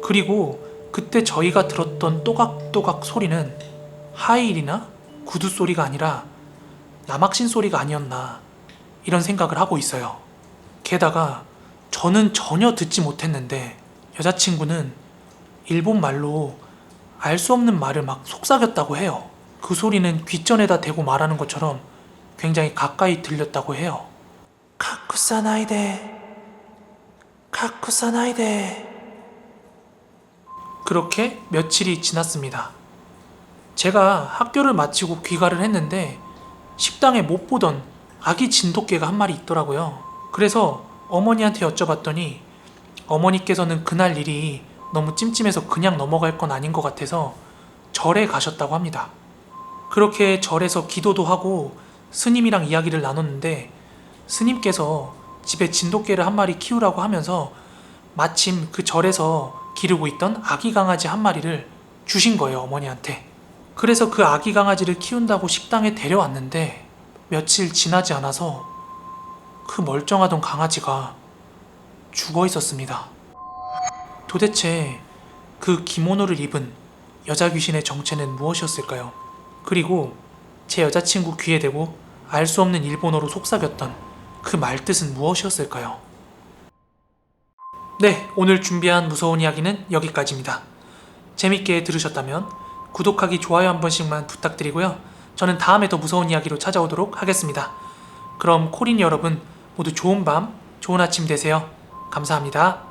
그리고 그때 저희가 들었던 또각또각 소리는 하이힐이나 구두 소리가 아니라 남학신 소리가 아니었나 이런 생각을 하고 있어요. 게다가 저는 전혀 듣지 못했는데 여자친구는 일본 말로 알 수 없는 말을 막 속삭였다고 해요. 그 소리는 귓전에다 대고 말하는 것처럼 굉장히 가까이 들렸다고 해요. 카쿠사나이데 카쿠사나이데. 그렇게 며칠이 지났습니다. 제가 학교를 마치고 귀가를 했는데 식당에 못 보던 아기 진돗개가 한 마리 있더라고요. 그래서 어머니한테 여쭤봤더니 어머니께서는 그날 일이 너무 찜찜해서 그냥 넘어갈 건 아닌 것 같아서 절에 가셨다고 합니다. 그렇게 절에서 기도도 하고 스님이랑 이야기를 나눴는데 스님께서 집에 진돗개를 한 마리 키우라고 하면서 마침 그 절에서 기르고 있던 아기 강아지 한 마리를 주신 거예요, 어머니한테. 그래서 그 아기 강아지를 키운다고 식당에 데려왔는데 며칠 지나지 않아서 그 멀쩡하던 강아지가 죽어 있었습니다. 도대체 그 기모노를 입은 여자 귀신의 정체는 무엇이었을까요? 그리고 제 여자친구 귀에 대고 알 수 없는 일본어로 속삭였던 그 말뜻은 무엇이었을까요? 네, 오늘 준비한 무서운 이야기는 여기까지입니다. 재밌게 들으셨다면 구독하기, 좋아요 한 번씩만 부탁드리고요. 저는 다음에 더 무서운 이야기로 찾아오도록 하겠습니다. 그럼 코린 여러분 모두 좋은 밤, 좋은 아침 되세요. 감사합니다.